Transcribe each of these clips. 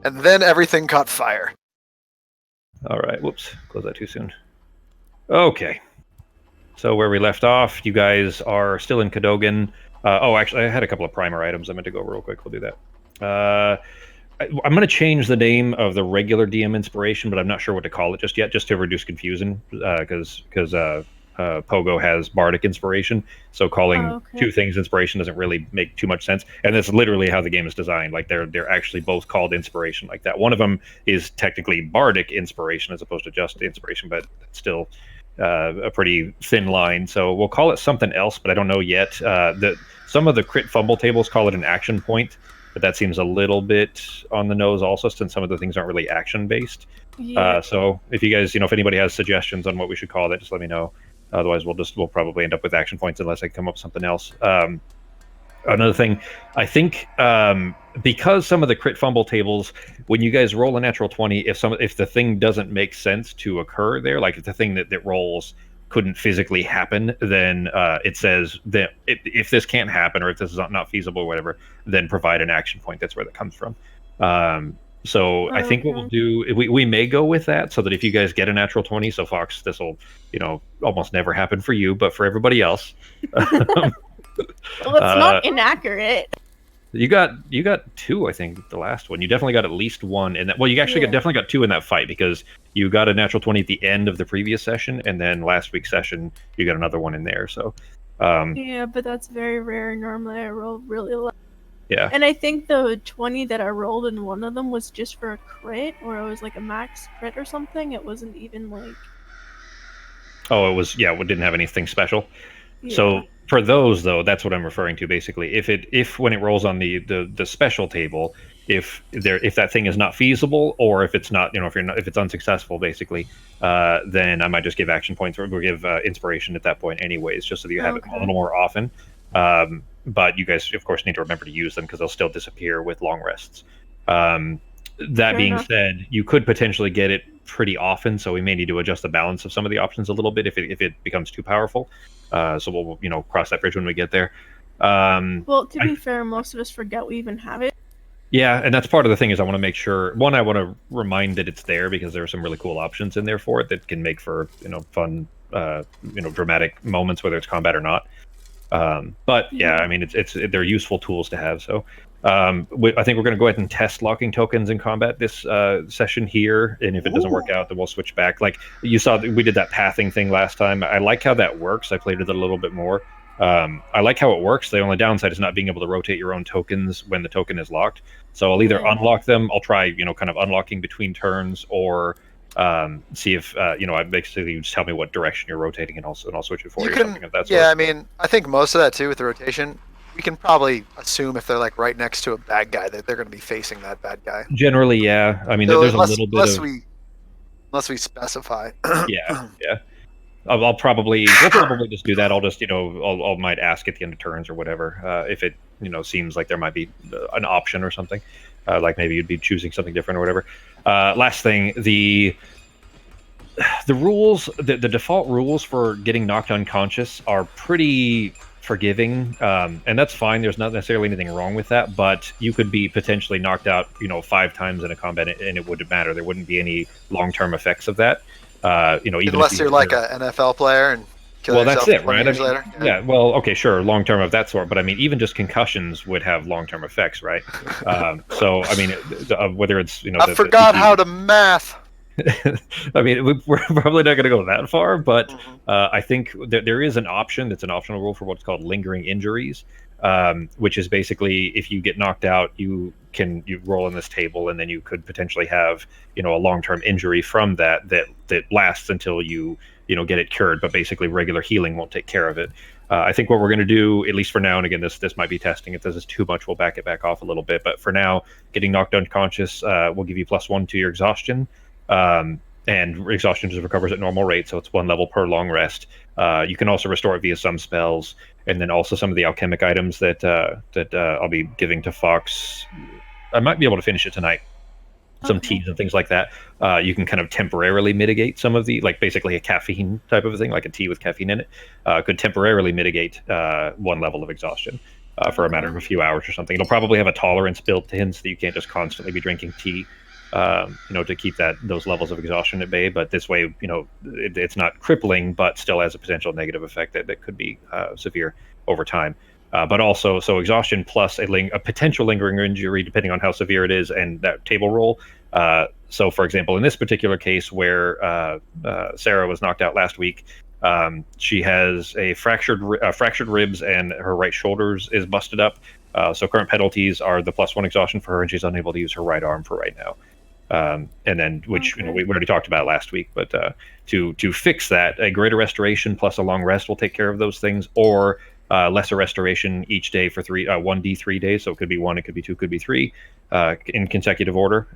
and then everything caught fire. All right, whoops, close that too soon. Okay, so where we left off, you guys are still in Cadogan. Actually, I had a couple of primer items I meant to go real quick. We'll do that. I'm going to change the name of the regular DM inspiration, but I'm not sure what to call it just yet, just to reduce confusion, because Pogo has bardic inspiration, so calling two things inspiration doesn't really make too much sense. And that's literally how the game is designed. Like they're actually both called inspiration like that. One of them is technically bardic inspiration as opposed to just inspiration, but it's still a pretty thin line. So we'll call it something else, but I don't know yet. Some of the crit fumble tables call it an action point, but that seems a little bit on the nose also, since some of the things aren't really action based. Yeah. So if you guys, if anybody has suggestions on what we should call that, just let me know. Otherwise, we'll probably end up with action points unless I come up with something else. Another thing, I think because some of the crit fumble tables, when you guys roll a natural 20, if the thing doesn't make sense to occur there, like if the thing that rolls couldn't physically happen, then it says that if this can't happen or if this is not feasible or whatever, then provide an action point. That's where that comes from. I think what we'll do, we may go with that, so that if you guys get a natural 20, so Fox, this will, almost never happen for you, but for everybody else. Well, it's not inaccurate. You got 2, I think, the last one. You definitely got at least 1 in that. Well, you actually definitely got 2 in that fight, because you got a natural 20 at the end of the previous session, and then last week's session you got another one in there. So yeah, but that's very rare. Normally I roll really low. Yeah. And I think the 20 that I rolled in one of them was just for a crit, or it was like a max crit or something. It wasn't even like... Oh, it was, it didn't have anything special. Yeah. So for those, though, that's what I'm referring to, basically. If when it rolls on the special table, if that thing is not feasible, or if it's not, if it's unsuccessful, basically, then I might just give action points or give inspiration at that point anyways, just so that you have it a little more often. But you guys, of course, need to remember to use them, because they'll still disappear with long rests. That being said, you could potentially get it pretty often, so we may need to adjust the balance of some of the options a little bit if it becomes too powerful. So we'll cross that bridge when we get there. Well, to be fair, most of us forget we even have it. Yeah, and that's part of the thing, is I want to make sure, one, I want to remind that it's there, because there are some really cool options in there for it that can make for fun, dramatic moments, whether it's combat or not. But yeah, I mean, they're useful tools to have. So I think we're going to go ahead and test locking tokens in combat this session here, and if it doesn't work out, then we'll switch back. Like you saw, we did that pathing thing last time. I like how that works. I played with it a little bit more. I like how it works. The only downside is not being able to rotate your own tokens when the token is locked. So I'll either unlock them, I'll try kind of unlocking between turns, or see if I basically just tell me what direction you're rotating, and I'll switch it for you. Something of that sort. Yeah, I mean, I think most of that too with the rotation, we can probably assume if they're like right next to a bad guy that they're going to be facing that bad guy. Generally, yeah. I mean, so there's a little bit unless we specify. Yeah. We'll probably just do that. I'll just I'll might ask at the end of turns or whatever, if it seems like there might be an option or something, like maybe you'd be choosing something different or whatever. Last thing, the rules, the default rules for getting knocked unconscious are pretty forgiving, and that's fine. There's not necessarily anything wrong with that, but you could be potentially knocked out 5 times in a combat, and it wouldn't matter. There wouldn't be any long-term effects of that. Even unless you're like an NFL player and kill yourself that's it, 20 right? years later. Yeah, well, okay, sure, long-term of that sort, but I mean, even just concussions would have long-term effects, right? So, I mean, whether it's I forgot how to math. I mean, we're probably not going to go that far, but I think there is an option that's an optional rule for what's called lingering injuries, which is basically if you get knocked out, you roll in this table, and then you could potentially have a long-term injury from that lasts until you get it cured, but basically regular healing won't take care of it. I think what we're going to do, at least for now, and again, this might be testing. If this is too much, we'll back it back off a little bit. But for now, getting knocked unconscious will give you +1 to your exhaustion. And exhaustion just recovers at normal rate, so it's 1 level per long rest. You can also restore it via some spells, and then also some of the alchemic items that I'll be giving to Fox. I might be able to finish it tonight. Some teas and things like that. You can kind of temporarily mitigate some of the, like basically a caffeine type of a thing, like a tea with caffeine in it, could temporarily mitigate 1 level of exhaustion. for a matter of a few hours or something. It'll probably have a tolerance built in so that you can't just constantly be drinking tea, to keep those levels of exhaustion at bay. But this way, it's not crippling, but still has a potential negative effect that could be severe over time. But also, so exhaustion plus a potential lingering injury, depending on how severe it is, and that table roll. So, for example, in this particular case where Sarah was knocked out last week, she has a fractured ribs and her right shoulders is busted up. So current penalties are the +1 exhaustion for her, and she's unable to use her right arm for right now. And then, which we already talked about last week, but to fix that, a greater restoration plus a long rest will take care of those things, or lesser restoration each day for 1d3 days. So it could be 1, it could be 2, could be 3, in consecutive order.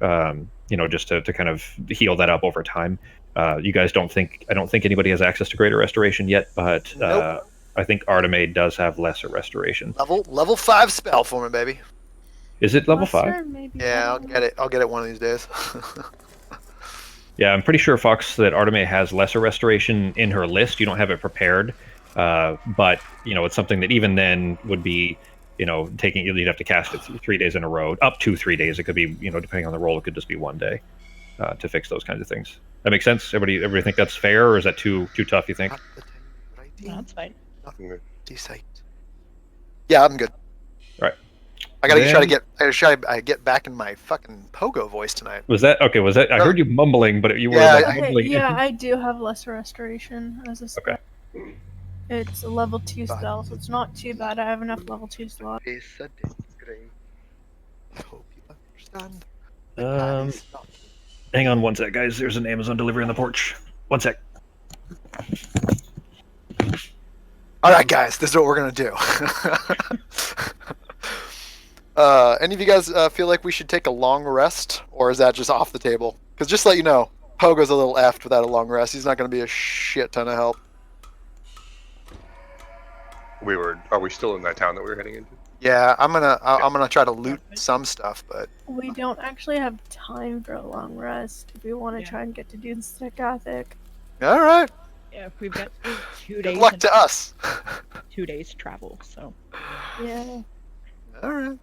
Just to kind of heal that up over time. You guys I don't think anybody has access to greater restoration yet, but Nope. I think Artemis does have lesser restoration. Level 5 spell for me, baby. Is it level 5? Lesser, maybe. Yeah, I'll get it. I'll get it one of these days. Yeah, I'm pretty sure, Fox, that Artemis has lesser restoration in her list. You don't have it prepared, but it's something that even then would be, you'd have to cast it 3 days in a row, up to 3 days. It could be, depending on the roll, it could just be 1 day to fix those kinds of things. That makes sense. Everybody think that's fair, or is that too tough? You think? No, that's fine. Decide. Yeah, I'm good. Right. I gotta try to Then- get back in my fucking pogo voice tonight. Was that okay? Was that I heard you mumbling, but you were Yeah, like Okay, mumbling. yeah, I do have lesser restoration as a spell. It's a level 2 spell, so it's not too bad. I have enough level 2 slots. It's a disgrace. I hope you understand. Hang on one sec, guys. There's an Amazon delivery on the porch. One sec. All right, guys, this is what we're gonna do. Any of you guys feel like we should take a long rest, or is that just off the table? Because just to let you know, Pogo's a little effed without a long rest. He's not gonna be a shit ton of help. Are we still in that town that we were heading into? Yeah, I'm gonna try to loot some stuff, but We don't actually have time for a long rest if we want to try and get to do the Gothic. all right. Yeah, we've got 2 Good days. luck to us. 2 days travel. So Yeah. All right.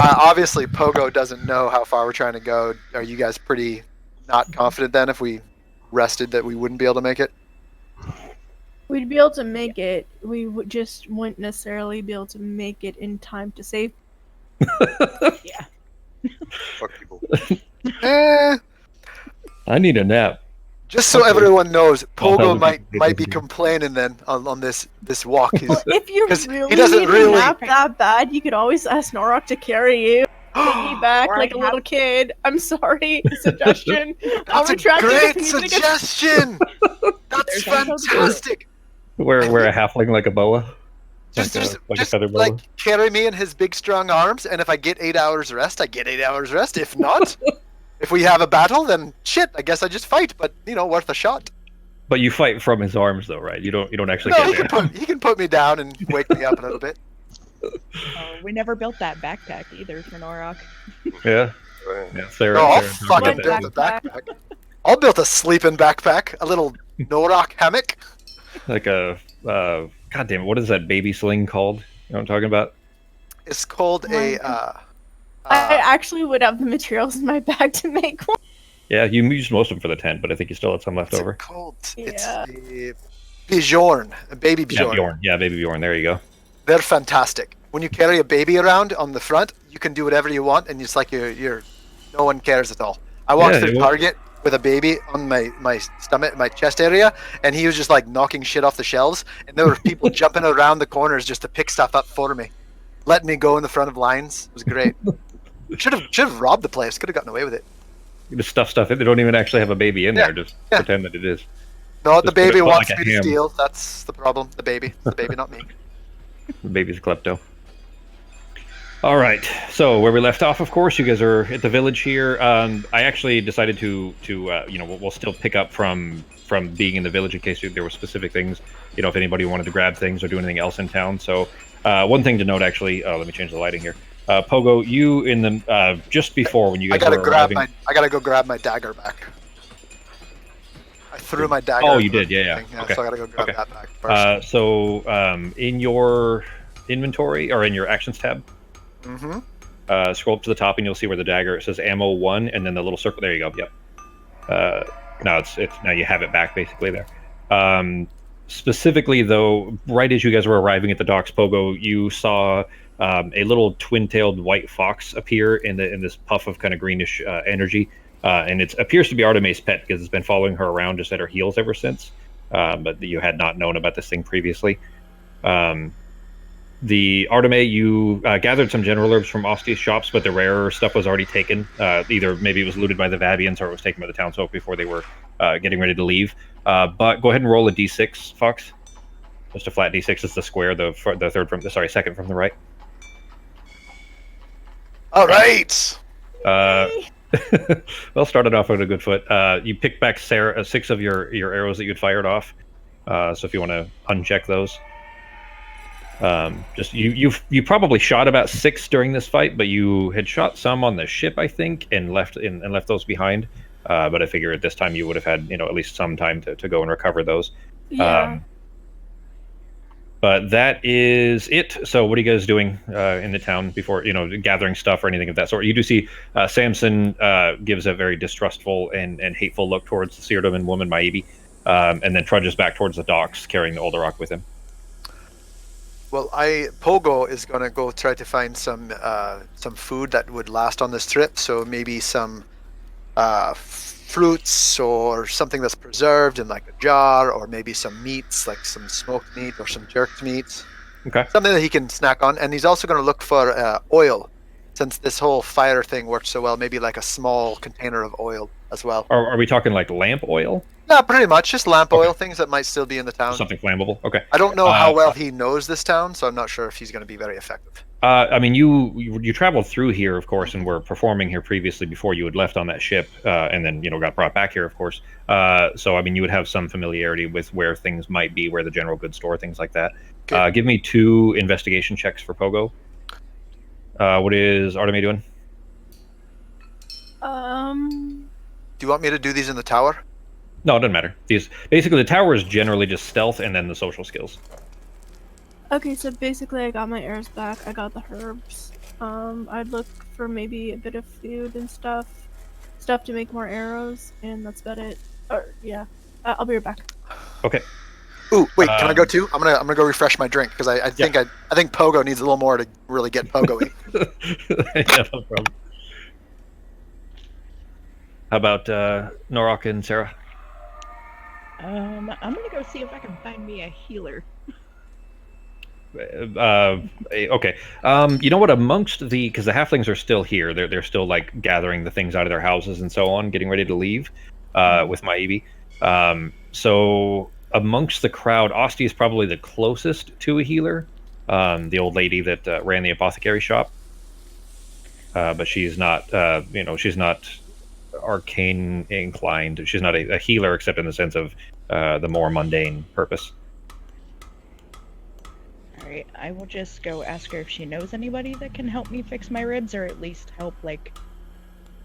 Obviously, Pogo doesn't know how far we're trying to go. Are you guys pretty not confident then if we rested that we wouldn't be able to make it? We'd be able to make it. We just wouldn't necessarily be able to make it in time to save. yeah, Fuck people. Eh, I need a nap. just so Okay. everyone knows, Well, Pogo that would might be be complaining then on this walk. He's Well, if you 'Cause he really doesn't need really- a nap that bad, you could always ask Norok to carry you. Piggyback Or like I a little kid. I'm sorry. Suggestion. I'll That's a retract it great if you need to get- suggestion. That's There's also fantastic. Wear a halfling like a boa. Just, like a feather boa. like carry me in his big strong arms, and if I get 8 hours rest, I get 8 hours rest. If not, if we have a battle, then shit. I guess I just fight. But worth a shot. But you fight from his arms, though, right? You don't actually No, get there. he can put me down and wake me up a little bit. we never built that backpack either for Norok. Yeah, Sarah. No, I'll Sarah fucking talked One about build that. a backpack. I'll build a sleeping backpack, a little Norok hammock. Like a God damn it! What is that baby sling called? You know what I'm talking about? It's called a. I actually would have the materials in my bag to make one. Yeah, you used most of them for the tent, but I think you still had some left What's over. it called? Yeah. It's a Bjorn, a baby Yeah, Bjorn. Bjorn. Yeah, baby Bjorn. There you go. They're fantastic. When you carry a baby around on the front, you can do whatever you want, and it's like you're no one cares at all. I walked Yeah, through it was- Target with a baby on my stomach, my chest area, and he was just like knocking shit off the shelves, and there were people jumping around the corners just to pick stuff up for me, letting me go in the front of lines. It was great. Should have robbed the place. Could have gotten away with it. You just stuff in. They don't even actually have a baby in Yeah, there. Just yeah. pretend that it is. No, the Just put baby it wants like a me to ham. steal. That's the problem. The baby, not me. The baby's a klepto. All right. So where we left off, of course, you guys are at the village here. I actually decided to we'll still pick up from being in the village in case there were specific things. If anybody wanted to grab things or do anything else in town. So one thing to note, actually, let me change the lighting here. Pogo, you in the just before when you I guys gotta were grab arriving. I gotta go grab my dagger back. I threw my dagger. Oh, you did, yeah. Thing. Okay. So I gotta go grab Okay. that back first. In your inventory or in your actions tab, scroll up to the top and you'll see where the dagger, it says ammo 1 and then the little circle. There you go. Yep. Now it's now you have it back basically there. Specifically though, right as you guys were arriving at the docks, Pogo, you saw a little twin-tailed white fox appear in this puff of kind of greenish energy, and it appears to be Artemis' pet because it's been following her around just at her heels ever since. But you had not known about this thing previously. The Arteme, you gathered some general herbs from Ostia's shops, but the rarer stuff was already taken. Either maybe it was looted by the Vabians or it was taken by the townsfolk before they were getting ready to leave. But go ahead and roll a d6, Fox. Just a flat d6 is the square, the second from the right. All right. Well, started off on a good foot. You picked back 6 of your arrows that you'd fired off. So if you want to uncheck those. Just you probably shot about 6 during this fight, but you had shot some on the ship, I think, and left those behind. But I figure at this time you would have had at least some time to go and recover those. Yeah. But that is it. So what are you guys doing in the town before gathering stuff or anything of that sort? You do see Samson gives a very distrustful and hateful look towards the Seerdoman woman Maibi, and then trudges back towards the docks carrying the Olderok with him. Well, Pogo is gonna go try to find some food that would last on this trip. So maybe some fruits or something that's preserved in like a jar, or maybe some meats, like some smoked meat or some jerked meat. Okay. Something that he can snack on. And he's also going to look for oil, since this whole fire thing works so well. Maybe like a small container of oil as well. Are we talking like lamp oil? Yeah, pretty much just lamp oil, things that might still be in the town. Something flammable. Okay. I don't know how well he knows this town, so I'm not sure if he's going to be very effective. I mean, you traveled through here, of course, and were performing here previously before you had left on that ship, and then got brought back here, of course. So I mean, you would have some familiarity with where things might be, where the general goods store, things like that. Okay. Give me 2 investigation checks for Pogo. What is Arteme doing? Do you want me to do these in the tower? No, it doesn't matter. Basically, the tower is generally just stealth and then the social skills. Okay, so basically I got my arrows back, I got the herbs. I'd look for maybe a bit of food and stuff to make more arrows, and that's about it. Yeah, I'll be right back. Okay. Ooh, wait, can I go too? I'm gonna go refresh my drink because I think Pogo needs a little more to really get Pogo-y. Yeah, no problem. How about Norok and Sarah? I'm gonna go see if I can find me a healer. Okay. You know what? Amongst because the halflings are still here, they're still like gathering the things out of their houses and so on, getting ready to leave with Maibi. So amongst the crowd, Ostia is probably the closest to a healer. The old lady that ran the apothecary shop, but she's not. She's not arcane inclined. She's not a healer, except in the sense of the more mundane purpose. Alright, I will just go ask her if she knows anybody that can help me fix my ribs, or at least help, like,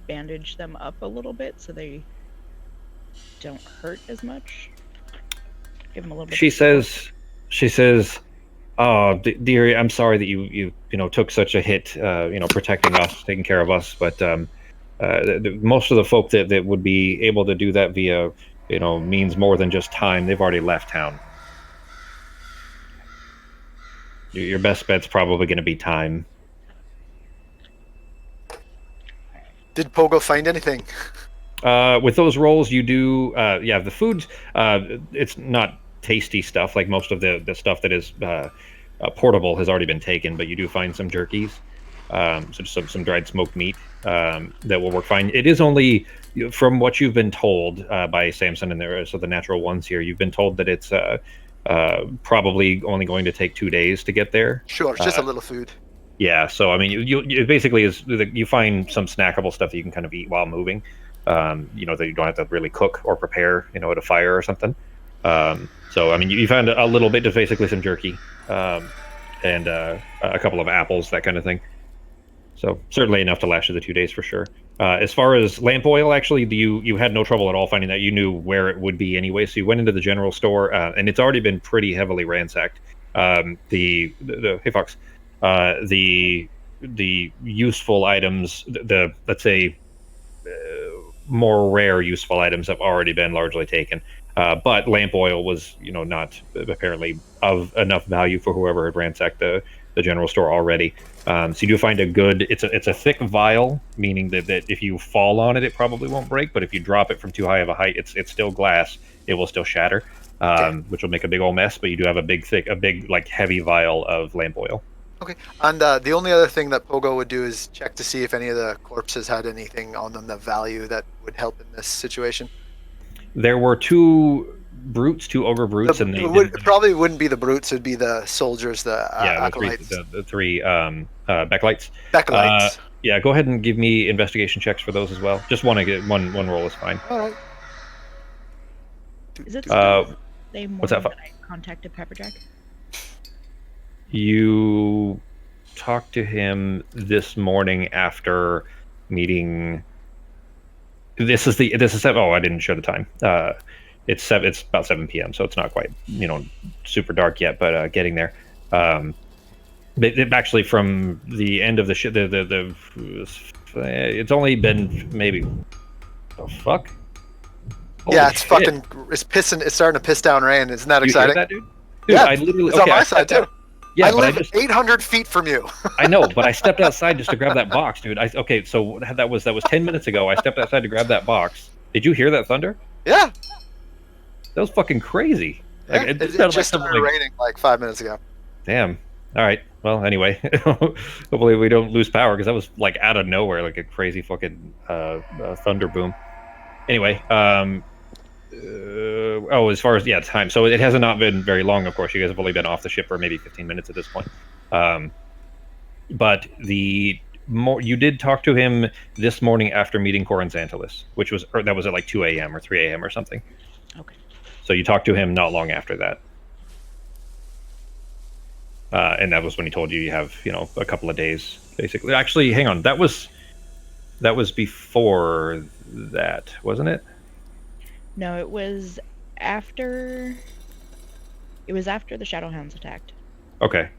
bandage them up a little bit so they don't hurt as much. Give them a little bit. She says, "Oh, dearie, I'm sorry that you took such a hit, protecting us, taking care of us, but most of the folk that would be able to do that via, means more than just time. They've already left town. Your best bet's probably going to be time." Did Pogo find anything? With those rolls, you do. The food. It's not tasty stuff like most of the stuff that is portable has already been taken, but you do find some jerkies. So just some dried smoked meat that will work fine. It is only, from what you've been told by Samson and the natural ones here, you've been told that it's probably only going to take 2 days to get there. Sure, it's just a little food. Yeah, so I mean, you basically you find some snackable stuff that you can kind of eat while moving. That you don't have to really cook or prepare, at a fire or something. So I mean, you found a little bit of basically some jerky, and a couple of apples, that kind of thing. So certainly enough to last you the 2 days for sure. As far as lamp oil, actually, you had no trouble at all finding that. You knew where it would be anyway, so you went into the general store, and it's already been pretty heavily ransacked. The hey Fox, the useful items, the let's say more rare useful items have already been largely taken. But lamp oil was, not apparently of enough value for whoever had ransacked the general store already. So you do find a good. It's a thick vial, meaning that if you fall on it, it probably won't break. But if you drop it from too high of a height, it's still glass. It will still shatter, which will make a big old mess. But you do have a big like heavy vial of lamp oil. Okay. And the only other thing that Pogo would do is check to see if any of the corpses had anything on them of value that would help in this situation. There were two ogre brutes, and probably wouldn't be the brutes. It'd be the soldiers, the acolytes. The three backlights. Backlights. Yeah, go ahead and give me investigation checks for those as well. Just want to get one roll is fine. All right. Is it still the same what's that? morning that I contacted Pepperjack? You talked to him this morning after meeting. This is oh, I didn't show the time. It's about 7 p.m. so it's not quite super dark yet, but getting there. Actually, from the end of the it's only been maybe. Oh fuck! Holy yeah, it's shit. fucking. It's pissing. It's starting to piss down rain. Isn't that exciting? You hear that, dude? Yeah, I literally. it's on my side too. Yeah, I live 800 feet from you. I know, but I stepped outside just to grab that box, dude. So that was 10 minutes ago. I stepped outside to grab that box. Did you hear that thunder? Yeah. That was fucking crazy. Yeah, it just started raining like 5 minutes ago. Damn. All right. Well, anyway, hopefully we don't lose power because that was like out of nowhere, like a crazy fucking thunder boom. Anyway, as far as time, so it has not been very long. Of course, you guys have only been off the ship for maybe 15 minutes at this point. But you did talk to him this morning after meeting Corin Xantalis, that was at like 2 a.m. or 3 a.m. or something. Okay. So you talked to him not long after that. And that was when he told you have, a couple of days, basically. Actually, hang on. That was before that, wasn't it? No, it was after. It was after the Shadowhounds attacked. Okay.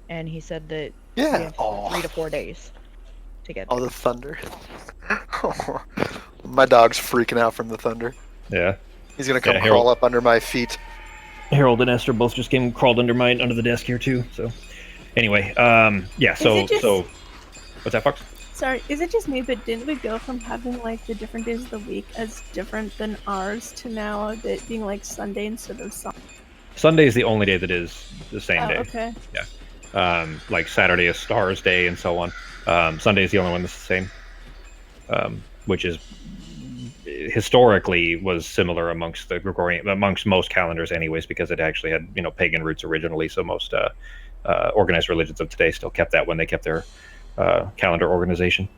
And he said that Yeah. we have 3 to 4 days to get there. Oh, the thunder. My dog's freaking out from the thunder. Yeah. He's gonna come crawl up under my feet. Harold and Esther both just crawled under the desk here too. So, anyway, so what's that, Fox? Sorry, is it just me, but didn't we go from having like the different days of the week as different than ours to now it being like Sunday instead of Sunday? Sunday is the only day that is the same day. Okay. Yeah. Like Saturday is Stars Day and so on. Sunday is the only one that's the same. Which is historically was similar amongst most calendars anyways, because it actually had pagan roots originally, so most organized religions of today still kept that when they kept their calendar organization.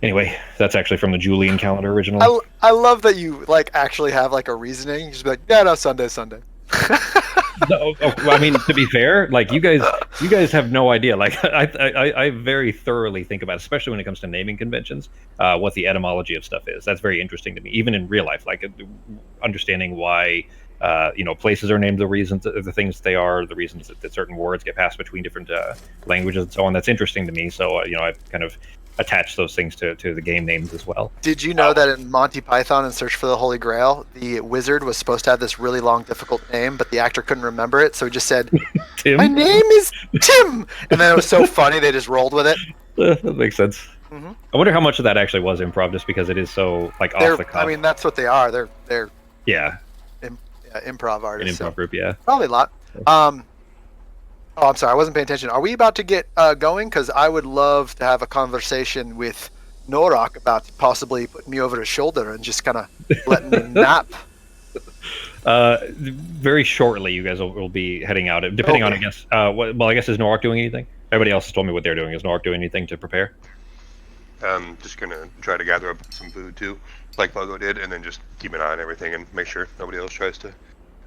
Anyway, that's actually from the Julian calendar originally. I love that you actually have a reasoning. You just be like, yeah, no, Sunday. No, I mean, to be fair, you guys have no idea. I very thoroughly think about, especially when it comes to naming conventions, what the etymology of stuff is. That's very interesting to me, even in real life. Understanding why, places are named the things they are, the reasons that certain words get passed between different languages and so on. That's interesting to me. So, I've kind of attach those things to the game names as well. Did you know that in Monty Python and Search for the Holy Grail, the wizard was supposed to have this really long, difficult name, but the actor couldn't remember it, so he just said, Tim? My name is Tim! And then it was so funny, they just rolled with it. That makes sense. Mm-hmm. I wonder how much of that actually was improv, just because it is so, off the cuff. I mean, that's what they are. They're improv artists. An improv group, yeah. Probably a lot. Oh, I'm sorry, I wasn't paying attention. Are we about to get going? Because I would love to have a conversation with Norak about possibly putting me over his shoulder and just kind of letting me nap. Very shortly, you guys will be heading out. Depending on, I guess. I guess is Norak doing anything? Everybody else has told me what they're doing. Is Norak doing anything to prepare? Just gonna try to gather up some food too, like Pogo did, and then just keep an eye on everything and make sure nobody else tries to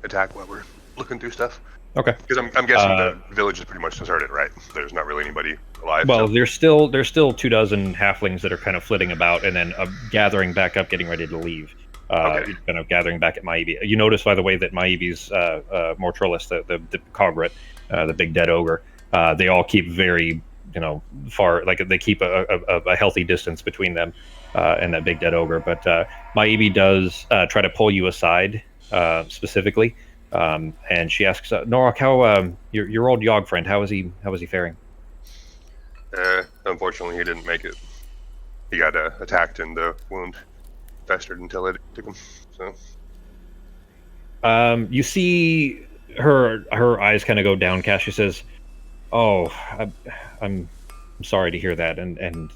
attack while we're looking through stuff. Okay. Because I'm guessing the village is pretty much deserted, right? There's not really anybody alive. Well, so. there's still 24 halflings that are kind of flitting about, and then gathering back up, getting ready to leave. Okay. Kind of gathering back at Maibi. You notice, by the way, that Maibi's Mortrillis, the Cogrit, the big dead ogre, they all keep very, far, like they keep a healthy distance between them and that big dead ogre. But Maibi does try to pull you aside specifically, and she asks, Norak, how your old Yogg friend, how is he faring? Unfortunately, he didn't make it. He got attacked and the wound festered until it took him. So. You see her eyes kind of go downcast. She says, "Oh, I'm sorry to hear that." And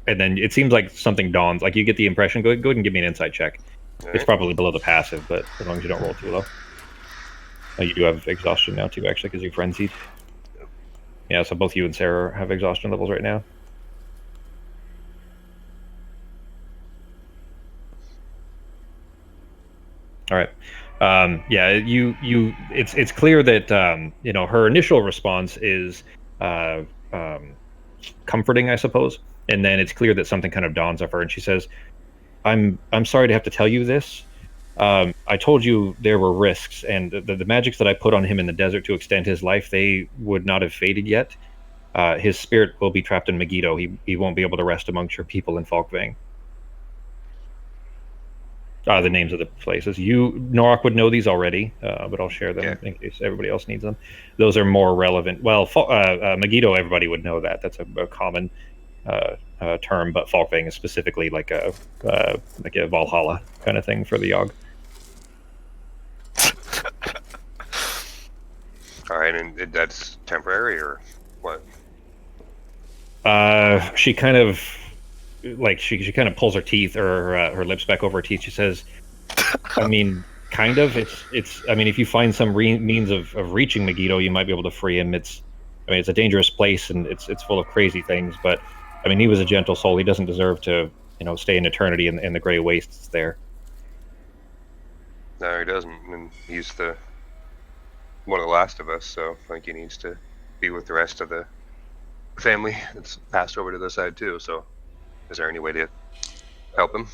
then it seems like something dawns. Like you get the impression. Go ahead and give me an insight check. All It's right. probably below the passive, but as long as you don't roll too low. You do have exhaustion now too, actually, because you frenzied. Yeah, so both you and Sarah have exhaustion levels right now. All right. Yeah, it's clear that her initial response is comforting, I suppose, and then it's clear that something kind of dawns on her, and she says, "I'm sorry to have to tell you this. I told you there were risks, and the magics that I put on him in the desert to extend his life, they would not have faded yet. His spirit will be trapped in Megiddo. He won't be able to rest amongst your people in Falkvang." The names of the places. Norak would know these already, but I'll share them in case everybody else needs them. Those are more relevant. Well, Megiddo, everybody would know that. That's a common term, but Falkvang is specifically like a Valhalla kind of thing for the Yogg. All right, and that's temporary or what? She kind of she kind of pulls her teeth or her lips back over her teeth. She says, "I mean, kind of. It's. I mean, if you find some means of reaching Megiddo, you might be able to free him. It's a dangerous place and it's full of crazy things. But I mean, he was a gentle soul. He doesn't deserve to stay in eternity in the gray wastes there." No, he doesn't. And he's one of the last of us, so I think he needs to be with the rest of the family that's passed over to this side too. So, is there any way to help him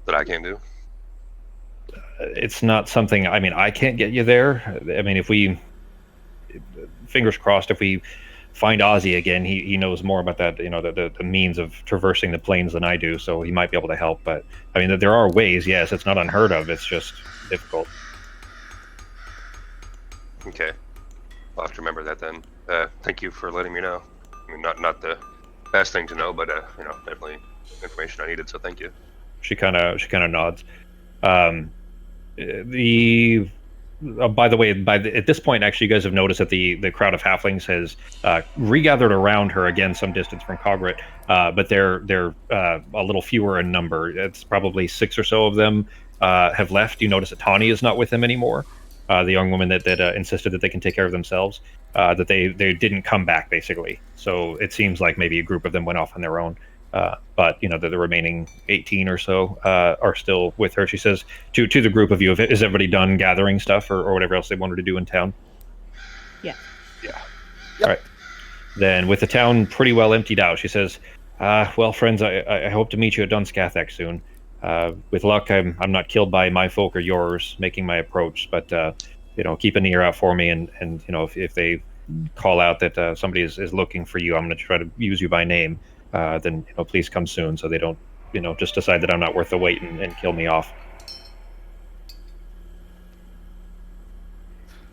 that I can do? It's not something. I mean, I can't get you there. I mean, fingers crossed, if we find Ozzy again, he knows more about that, the means of traversing the plains than I do, so he might be able to help. But I mean, there are ways. Yes, it's not unheard of. It's just difficult. Okay, I'll have to remember that then. Thank you for letting me know. I mean, not the best thing to know, but definitely information I needed. So thank you. She kind of nods. By the way, at this point, actually, you guys have noticed that the crowd of halflings has regathered around her again, some distance from Cogrit, but they're a little fewer in number. It's probably 6 or so of them have left. You notice that Tawny is not with them anymore. The young woman that insisted that they can take care of themselves, that they didn't come back, basically. So it seems like maybe a group of them went off on their own. But the remaining 18 or so are still with her. She says to the group of you, is everybody done gathering stuff or whatever else they wanted to do in town? Yeah. Yeah. All right. Then with the town pretty well emptied out, she says, well, friends, I hope to meet you at Dunskathak soon. With luck, I'm not killed by my folk or yours making my approach, but keep an ear out for me, and if they call out that somebody is looking for you, I'm going to try to use you by name. Then please come soon, so they don't just decide that I'm not worth the wait and kill me off.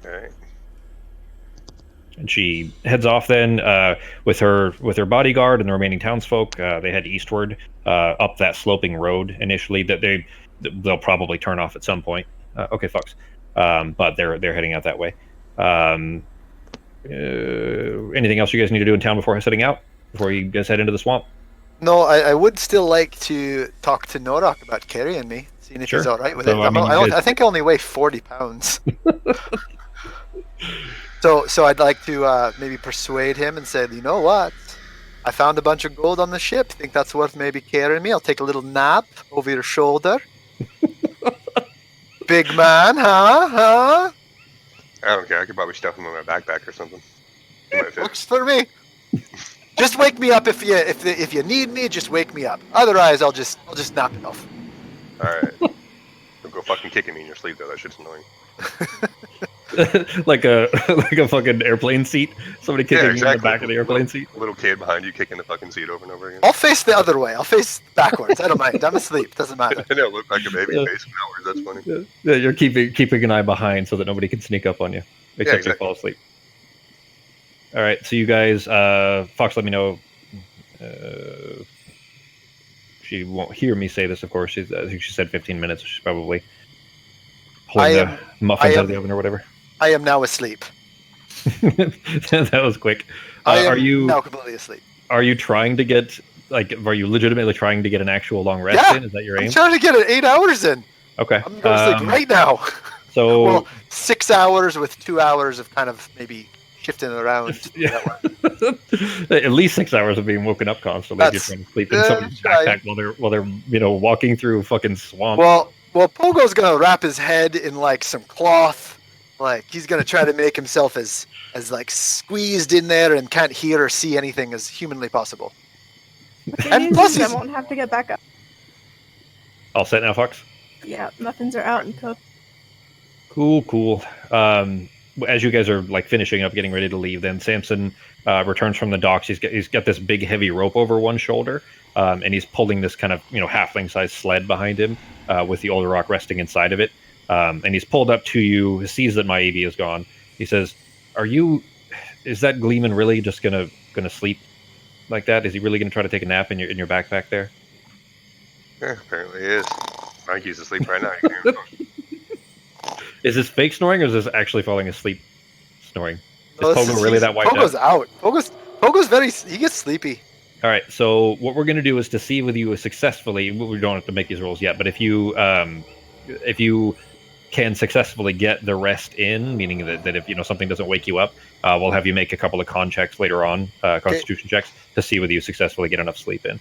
All right. And she heads off then with her bodyguard and the remaining townsfolk. They head eastward up that sloping road initially that they'll probably turn off at some point. Okay, folks, but they're heading out that way. Anything else you guys need to do in town before heading out? Before you guys head into the swamp? No, I would still like to talk to Norak about carrying me, seeing if he's all right with it. I think I only weigh 40 pounds. So I'd like to maybe persuade him and say, you know what? I found a bunch of gold on the ship. Think that's worth maybe carrying me? I'll take a little nap over your shoulder. Big man, huh? I don't care. I could probably stuff them in my backpack or something. It might fit. Works for me. Just wake me up if you need me. Just wake me up. Otherwise, I'll just nap it off. All right. Don't go fucking kicking me in your sleep though. That shit's annoying. like a fucking airplane seat. Somebody kicking you in the back of the airplane seat. Little kid behind you kicking the fucking seat over and over again. I'll face the other way. I'll face backwards. I don't mind. I'm asleep. Doesn't matter. I know, look like a baby facing outwards. That's funny. Yeah, you're keeping an eye behind so that nobody can sneak up on you, except exactly. you fall asleep. All right, so you guys, Fox, let me know. She won't hear me say this, of course. I think she said 15 minutes. So she's probably pulling the muffins out of the oven or whatever. I am now asleep. That was quick. I am are you now completely asleep? Are you trying to get are you legitimately trying to get an actual long rest in? Is that your aim? I'm trying to get it 8 hours in. Okay. I'm going to sleep right now. So well, 6 hours with 2 hours of kind of maybe shifting around. At least 6 hours of being woken up constantly. Just trying to sleep in somebody's backpack while they're walking through fucking swamp. Well, Pogo's gonna wrap his head in like some cloth. Like he's gonna try to make himself as like squeezed in there and can't hear or see anything as humanly possible. Okay, And plus I won't have to get back up. All set now, Fox? Yeah, muffins are out and cooked. Cool. As you guys are like finishing up, getting ready to leave, then Samson returns from the docks. He's got this big heavy rope over one shoulder, and he's pulling this kind of halfling-sized sled behind him with the older rock resting inside of it. And he's pulled up to you. He sees that Maievi is gone. He says, "Is that Gleeman really just gonna sleep like that? Is he really gonna try to take a nap in your backpack there?" Yeah, apparently he is. Mikey's asleep right now. You can hear him. Is this fake snoring, or is this actually falling asleep snoring? Is Pogo really that wiped Pogo's out? Pogo's he gets sleepy. All right, so what we're going to do is to see whether you successfully, we don't have to make these rolls yet, but if you can successfully get the rest in, meaning that if something doesn't wake you up, we'll have you make a couple of con checks later on, constitution checks, to see whether you successfully get enough sleep in.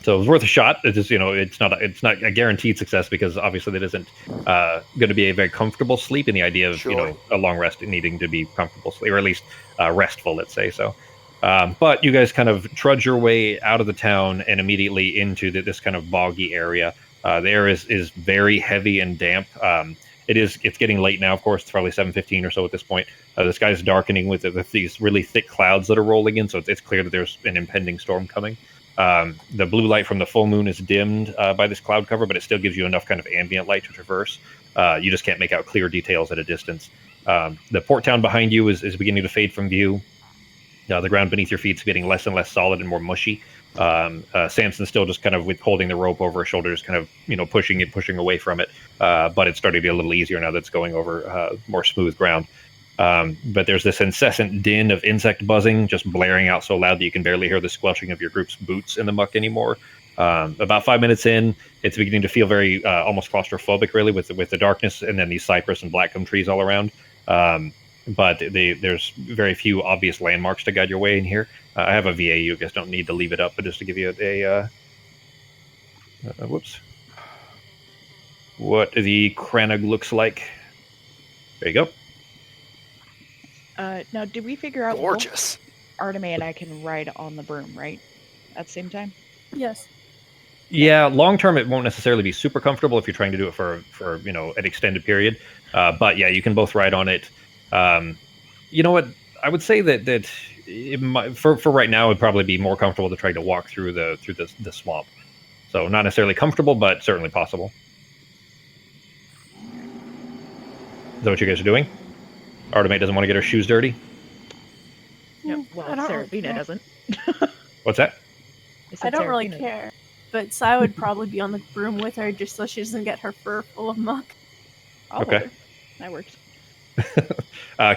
So it was worth a shot. It's just it's not a guaranteed success because obviously that isn't going to be a very comfortable sleep. In the idea of a long rest needing to be comfortable sleep, or at least restful, let's say so. But you guys kind of trudge your way out of the town and immediately into this kind of boggy area. The air is very heavy and damp. It's getting late now. Of course, it's probably 7:15 or so at this point. The sky's darkening with these really thick clouds that are rolling in, so it's clear that there's an impending storm coming. The blue light from the full moon is dimmed by this cloud cover, but it still gives you enough kind of ambient light to traverse. You just can't make out clear details at a distance. The port town behind you is beginning to fade from view. The ground beneath your feet is getting less and less solid and more mushy. Samson's still just kind of holding the rope over his shoulders, kind of pushing away from it. But it's starting to be a little easier now that it's going over more smooth ground. But there's this incessant din of insect buzzing just blaring out so loud that you can barely hear the squelching of your group's boots in the muck anymore. About 5 minutes in, it's beginning to feel very almost claustrophobic, really, with the darkness and then these cypress and blackcomb trees all around. But there's very few obvious landmarks to guide your way in here. I have a VA. You guys don't need to leave it up, but just to give you whoops. What the Crannog looks like. There you go. Now, did we figure out gorgeous? Arteme and I can ride on the broom, right? At the same time? Yes. Yeah, long term it won't necessarily be super comfortable if you're trying to do it for an extended period. But yeah, you can both ride on it. You know what? I would say that it might, for right now, it'd probably be more comfortable to try to walk through the swamp. So not necessarily comfortable, but certainly possible. Is that what you guys are doing? Arteme doesn't want to get her shoes dirty. No, well, Serafina doesn't. What's that? I don't really care, but Sai would probably be on the broom with her just so she doesn't get her fur full of muck. Okay. That works.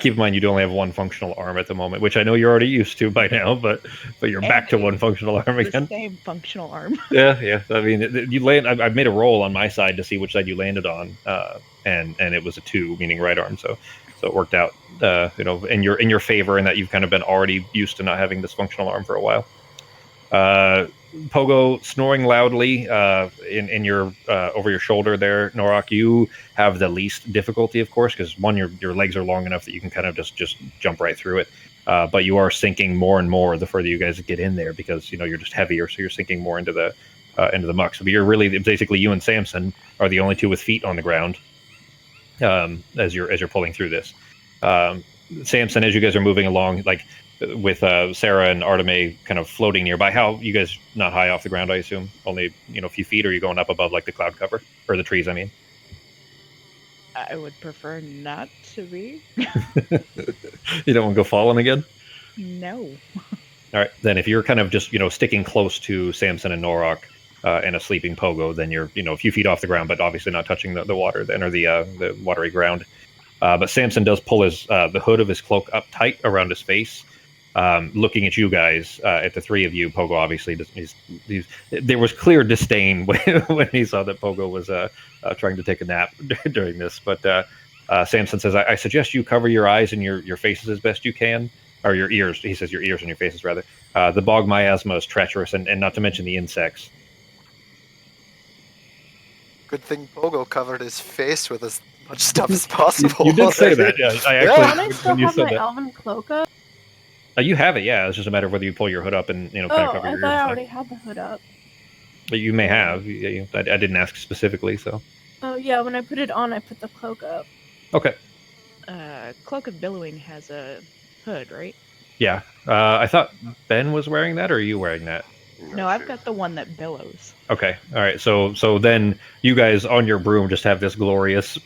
Keep in mind you do only have one functional arm at the moment, which I know you're already used to by now, but you're back to one functional arm again. The same functional arm. Yeah. I mean, you land. I've made a roll on my side to see which side you landed on, and it was a 2, meaning right arm. So it worked out, in your favor, in that you've kind of been already used to not having this functional arm for a while. Pogo snoring loudly in your over your shoulder there, Norak. You have the least difficulty, of course, because one, your legs are long enough that you can kind of just jump right through it. But you are sinking more and more the further you guys get in there, because you're just heavier, so you're sinking more into the muck. So you're really basically, you and Samson are the only two with feet on the ground as you're pulling through this. Samson, as you guys are moving along, like with Sarah and Arteme kind of floating nearby, how you guys not high off the ground? I assume only a few feet, or are you going up above like the cloud cover or the trees? I mean, I would prefer not to be. you don't want to go falling again. No. All right, then if you're kind of just sticking close to Samson and Norak and a sleeping Pogo, then you're a few feet off the ground, but obviously not touching the water then, or the watery ground. But Samson does pull his the hood of his cloak up tight around his face, looking at you guys, at the three of you. Pogo obviously there was clear disdain when he saw that Pogo was trying to take a nap during this. But Samson says, I suggest you cover your eyes and your faces as best you can. Or your ears. He says your ears and your faces, rather. The bog miasma is treacherous, and not to mention the insects. Good thing Pogo covered his face with as much stuff as possible. You did say that. Yeah, I actually. Don't I still when you have said my that, elven cloak up? you have it. Yeah, it's just a matter of whether you pull your hood up and kind of Oh, cover I your thought ears. I already had the hood up. But you may have. I didn't ask specifically, so. Oh yeah, when I put it on, I put the cloak up. Okay. Cloak of Billowing has a hood, right? Yeah. I thought Ben was wearing that, or are you wearing that? No, I've got the one that billows. Okay. All right. So then you guys on your broom just have this glorious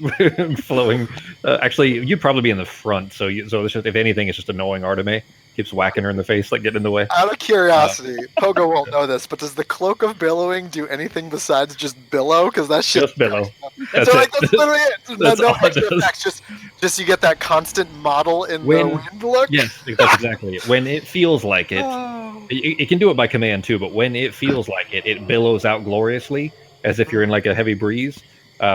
flowing. Actually, you'd probably be in the front. So it's just, if anything, it's just annoying Arteme. Keeps whacking her in the face, like getting in the way. Out of curiosity, Pogo won't know this, but does the cloak of billowing do anything besides just billow? Because that shit Just billow. That's literally it. That's no all it extra does. effects. Just you get that constant model in the When- wind look. Yes, that's exactly it. When it feels like it, Oh. it can do it by command too. But when it feels like it billows out gloriously, as if you're in like a heavy breeze.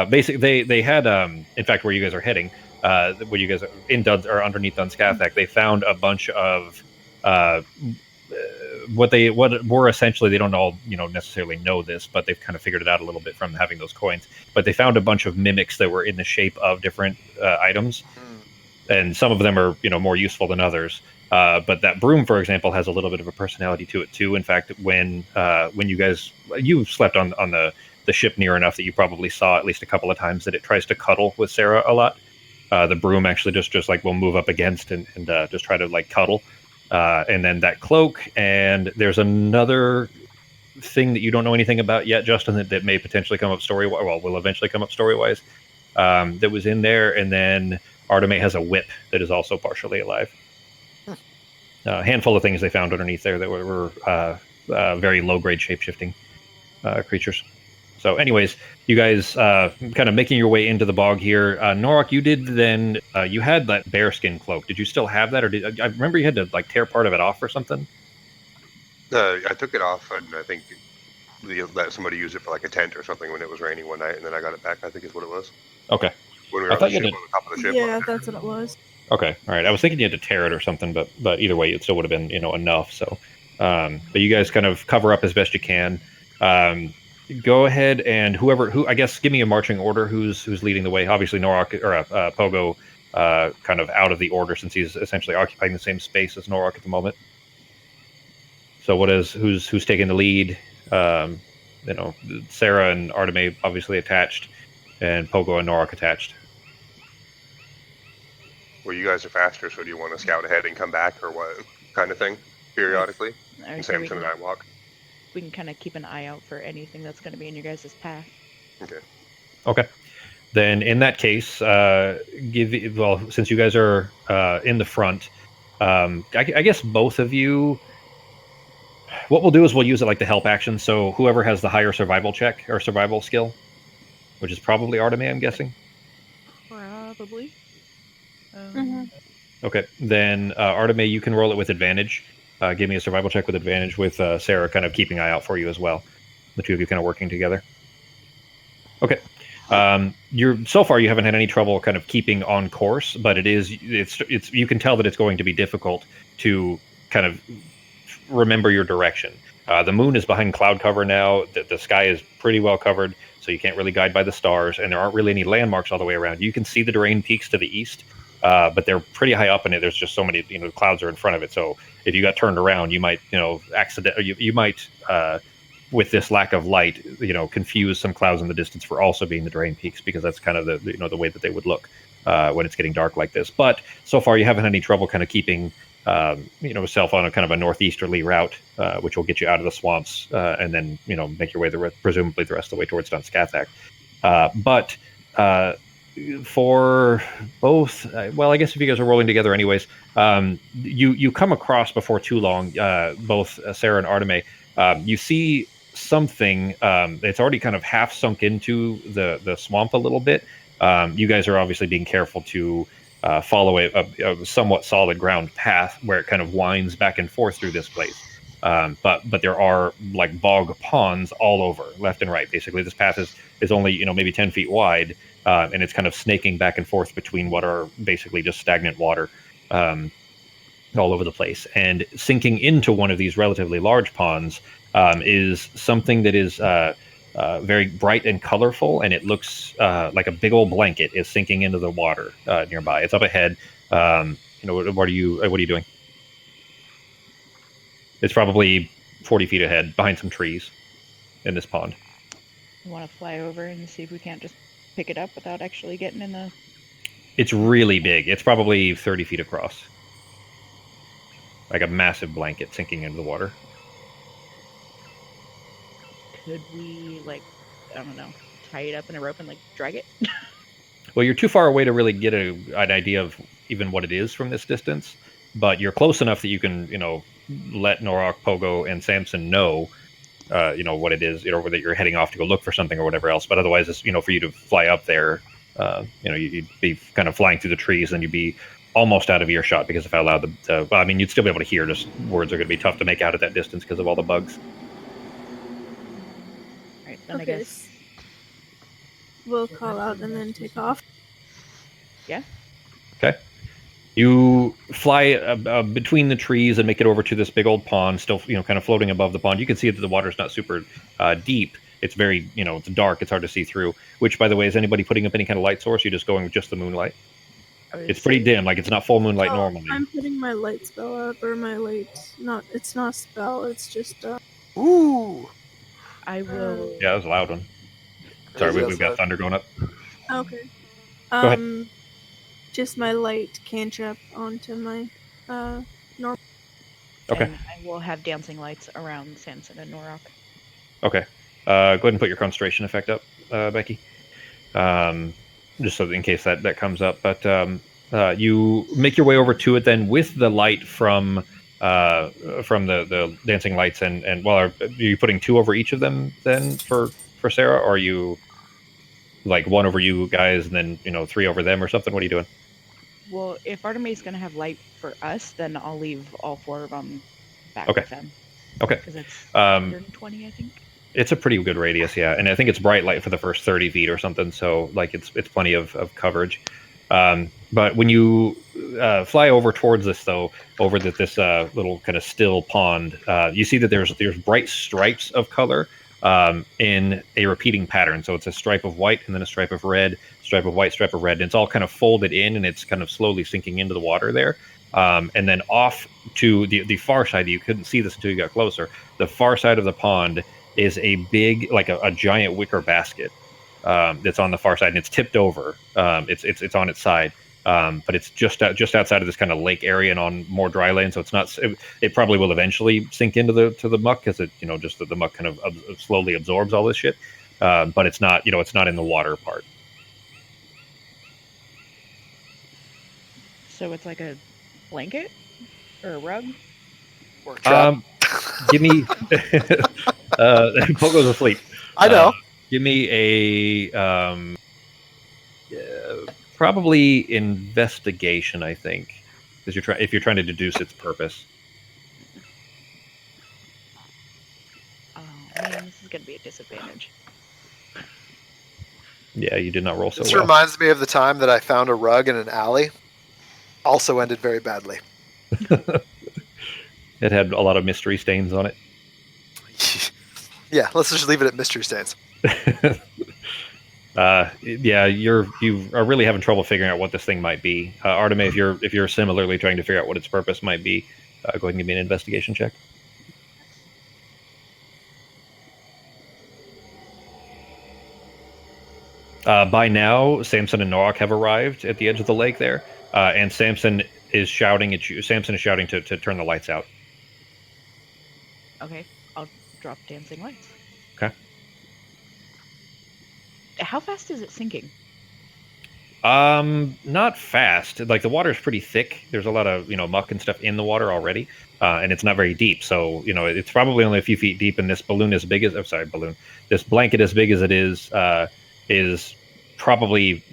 Basically, they had, in fact, where you guys are heading, where you guys are in Duns or underneath Dunskathak, they found a bunch of what were essentially, they don't all necessarily know this, but they've kind of figured it out a little bit from having those coins. But they found a bunch of mimics that were in the shape of different items, and some of them are more useful than others. But that broom, for example, has a little bit of a personality to it too. In fact, when you slept on the ship near enough that you probably saw at least a couple of times that it tries to cuddle with Sarah a lot. The broom actually just like will move up against and just try to like cuddle. And then that cloak, and there's another thing that you don't know anything about yet, Justin, that may potentially come up will eventually come up story-wise, that was in there. And then Arteme has a whip that is also partially alive. A handful of things they found underneath there that were very low-grade shape-shifting creatures. So anyways, you guys kind of making your way into the bog here. Norak, you did then, you had that bearskin cloak. Did you still have that? Or I remember you had to like tear part of it off or something? I took it off, and I think let somebody use it for like a tent or something when it was raining one night, and then I got it back, I think is what it was. Okay. When we were I on thought the you ship, did- on the top of the ship. Yeah, that's what it was. Okay. All right. I was thinking you had to tear it or something, but either way, it still would have been, enough. So, but you guys kind of cover up as best you can. Go ahead and who I guess give me a marching order. Who's leading the way? Obviously, Norak or Pogo, kind of out of the order since he's essentially occupying the same space as Norak at the moment. So who's taking the lead? Sarah and Arteme obviously attached, and Pogo and Norak attached. Well, you guys are faster, so do you want to scout ahead and come back, or what kind of thing, periodically? I And say we Samson and can, I walk. we can kind of keep an eye out for anything that's going to be in your guys' path. Okay. Then in that case, since you guys are in the front, I guess both of you. What we'll do is we'll use it like the help action. So whoever has the higher survival check or survival skill, which is probably Arteme, I'm guessing. Probably. Okay. Then Arteme, you can roll it with advantage. Give me a survival check with advantage with Sarah kind of keeping an eye out for you as well. The two of you kind of working together. Okay. So far you haven't had any trouble kind of keeping on course, but it's you can tell that it's going to be difficult to kind of remember your direction. The moon is behind cloud cover now. The sky is pretty well covered, so you can't really guide by the stars, and there aren't really any landmarks all the way around. You can see the Drain Peaks to the east, but they're pretty high up in it. There's just so many, the clouds are in front of it. So if you got turned around, you might, you might, with this lack of light, confuse some clouds in the distance for also being the Drain Peaks, because that's kind of the way that they would look when it's getting dark like this. But so far, you haven't had any trouble kind of keeping yourself on a kind of a northeasterly route, which will get you out of the swamps and then make your way presumably the rest of the way towards Dunskathak. But for both, well, I guess if you guys are rolling together anyways, you come across before too long, both Sarah and Arteme, you see something. It's already kind of half sunk into the swamp a little bit. You guys are obviously being careful to follow a somewhat solid ground path where it kind of winds back and forth through this place. But there are like bog ponds all over, left and right. Basically, this path is only maybe 10 feet wide, and it's kind of snaking back and forth between what are basically just stagnant water all over the place. And sinking into one of these relatively large ponds is something that is very bright and colorful, and it looks like a big old blanket is sinking into the water nearby. It's up ahead. What are you doing? It's probably 40 feet ahead, behind some trees, in this pond. You want to fly over and see if we can't just pick it up without actually getting in the... It's really big. It's probably 30 feet across. Like a massive blanket sinking into the water. Could we, I don't know, tie it up in a rope and, drag it? Well, you're too far away to really get an idea of even what it is from this distance, but you're close enough that you can, let Norok, Pogo, and Samson know, what it is, that you're heading off to go look for something or whatever else. But otherwise, it's, for you to fly up there, you'd be kind of flying through the trees, and you'd be almost out of earshot, because if I allowed you'd still be able to hear, just words are going to be tough to make out at that distance because of all the bugs. Right, then Okay. I guess... We'll call out and then take off. Yeah. Okay. You fly between the trees and make it over to this big old pond, still, kind of floating above the pond. You can see that the water's not super deep. It's very, it's dark. It's hard to see through. Which, by the way, is anybody putting up any kind of light source? You're just going with just the moonlight? It's pretty dim. Like, it's not full moonlight normally. I'm putting my light spell up, or my light... It's not a spell, it's just... Ooh. I will... Yeah, that was a loud one. Sorry, we've got thunder going up. Okay. Go ahead. Just my light cantrip onto my normal. Okay. And I will have dancing lights around Samson and Norok. Okay. Go ahead and put your concentration effect up, Becky. Just so that in case that comes up. But you make your way over to it then with the light from the dancing lights, and are you putting two over each of them then for Sarah, or are you like one over you guys and then three over them or something? What are you doing? Well, if Artemis going to have light for us, then I'll leave all four of them back Okay. with them. Okay. Because it's 120, I think. It's a pretty good radius, yeah, and I think it's bright light for the first 30 feet or something, so it's plenty of coverage. But when you fly over towards this, though, over this little kind of still pond, you see that there's bright stripes of color in a repeating pattern. So it's a stripe of white and then a stripe of red, stripe of white, stripe of red, and it's all kind of folded in, and it's kind of slowly sinking into the water there. And then off to the far side, you couldn't see this until you got closer. The far side of the pond is a big, like a giant wicker basket that's on the far side, and it's tipped over. It's on its side, but it's just outside of this kind of lake area and on more dry land. So it's not. It probably will eventually sink into the muck, because just the muck kind of slowly absorbs all this shit. But it's not. It's not in the water part. So it's like a blanket or a rug? Or trap. Give me. Pogo's asleep. I know. Give me a probably investigation, I think, because if you're trying to deduce its purpose. Oh man, this is gonna be a disadvantage. Yeah, you did not roll so This well. reminds me of the time that I found a rug in an alley. Also ended very badly. It had a lot of mystery stains on it. Yeah, let's just leave it at mystery stains. Yeah, you are really having trouble figuring out what this thing might be. Arteme, if you're similarly trying to figure out what its purpose might be, go ahead and give me an investigation check. By now, Samson and Norak have arrived at the edge of the lake there, and Samson is shouting at you. Samson is shouting to turn the lights out. Okay, I'll drop dancing lights. Okay. How fast is it sinking? Not fast. Like the water is pretty thick. There's a lot of muck and stuff in the water already, and it's not very deep. So it's probably only a few feet deep. And this balloon as big as this blanket as big as it is probably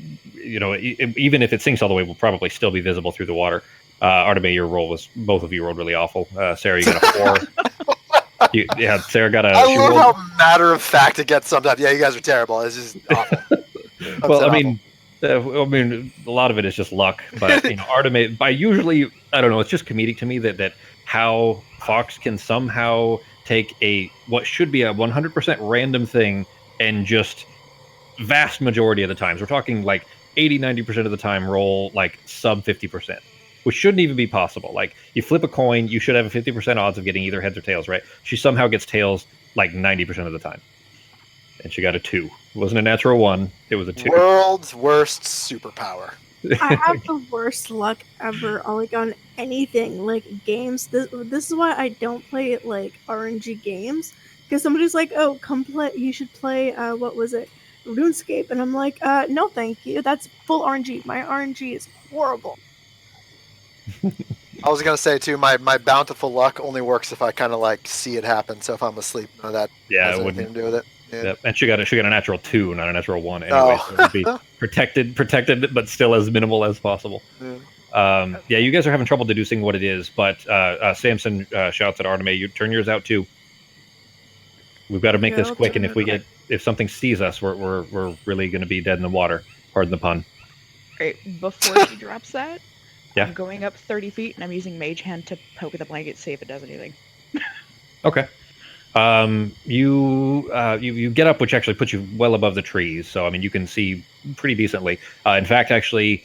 even if it sinks all the way, will probably still be visible through the water. Arteme, both of you rolled really awful. Sarah, you got a 4. Sarah got a. I love how matter of fact it gets sometimes. Yeah, you guys are terrible. It's just awful. Well, I mean, a lot of it is just luck. But Arteme, by usually, I don't know. It's just comedic to me that how Fox can somehow take what should be a 100% random thing and just vast majority of the times, we're talking like 80-90% of the time, roll like sub 50%, which shouldn't even be possible. Like you flip a coin, you should have a 50% odds of getting either heads or tails, right? She somehow gets tails like 90% of the time, and she got a 2. It wasn't a natural 1; it was a 2. World's worst superpower. I have the worst luck ever, like on anything, like games. This is why I don't play like RNG games, because somebody's like, "Oh, come play. You should play. What was it? RuneScape," and I'm like, "No, thank you. That's full RNG. My RNG is horrible." I was gonna say too, my bountiful luck only works if I kind of like see it happen. So if I'm asleep, none of that has anything to do with it. Yeah. Yep. And she got a natural 2, not a natural 1. Anyway, so it would be protected, but still as minimal as possible. Yeah. You guys are having trouble deducing what it is, but Samson shouts at Arteme, "You turn yours out too. We've got to make this quick, and if something sees us, we're really going to be dead in the water. Pardon the pun." Right, before she drops that, yeah. I'm going up 30 feet, and I'm using Mage Hand to poke at the blanket, see if it does anything. Okay. You get up, which actually puts you well above the trees, so I mean you can see pretty decently. In fact, actually,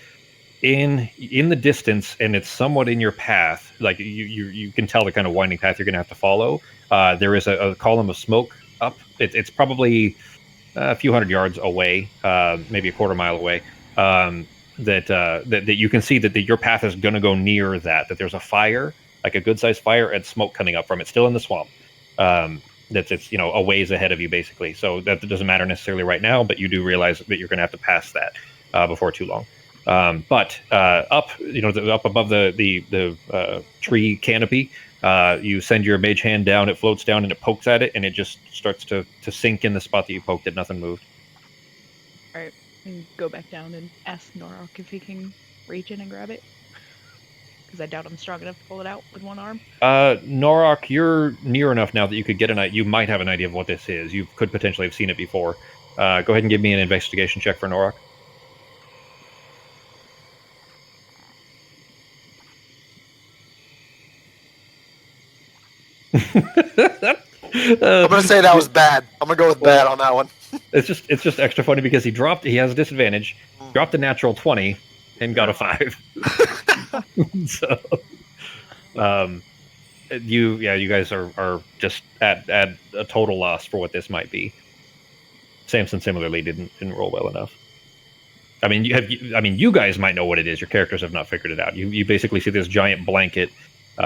in the distance, and it's somewhat in your path. Like you can tell the kind of winding path you're going to have to follow. There is a column of smoke up. It's probably a few hundred yards away, maybe a quarter mile away. That you can see that your path is going to go near that. That there's a fire, like a good sized fire, and smoke coming up from it, still in the swamp. It's a ways ahead of you basically. So that doesn't matter necessarily right now, but you do realize that you're going to have to pass that before too long. But up above the tree canopy, you send your Mage Hand down. It floats down and it pokes at it, and it just starts to sink in the spot that you poked it. Nothing moved. All right, and go back down and ask Norok if he can reach in and grab it. Because I doubt I'm strong enough to pull it out with one arm. Norok, you're near enough now that you could you might have an idea of what this is. You could potentially have seen it before. Go ahead and give me an investigation check for Norok. I'm gonna say that was bad. I'm gonna go with bad on that one. It's just extra funny because he has a disadvantage, dropped a natural 20, and got a 5. So, you guys are just at a total loss for what this might be. Samson similarly didn't roll well enough. I mean, you guys might know what it is. Your characters have not figured it out. You basically see this giant blanket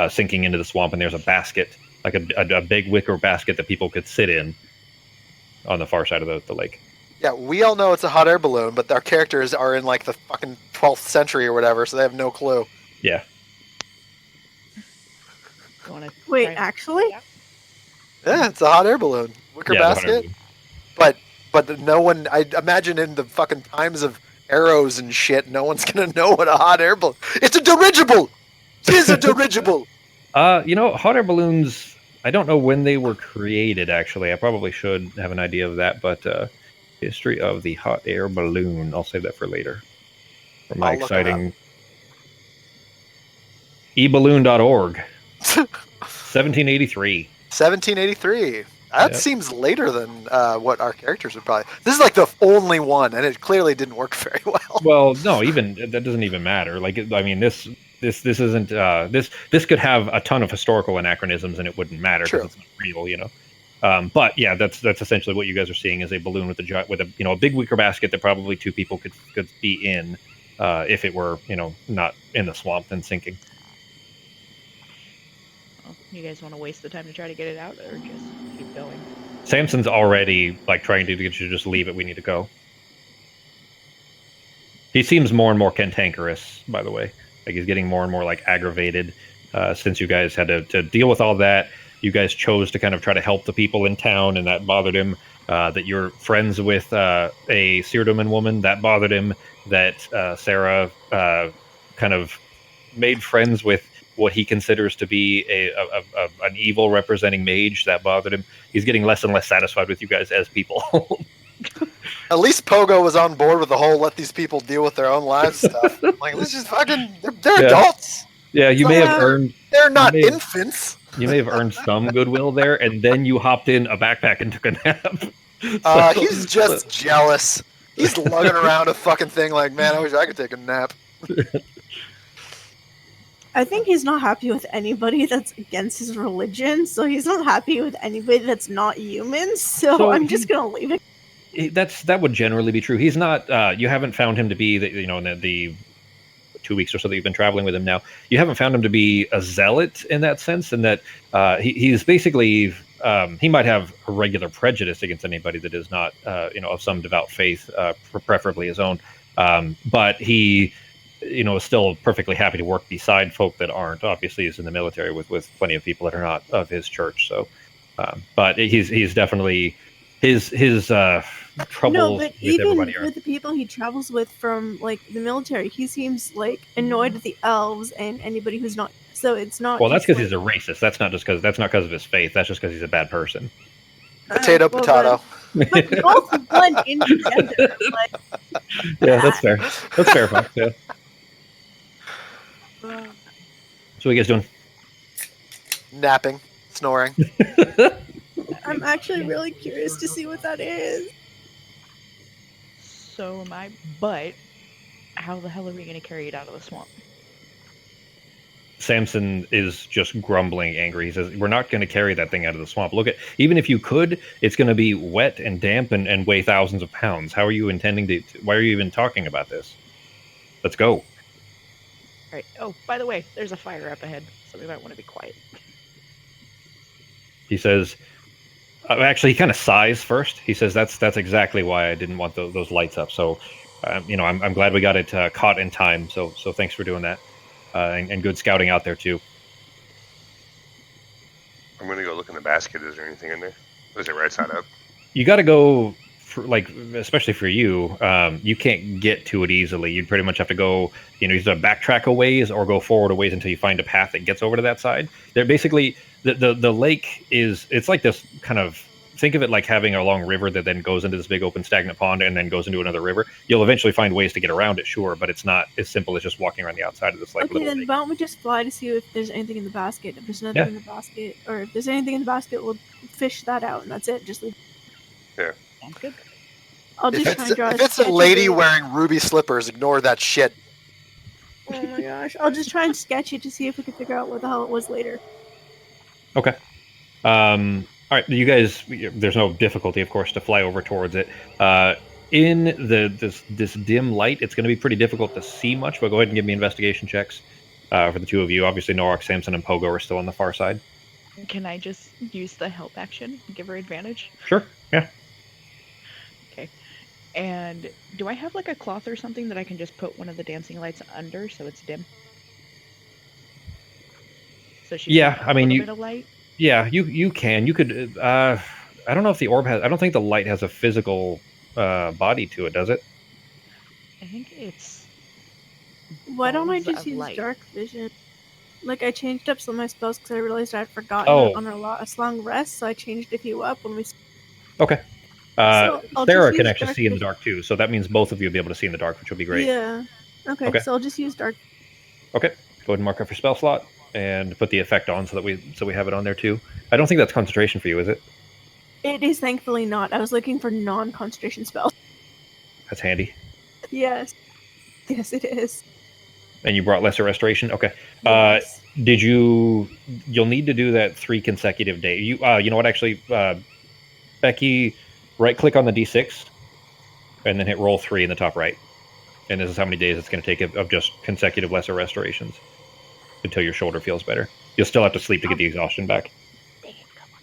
sinking into the swamp, and there's a basket, like a big wicker basket that people could sit in on the far side of the lake. Yeah, we all know it's a hot air balloon, but our characters are in like the fucking 12th century or whatever, so they have no clue. Yeah. Wait, actually? Yeah, it's a hot air balloon. Wicker basket. But no one, I imagine in the fucking times of arrows and shit, no one's gonna know what a hot air balloon. It's a dirigible! It is a dirigible! Hot air balloons, I don't know when they were created, actually. I probably should have an idea of that, but history of the hot air balloon. I'll save that for later. For my exciting eballoon.org. 1783. 1783. That Yep. seems later than what our characters would probably. This is like the only one, and it clearly didn't work very well. Well, no, even that doesn't even matter. Like, I mean, this isn't this could have a ton of historical anachronisms, and it wouldn't matter because True. it's not real, you know. But yeah, that's essentially what you guys are seeing is a balloon with a big wicker basket that probably two people could be in if it were not in the swamp and sinking. Well, you guys want to waste the time to try to get it out, or just keep going? Samson's already like trying to get you to just leave it. We need to go. He seems more and more cantankerous, by the way. Like he's getting more and more like aggravated since you guys had to deal with all that. You guys chose to kind of try to help the people in town, and that bothered him. That you're friends with a Seardoman woman, that bothered him. That Sarah kind of made friends with what he considers to be an evil representing mage, that bothered him. He's getting less and less satisfied with you guys as people. At least Pogo was on board with the whole "let these people deal with their own lives" stuff. Like, let's just fucking. They're Yeah. adults. Yeah, you may have earned. They're not may have- infants. You may have earned some goodwill there, and then you hopped in a backpack and took a nap. He's just jealous. He's lugging around a fucking thing like, man, I wish I could take a nap. I think he's not happy with anybody that's against his religion, so he's not happy with anybody that's not human. So I'm just gonna leave it. That would generally be true. He's not. You haven't found him to be in the 2 weeks or so that you've been traveling with him now. You haven't found him to be a zealot in that sense, and that he's basically he might have a regular prejudice against anybody that is not of some devout faith, preferably his own. But he is still perfectly happy to work beside folk that aren't. Obviously, he's in the military with plenty of people that are not of his church. So, but he's definitely his troubles No, but with even everybody are. with the people he travels with from like the military, he seems like annoyed at the elves and anybody who's not. So it's not. Well, that's just, because he's a racist. That's not because of his faith. That's just because he's a bad person. Potato, well, potato. But both blend in together. Like, Yeah, that's fair. That's fair, Fox. Yeah. So what are you guys doing? Napping, snoring. I'm actually really curious to see what that is. So am I, but how the hell are we going to carry it out of the swamp? Samson is just grumbling, angry. He says, "We're not going to carry that thing out of the swamp. Look at, even if you could, it's going to be wet and damp and weigh thousands of pounds. How are you intending to? Why are you even talking about this? Let's go." Right. Oh, by the way, there's a fire up ahead, so we might want to be quiet. He says, actually, he kind of sighs first. He says, "That's exactly why I didn't want those lights up. So, I'm glad we got it caught in time. So thanks for doing that, and good scouting out there too." I'm gonna go look in the basket. Is there anything in there? Is it right side up? You got to go, especially for you. You can't get to it easily. You'd pretty much have to go, either backtrack a ways or go forward a ways until you find a path that gets over to that side. They're basically the lake it's like this kind of, think of it like having a long river that then goes into this big open stagnant pond and then goes into another river. You'll eventually find ways to get around it, sure, but it's not as simple as just walking around the outside of this Okay, little then lake. why don't we just fly to see if there's anything in the basket? If there's nothing Yeah. in the basket, or if there's anything in the basket, we'll fish that out, and that's it. Just leave. Sounds good. I'll If just try and draw. it's a sketch of lady it. wearing ruby slippers, ignore that shit. Oh my gosh! I'll just try and sketch it to see if we can figure out what the hell it was later. Okay. All right, you guys. There's no difficulty, of course, to fly over towards it. In this dim light, it's going to be pretty difficult to see much. But go ahead and give me investigation checks for the two of you. Obviously, Norok, Samson, and Pogo are still on the far side. Can I just use the help action and give her advantage? Sure. Yeah. Okay. And do I have like a cloth or something that I can just put one of the dancing lights under so it's dim? So she Yeah, can have I mean, a you- little bit of light. Yeah, you can. You could. I don't know if the orb has. I don't think the light has a physical body to it, does it? I think it's Why don't I balls just of use light. dark vision? Like I changed up some of my spells because I realized I had forgotten Oh. on a long rest, so I changed a few up when we. Okay. I'll just Sarah can use actually dark see in the vision. dark too, so that means both of you will be able to see in the dark, which will be great. Yeah. Okay, Okay. so I'll just use dark. Okay. Go ahead and mark up your spell slot. and put the effect on so we have it on there too. I don't think that's concentration for you, is it? It is thankfully not. I was looking for non-concentration spells. That's handy. Yes. Yes, it is. And you brought lesser restoration. Okay. Yes. Did you? You'll need to do that 3 consecutive days. You know what? Actually, Becky, right-click on the D6, and then hit roll 3 in the top right. And this is how many days it's going to take of just consecutive lesser restorations until your shoulder feels better. You'll still have to sleep to get the exhaustion back. Dang it, come on.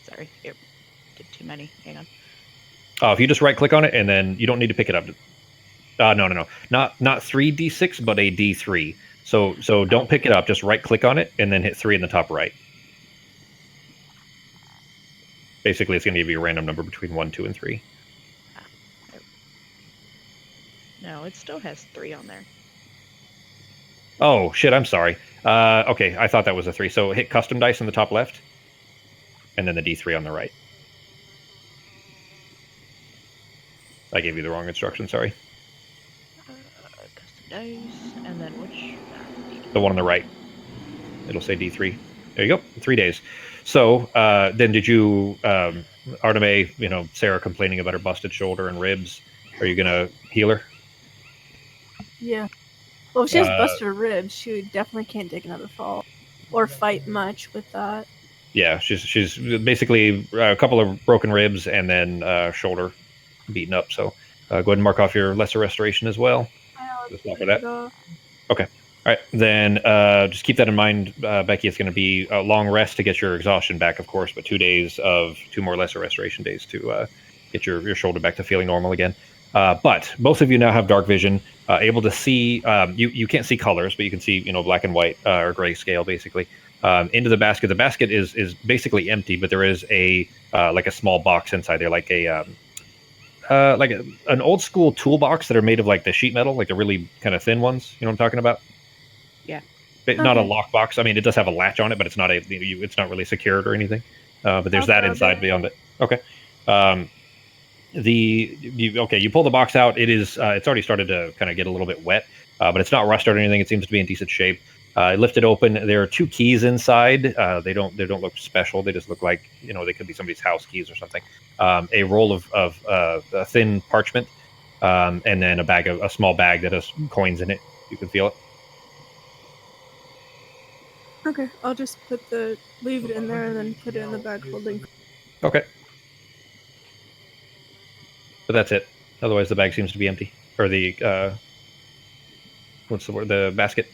Sorry, it did too many. Hang on. If you just right-click on it, and then you don't need to pick it up. No. Not 3d6, but a d3. So don't pick it up. Just right-click on it, and then hit 3 in the top right. Basically, it's going to give you a random number between 1, 2, and 3. No, it still has 3 on there. Oh, shit, I'm sorry. Okay, I thought that was a 3. So hit custom dice in the top left, and then the d3 on the right. I gave you the wrong instruction, sorry. Custom dice, and then which? The one on the right. It'll say d3. There you go, 3 days. So then did you, Arteme, Sarah complaining about her busted shoulder and ribs, are you going to heal her? Yeah. Well, if she has busted ribs, she definitely can't take another fall or fight much with that. Yeah, she's basically a couple of broken ribs and then shoulder beaten up. So go ahead and mark off your lesser restoration as well. Just mark for that. Okay. All right. Then just keep that in mind, Becky. It's going to be a long rest to get your exhaustion back, of course, but 2 days of 2 more lesser restoration days to get your shoulder back to feeling normal again. But both of you now have dark vision, able to see. You can't see colors, but you can see black and white or grayscale basically into the basket. The basket is basically empty, but there is a like a small box inside there, like a an old school toolbox that are made of like the sheet metal, like the really kind of thin ones. You know what I'm talking about? Yeah. Not a lockbox. I mean, it does have a latch on it, but it's not it's not really secured or anything. But there's that inside beyond it. Okay. You pull the box out. It is it's already started to kind of get a little bit wet, but it's not rusted or anything. It seems to be in decent shape. Lift it open. There are 2 keys inside. They don't look special. They just look like they could be somebody's house keys or something. A roll of thin parchment, and then a small bag that has coins in it. You can feel it. Okay, I'll just leave it in there and then put it in the bag holding. Okay. But that's it. Otherwise, the bag seems to be empty. Or the, what's the word? The basket.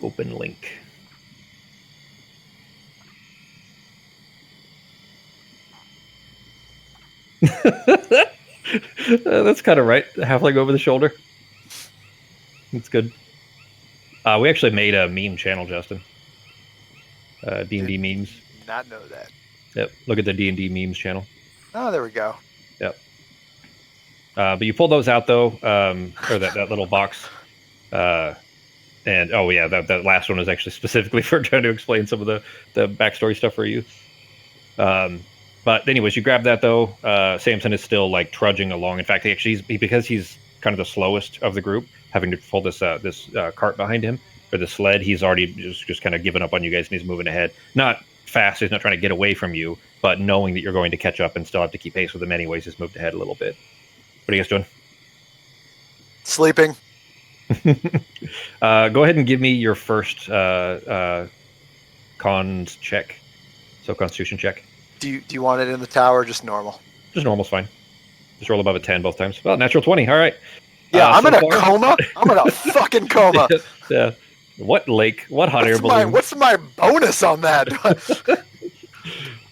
Open link. That's kind of right. Halfling over the shoulder. That's good. We actually made a meme channel, Justin. D&D memes. Did not know that. Yep. Look at the D&D memes channel. Oh, there we go. Yep. But you pull those out though, or that little box. And oh yeah, that last one was actually specifically for trying to explain some of the backstory stuff for you. But anyways, you grab that though. Samson is still like trudging along. In fact, because he's kind of the slowest of the group, having to pull this cart behind him or the sled, he's already just kind of given up on you guys and he's moving ahead. Not fast. He's not trying to get away from you, but knowing that you're going to catch up and still have to keep pace with him anyways, he's moved ahead a little bit. What are you guys doing? Sleeping. Go ahead and give me your first cons check. So Constitution check. Do you want it in the tower or just normal? Just normal's fine. Just roll above a 10 both times. Well, natural 20. All right. Yeah, I'm in a coma. I'm in a fucking coma. Yeah. What lake? What hot air balloon? What's my bonus on that?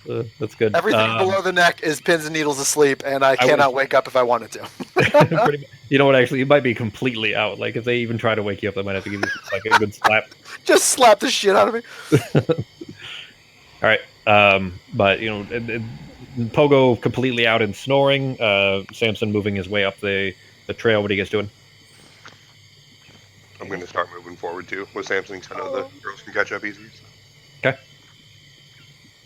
That's good. Everything below the neck is pins and needles asleep, and I cannot wake up if I wanted to. You know what? Actually, you might be completely out. Like if they even try to wake you up, they might have to give you like a good slap. Just slap the shit out of me. All right. But Pogo completely out and snoring. Samson moving his way up the trail. What are you guys doing? I'm going to start moving forward too with Samson, because I know the girls can catch up easy. So. Okay.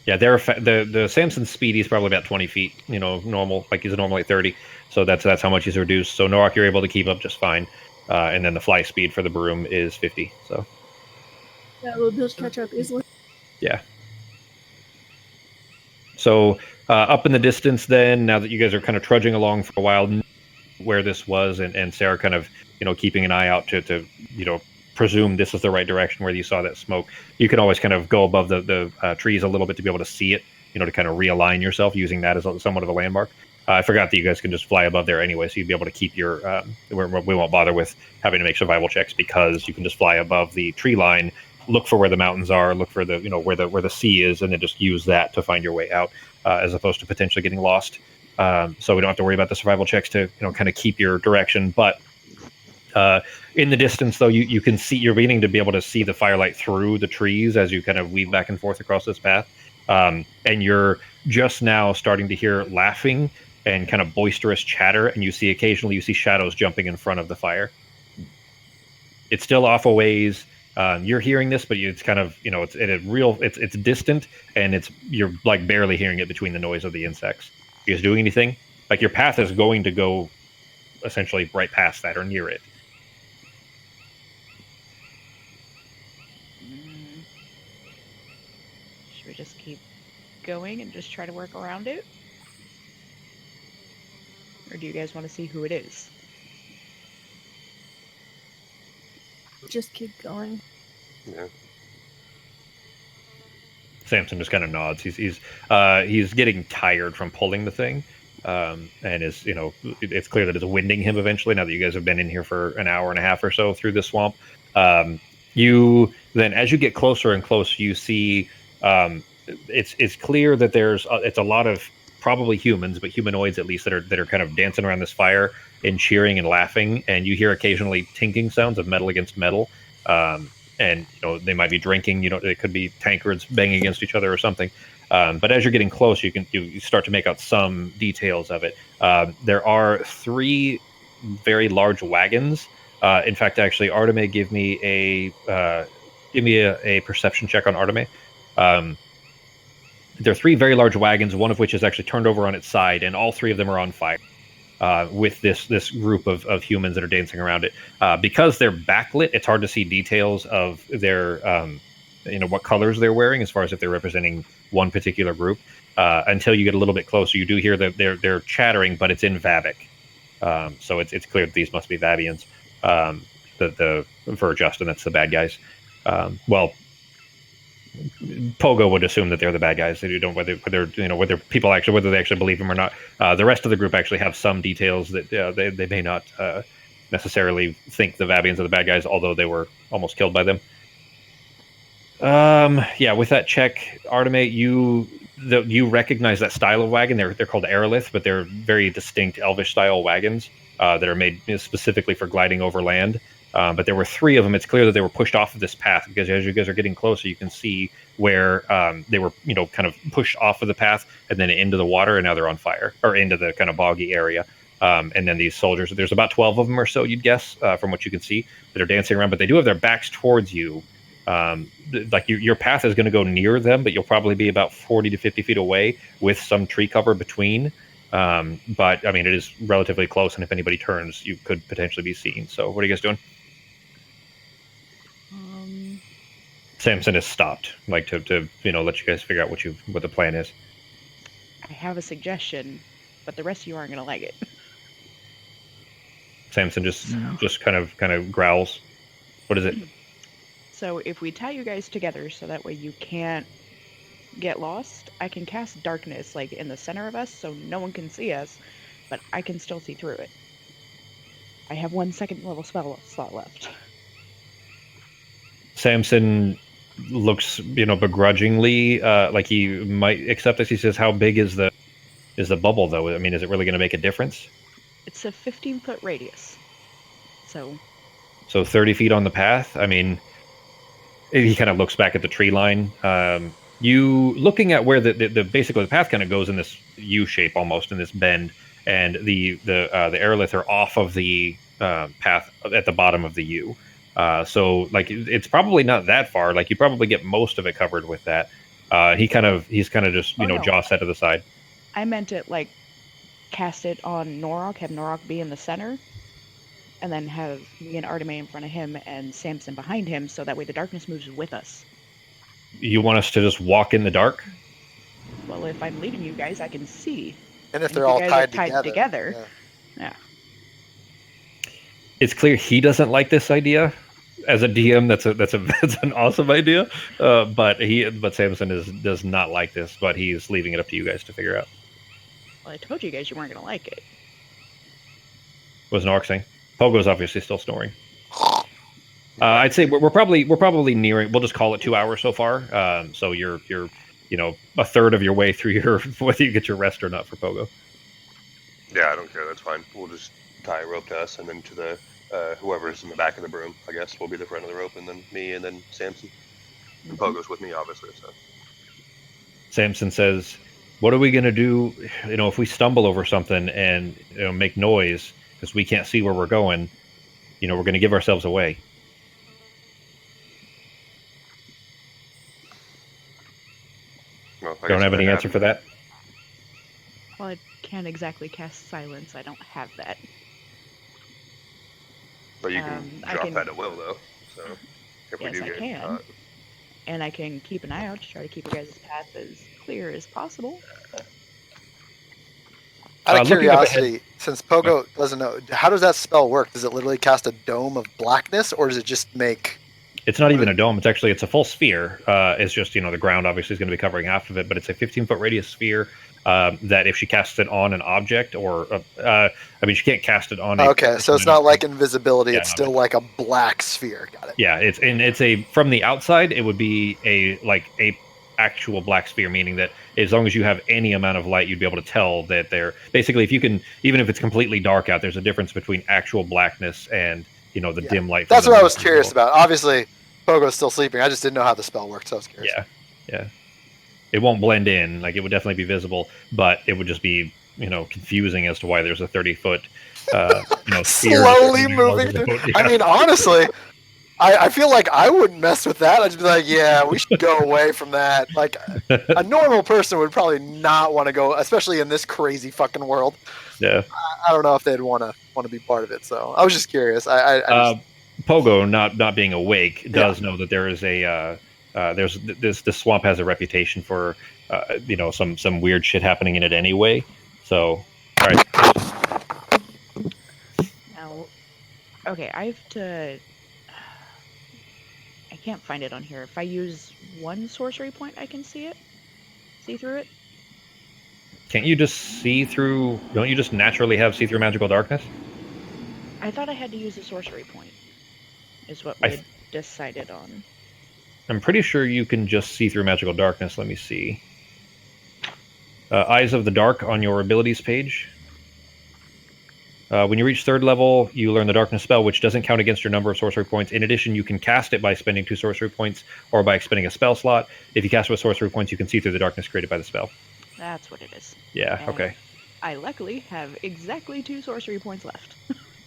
Yeah, the Samson's speed is probably about 20 feet. Normal, like he's normally 30. So that's how much he's reduced. So Norak, you're able to keep up just fine. and then the fly speed for the broom is 50. So Yeah, we'll just catch up easily. yeah. So up in the distance, then now that you guys are kind of trudging along for a while, where this was, and Sarah kind of keeping an eye out to presume this is the right direction where you saw that smoke. You can always kind of go above the trees a little bit to be able to see it, to kind of realign yourself using that as somewhat of a landmark. I forgot that you guys can just fly above there anyway, so you'd be able to keep your. We won't bother with having to make survival checks because you can just fly above the tree line, look for where the mountains are, look for the where the sea is, and then just use that to find your way out, as opposed to potentially getting lost. So we don't have to worry about the survival checks to kind of keep your direction. But in the distance, though, you can see, you're beginning to be able to see the firelight through the trees as you kind of weave back and forth across this path. And you're just now starting to hear laughing and kind of boisterous chatter, and occasionally you see shadows jumping in front of the fire. It's still off a ways. You're hearing this, but it's kind of it's distant, and you're like barely hearing it between the noise of the insects. Are you guys doing anything? Like your path is going to go essentially right past that or near it. Should we just keep going and just try to work around it? Or do you guys want to see who it is? Just keep going. Yeah. Samson just kind of nods. He's getting tired from pulling the thing, and is it's clear that it's winding him eventually. Now that you guys have been in here for an hour and a half or so through the swamp, you then, as you get closer and closer, you see it's clear that it's a lot of probably humans, but humanoids at least that are kind of dancing around this fire and cheering and laughing, and you hear occasionally tinking sounds of metal against metal. And they might be drinking. It could be tankards banging against each other or something. But as you're getting close, you start to make out some details of it. There are 3 very large wagons. In fact, actually, Arteme, give me a perception check on Arteme. There are 3 very large wagons, one of which is actually turned over on its side, and all 3 of them are on fire. With this group of humans that are dancing around it. Because they're backlit, it's hard to see details of their, what colors they're wearing, as far as if they're representing one particular group. Until you get a little bit closer, you do hear that they're chattering, but it's in Vabic. So it's clear that these must be Vabians. For Justin, that's the bad guys. Pogo would assume that they're the bad guys. They don't whether they actually believe them or not. The rest of the group actually have some details that they may not necessarily think the Vabians are the bad guys, although they were almost killed by them. With that check, Arteme, you recognize that style of wagon. They're called aerolith, but they're very distinct Elvish style wagons that are made specifically for gliding over land. But there were 3 of them. It's clear that they were pushed off of this path, because as you guys are getting closer, you can see where they were, kind of pushed off of the path and then into the water, and now they're on fire, or into the kind of boggy area. And then these soldiers, there's about 12 of them or so, you'd guess, from what you can see, that are dancing around, but they do have their backs towards you. Your path is going to go near them, but you'll probably be about 40 to 50 feet away with some tree cover between. But I mean, it is relatively close, and if anybody turns, you could potentially be seen. So what are you guys doing? Samson has stopped, to let you guys figure out what the plan is. I have a suggestion, but the rest of you aren't going to like it. Samson just kind of growls. What is it? So if we tie you guys together so that way you can't get lost, I can cast darkness in the center of us so no one can see us, but I can still see through it. I have 1 second level spell slot left. Samson looks, begrudgingly, like he might accept this. He says, "How big is the bubble, though? I mean, is it really going to make a difference?" It's a 15-foot radius. So 30 feet on the path. I mean, he kind of looks back at the tree line. You looking at where the basically the path kind of goes in this U shape almost, in this bend, and the aerolith are off of the path at the bottom of the U. So it's probably not that far. You probably get most of it covered with that. He's kind of just jaw set to the side. I meant it cast it on Norok, have Norok be in the center. and then have me and Arteme in front of him and Samson behind him, so that way the darkness moves with us. You want us to just walk in the dark? Well, if I'm leading you guys, I can see. And if And they're if you all guys are tied tied together. yeah. It's clear he doesn't like this idea. As a DM, that's an awesome idea. But Samson does not like this. But he's leaving it up to you guys to figure out. Well, I told you guys you weren't gonna like it. Was an orc thing. Pogo's obviously still snoring. I'd say we're probably nearing. We'll just call it 2 hours so far. So you're a third of your way through your whether you get your rest or not for Pogo. Yeah, I don't care. That's fine. We'll just tie a rope to us, and then to the whoever's in the back of the broom. I guess we'll be the front of the rope, and then me, and then Samson. And Pogo's with me, obviously. So Samson says, "What are we gonna do? If we stumble over something and make noise because we can't see where we're going, we're gonna give ourselves away." well, I Don't guess have if any that answer for that. Well, I can't exactly cast silence. I don't have that. But you can I drop can- that at will, though. So if we Yes, do I get can. caught. And I can keep an eye out to try to keep your guys' path as clear as possible. Out of Looking up ahead- curiosity, since Pogo doesn't know, how does that spell work? Does it literally cast a dome of blackness, or does it just make? It's not even a dome. It's a full sphere. It's just the ground obviously is going to be covering half of it, but it's a 15-foot radius sphere that if she casts it on an object or she can't cast it on. Okay, so it's not like invisibility. Yeah, it's not still like a black sphere. Got it. Yeah, it's a from the outside it would be a actual black sphere, meaning that as long as you have any amount of light, you'd be able to tell that they're basically if you can even if it's completely dark out, there's a difference between actual blackness and the dim light. That's what I was curious about. Obviously, Pogo's still sleeping. I just didn't know how the spell worked, so I was curious. Yeah. It won't blend in. Like it would definitely be visible, but it would just be confusing as to why there's a 30-foot sphere slowly moving through. Yeah. I mean, honestly, I feel like I wouldn't mess with that. I'd just be like, yeah, we should go away from that. Like a normal person would probably not want to go, especially in this crazy fucking world. Yeah. I don't know if they'd want to be part of it. So I was just curious. I just, Pogo, not being awake, does know that there is this swamp has a reputation for some weird shit happening in it anyway. So, all right. Now, okay, I have to. I can't find it on here. If I use one sorcery point, I can see through it. Can't you just see through? Don't you just naturally have see through magical darkness? I thought I had to use a sorcery point. Is what we had decided on. I'm pretty sure you can just see through magical darkness. Let me see. Eyes of the Dark on your abilities page. When you reach 3rd level, you learn the darkness spell, which doesn't count against your number of sorcery points. In addition, you can cast it by spending 2 sorcery points or by expending a spell slot. If you cast with sorcery points, you can see through the darkness created by the spell. That's what it is. Yeah, And okay. I luckily have exactly 2 sorcery points left.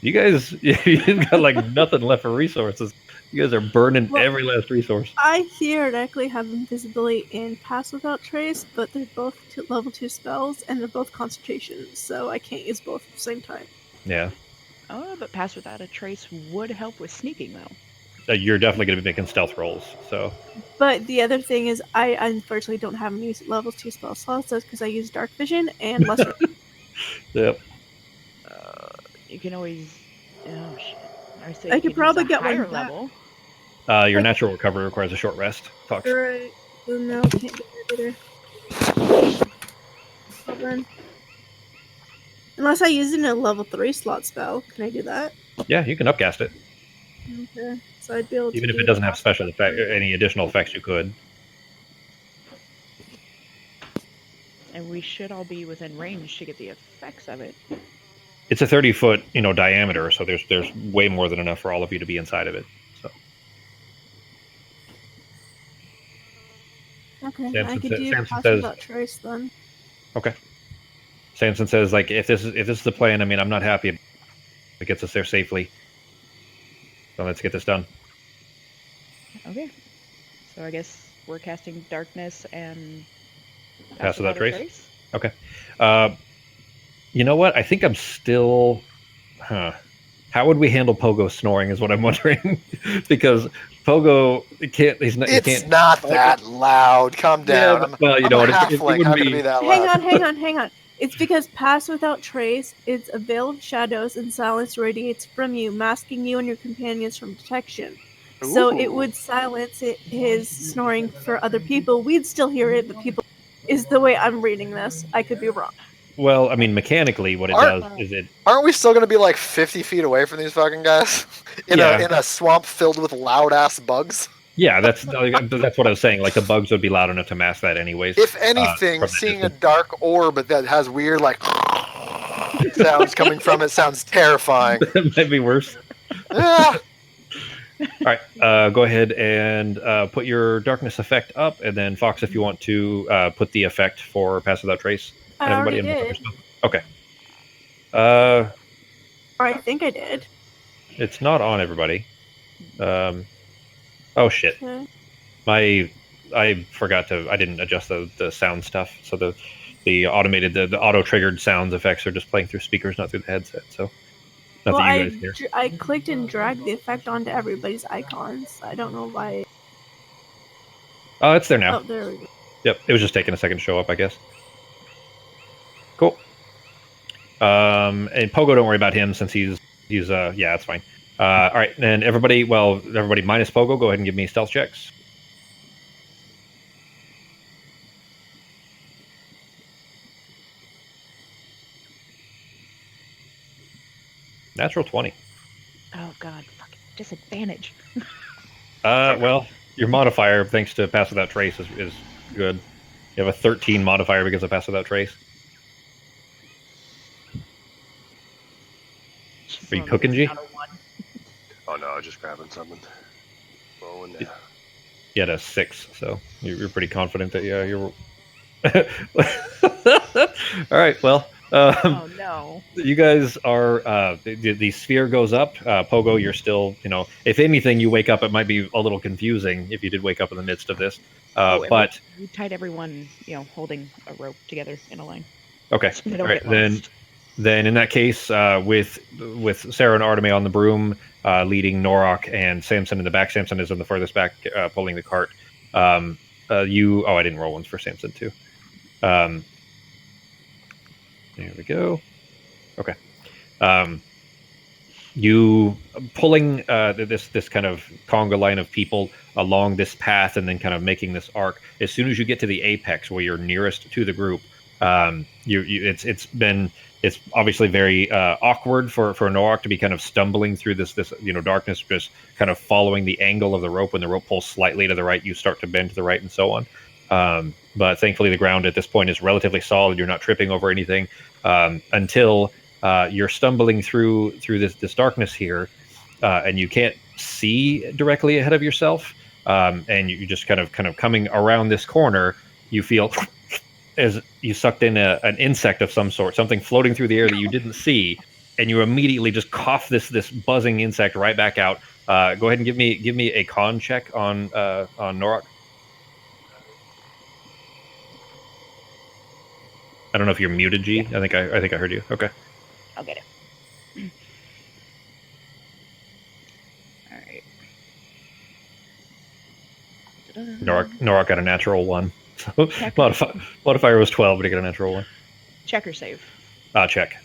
You guys, you've got like nothing left for resources. You guys are burning every last resource. I theoretically have invisibility and Pass Without Trace, but they're both level 2 spells, and they're both concentrations, so I can't use both at the same time. Yeah. Oh, but Pass Without a Trace would help with sneaking, though. You're definitely going to be making stealth rolls, so. But the other thing is, I unfortunately don't have any level 2 spell slots, that's because I use Dark Vision and Lesser. Yep. You can always. Oh shit! I could probably get one higher back. level. Your natural recovery requires a short rest. Fox. Right. So no, can't get that either. Hold on. Unless I use it in a level 3 slot spell. Can I do that? Yeah, you can upcast it. Okay. So I'd be able to Even if do it doesn't that. have special effect, any additional effects, you could. And we should all be within range to get the effects of it. It's a 30-foot, diameter, so there's way more than enough for all of you to be inside of it. So Okay, Samson I could sa- do Samson Pass says- Without Trace then. okay. Samson says, like, if this is the plan, I mean, I'm not happy if it gets us there safely. So let's get this done. Okay. So I guess we're casting darkness and Pass Without a Trace? Okay. You know what? I think I'm still. How would we handle Pogo snoring? Is what I'm wondering, because Pogo can't. He It's can't. not that loud. Calm Yeah, down. but, well, you I'm know a what? It halfling. wouldn't How could it be. be that Hang loud? on, hang on. It's because Pass Without Trace, it's a veil of shadows and silence radiates from you, masking you and your companions from detection. So it Ooh. would silence his snoring for other people. We'd still hear it, but people is the way I'm reading this. I could be wrong. Well, I mean, mechanically, what it does is it. Aren't we still gonna be like 50 feet away from these fucking guys in Yeah. a swamp filled with loud ass bugs? Yeah, that's what I was saying. Like the bugs would be loud enough to mask that, anyways. If anything, from that seeing a distance. dark orb that has weird like sounds coming from it sounds terrifying. That might be worse. Yeah. All right, go ahead and put your darkness effect up, and then Fox, if you want to put the effect for Pass Without Trace. I And everybody already in did. stuff. Okay. Or I think I did. It's not on everybody. Oh shit. Okay. I forgot to. I didn't adjust the sound stuff, so the automated the auto triggered sounds effects are just playing through speakers, not through the headset. So Well, nothing you guys hear. I clicked and dragged the effect onto everybody's icons. I don't know why. Oh, it's there now. Oh, there we go. Yep, it was just taking a second to show up, I guess. Cool. And Pogo, don't worry about him since he's yeah, that's fine. All right, and everybody minus Pogo, go ahead and give me stealth checks. Natural 20. Oh god, fucking disadvantage. Well, your modifier, thanks to Pass Without Trace, is good. You have a 13 modifier because of Pass Without Trace. Are you cooking, G? Oh no, just grabbing something. Rolling now. You had a 6, so you're pretty confident that you're. All right, well. Oh no. You guys are the sphere goes up. Pogo, you're still, if anything, you wake up. It might be a little confusing if you did wake up in the midst of this. But we tied everyone, holding a rope together in a line. Okay, So they all don't right. get lost. Then in that case, with Sarah and Arteme on the broom, leading Norok and Samson in the back. Samson is in the furthest back, pulling the cart. I didn't roll ones for Samson too. There we go. Okay. You pulling this kind of conga line of people along this path and then kind of making this arc. As soon as you get to the apex where you're nearest to the group, it's obviously very awkward for Norok to be kind of stumbling through this darkness, just kind of following the angle of the rope. When the rope pulls slightly to the right, you start to bend to the right and so on. But thankfully, the ground at this point is relatively solid. You're not tripping over anything until you're stumbling through this darkness here, and you can't see directly ahead of yourself. And you just kind of coming around this corner, you feel as you sucked in an insect of some sort, something floating through the air that you didn't see, and you immediately just cough this buzzing insect right back out. Go ahead and give me a con check on Norok. I don't know if you're muted, G. Yeah. I think I heard you. Okay. I'll get it. All right. Norok got a natural 1. So modifier was 12, but he got a natural 1. Check or save? Check.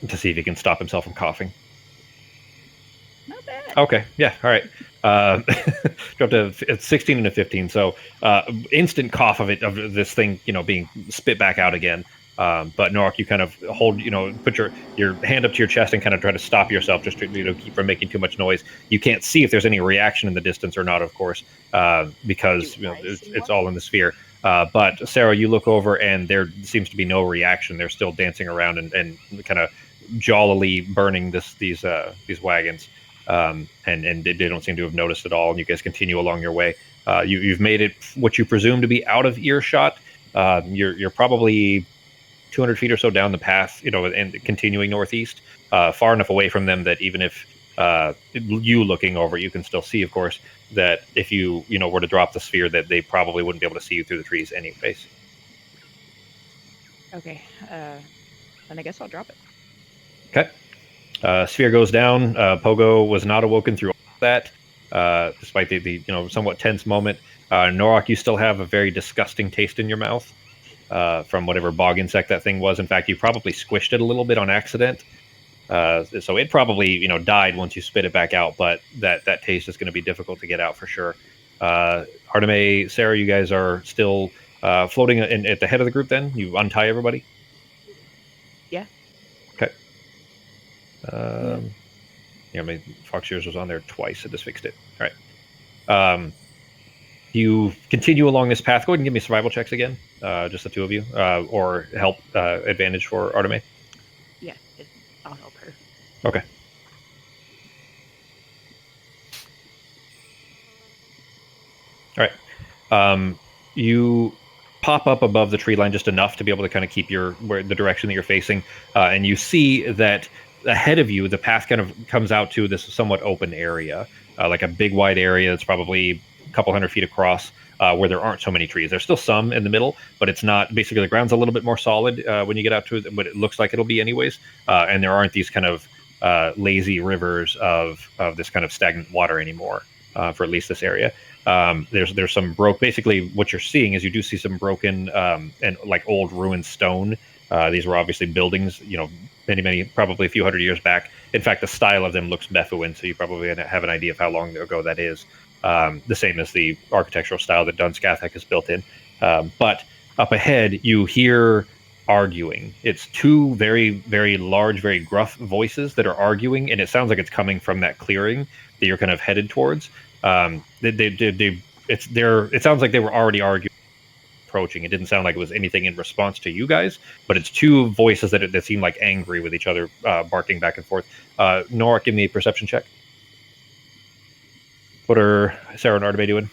To see if he can stop himself from coughing. Not bad. Okay. Yeah. All right. Dropped to 16 and a 15. So instant cough of this thing, being spit back out again. But Norok, you kind of hold, put your hand up to your chest and kind of try to stop yourself, just to keep from making too much noise. You can't see if there's any reaction in the distance or not, of course, because it's all in the sphere. But Sarah, you look over and there seems to be no reaction. They're still dancing around and kind of jollily burning these wagons. And they don't seem to have noticed at all. And you guys continue along your way. You've made it what you presume to be out of earshot. You're probably 200 feet or so down the path, and continuing northeast, far enough away from them that even if you looking over, you can still see, of course, that if you were to drop the sphere, that they probably wouldn't be able to see you through the trees anyways. Okay. Then I guess I'll drop it. Okay. Sphere goes down. Pogo was not awoken through all that, despite the somewhat tense moment. Norok, you still have a very disgusting taste in your mouth from whatever bog insect that thing was. In fact, you probably squished it a little bit on accident. So it probably died once you spit it back out, but that taste is going to be difficult to get out for sure. Arteme, Sarah, you guys are still floating at the head of the group. Then you untie everybody. Yeah. Okay. My Fox Shears was on there twice. I just fixed it. All right. You continue along this path. Go ahead and give me survival checks again. Just the two of you, or help advantage for Arteme. Yeah, I'll help her. Okay. All right. You pop up above the tree line just enough to be able to kind of keep the direction that you're facing, and you see that ahead of you, the path kind of comes out to this somewhat open area, like a big wide area that's probably a couple hundred feet across, where there aren't so many trees. There's still some in the middle, but it's not. Basically, the ground's a little bit more solid when you get out to it, but it looks like it'll be anyways. And there aren't these kind of lazy rivers of this kind of stagnant water anymore, for at least this area. There's some basically what you're seeing is you do see some broken and like old ruined stone. These were obviously buildings, many, probably a few hundred years back. In fact, the style of them looks Mephuan, so you probably have an idea of how long ago that is. The same as the architectural style that Dunskathek is built in. But up ahead, you hear arguing. It's two very, very large, very gruff voices that are arguing, and it sounds like it's coming from that clearing that you're kind of headed towards. It sounds like they were already arguing, approaching. It didn't sound like it was anything in response to you guys, but it's two voices that seem like angry with each other, barking back and forth. Nora, give me a perception check. What are Sarah and Arteme doing?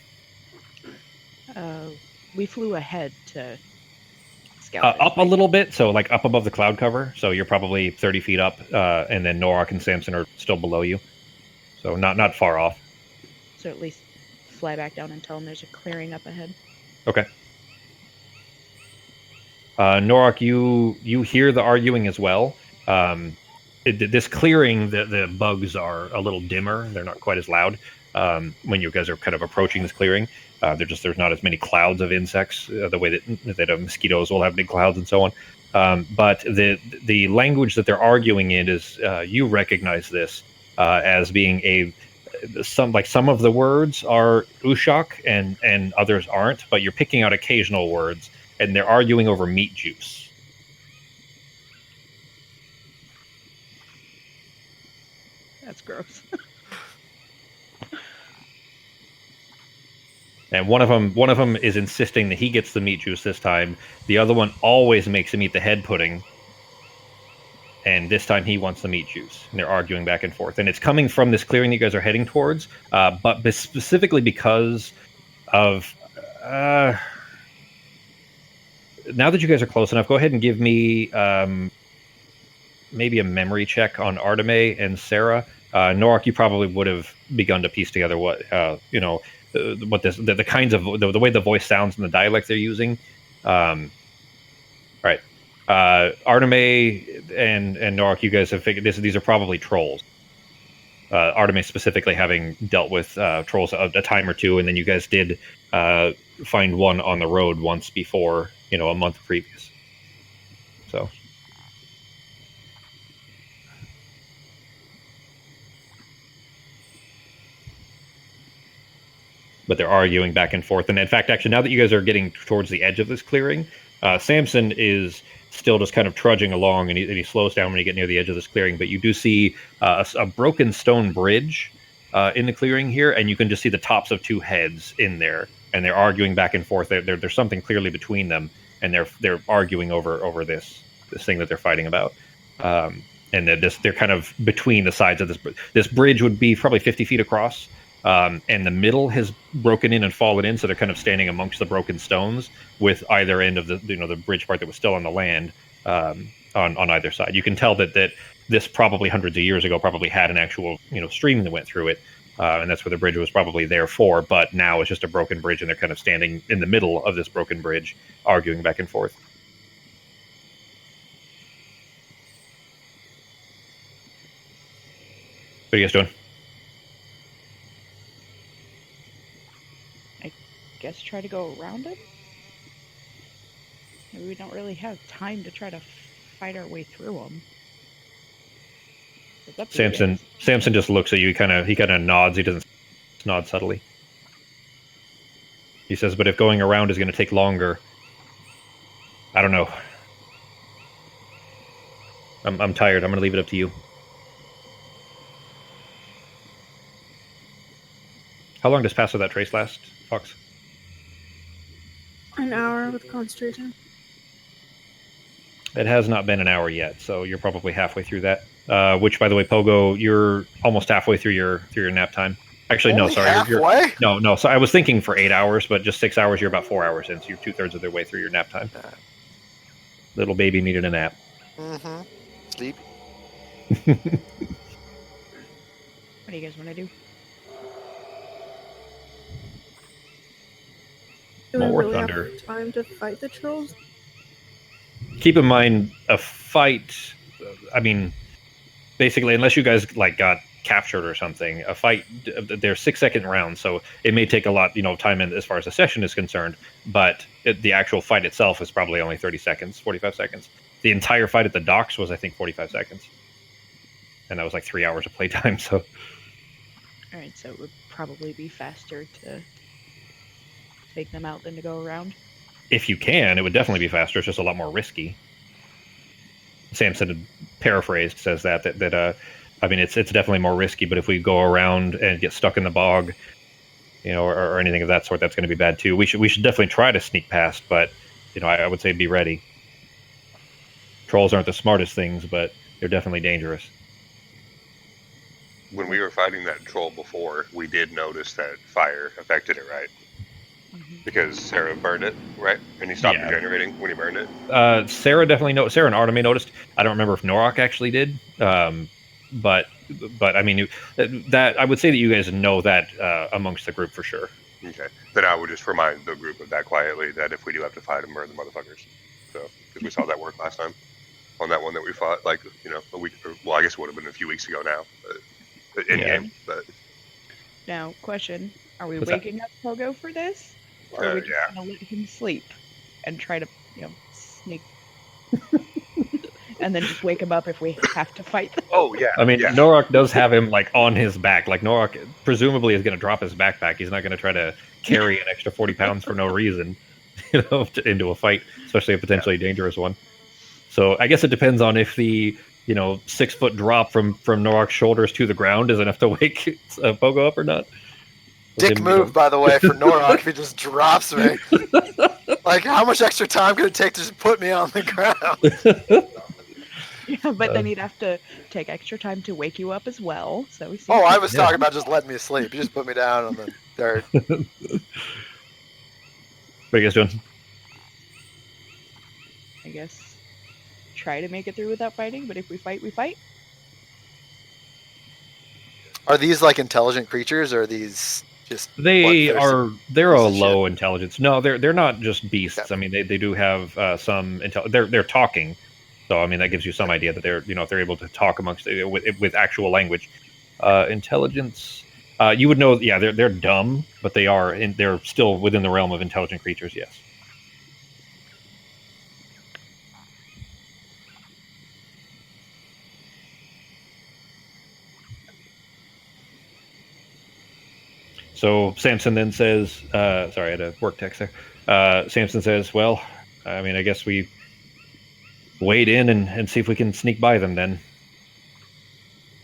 We flew ahead to scout. Up a little bit, so like up above the cloud cover. So you're probably 30 feet up, and then Norok and Samson are still below you. So not far off. So at least fly back down and tell them there's a clearing up ahead. Okay. Norok, you hear the arguing as well. This clearing, the bugs are a little dimmer. They're not quite as loud when you guys are kind of approaching this clearing. There's not as many clouds of insects the way that mosquitoes will have big clouds and so on. But the language that they're arguing in is you recognize this as being some of the words are Ushak and others aren't, but you're picking out occasional words, and they're arguing over meat juice. That's gross. And one of them is insisting that he gets the meat juice this time. The other one always makes him eat the head pudding, and this time he wants the meat juice. And they're arguing back and forth, and it's coming from this clearing you guys are heading towards, but specifically because of. Now that you guys are close enough, go ahead and give me maybe a memory check on Arteme and Sarah. Norok, you probably would have begun to piece together what the kinds of the way the voice sounds and the dialect they're using. Right. Arteme and Norok, you guys have figured these are probably trolls. Arteme specifically having dealt with trolls a time or two, and then you guys did find one on the road once before, a month previous. So. But they're arguing back and forth. And in fact, actually, now that you guys are getting towards the edge of this clearing, Samson is still just kind of trudging along, and he slows down when you get near the edge of this clearing. But you do see a broken stone bridge in the clearing here, and you can just see the tops of two heads in there, and they're arguing back and forth. There's something clearly between them, and they're arguing over this thing that they're fighting about. And they're kind of between the sides of this bridge would be probably 50 feet across. And the middle has broken in and fallen in, so they're kind of standing amongst the broken stones with either end of the bridge part that was still on the land on either side. You can tell that this probably hundreds of years ago probably had an actual stream that went through it, and that's what the bridge was probably there for. But now it's just a broken bridge, and they're kind of standing in the middle of this broken bridge, arguing back and forth. What are you guys doing? Guess try to go around him? Maybe we don't really have time to try to fight our way through them. Samson just looks at you. He kind of nods. He doesn't nod subtly. He says, "But if going around is going to take longer, I don't know. I'm tired. I'm going to leave it up to you." How long does Pass Without Trace last, Fox? An hour with concentration. It has not been an hour yet, so you're probably halfway through that. Which, by the way, Pogo, you're almost halfway through your nap time. Actually, no, Only sorry. halfway? No. So I was thinking for 8 hours, but just 6 hours. You're about 4 hours in, so you're 2/3 of the way through your nap time. Little baby needed a nap. Mm-hmm. Sleep. What do you guys want to do? Do we More really thunder. have time to fight the trolls? Keep in mind, a fight. I mean, basically, unless you guys like got captured or something, a fight. They're 6-second rounds, so it may take a lot, time in as far as the session is concerned. But the actual fight itself is probably only 30 seconds, 45 seconds. The entire fight at the docks was, I think, 45 seconds, and that was like 3 hours of playtime. So, All right, so it would probably be faster to take them out than to go around. if you can, it would definitely be faster. It's just a lot more risky. Samson, paraphrased, says that I mean, it's definitely more risky. But if we go around and get stuck in the bog, or anything of that sort, that's going to be bad too. We should definitely try to sneak past, but I would say be ready. Trolls aren't the smartest things, but they're definitely dangerous. When we were fighting that troll before, we did notice that fire affected it, right? Because Sarah burned it, right? And he stopped Yeah. regenerating when he burned it. Sarah definitely noticed. Sarah and Artemis noticed. I don't remember if Norok actually did. But I mean, that I would say that you guys know that amongst the group for sure. Okay. Then I would just remind the group of that quietly, that if we do have to fight them, burn the motherfuckers. So, because we saw that work last time on that one that we fought, like, a week, well, I guess it would have been a few weeks ago now, but in Yeah. game. But Now, question: are we What's that? waking up Pogo for this, or are we just yeah. gonna let him sleep and try to, sneak, and then just wake him up if we have to fight them? Oh yeah. I mean, yeah. Norok does have him like on his back. Like Norok presumably is going to drop his backpack. He's not going to try to carry an extra 40 pounds for no reason, into a fight, especially a potentially dangerous one. So I guess it depends on if the 6-foot drop from Norok's shoulders to the ground is enough to wake Pogo up or not. Dick move, by the way, for Norok if he just drops me. Like, how much extra time could it take to just put me on the ground? Yeah, but then he'd have to take extra time to wake you up as well. So we see. Oh, I was Yeah. talking about just letting me sleep. You just put me down on the dirt. What are you guys doing? I guess try to make it through without fighting. But if we fight, we fight. Are these like intelligent creatures, or are these just They're bloodthirsty a pieces of low intelligence. No, they're not just beasts. Yeah. I mean, they do have some they're talking. So I mean, that gives you some idea that they're if they're able to talk amongst with actual language. Intelligence, you would know. Yeah, they're dumb, but they're still within the realm of intelligent creatures. Yes. So Samson then says, sorry, I had a work text there. Samson says, well, I mean, I guess we wade in and see if we can sneak by them then.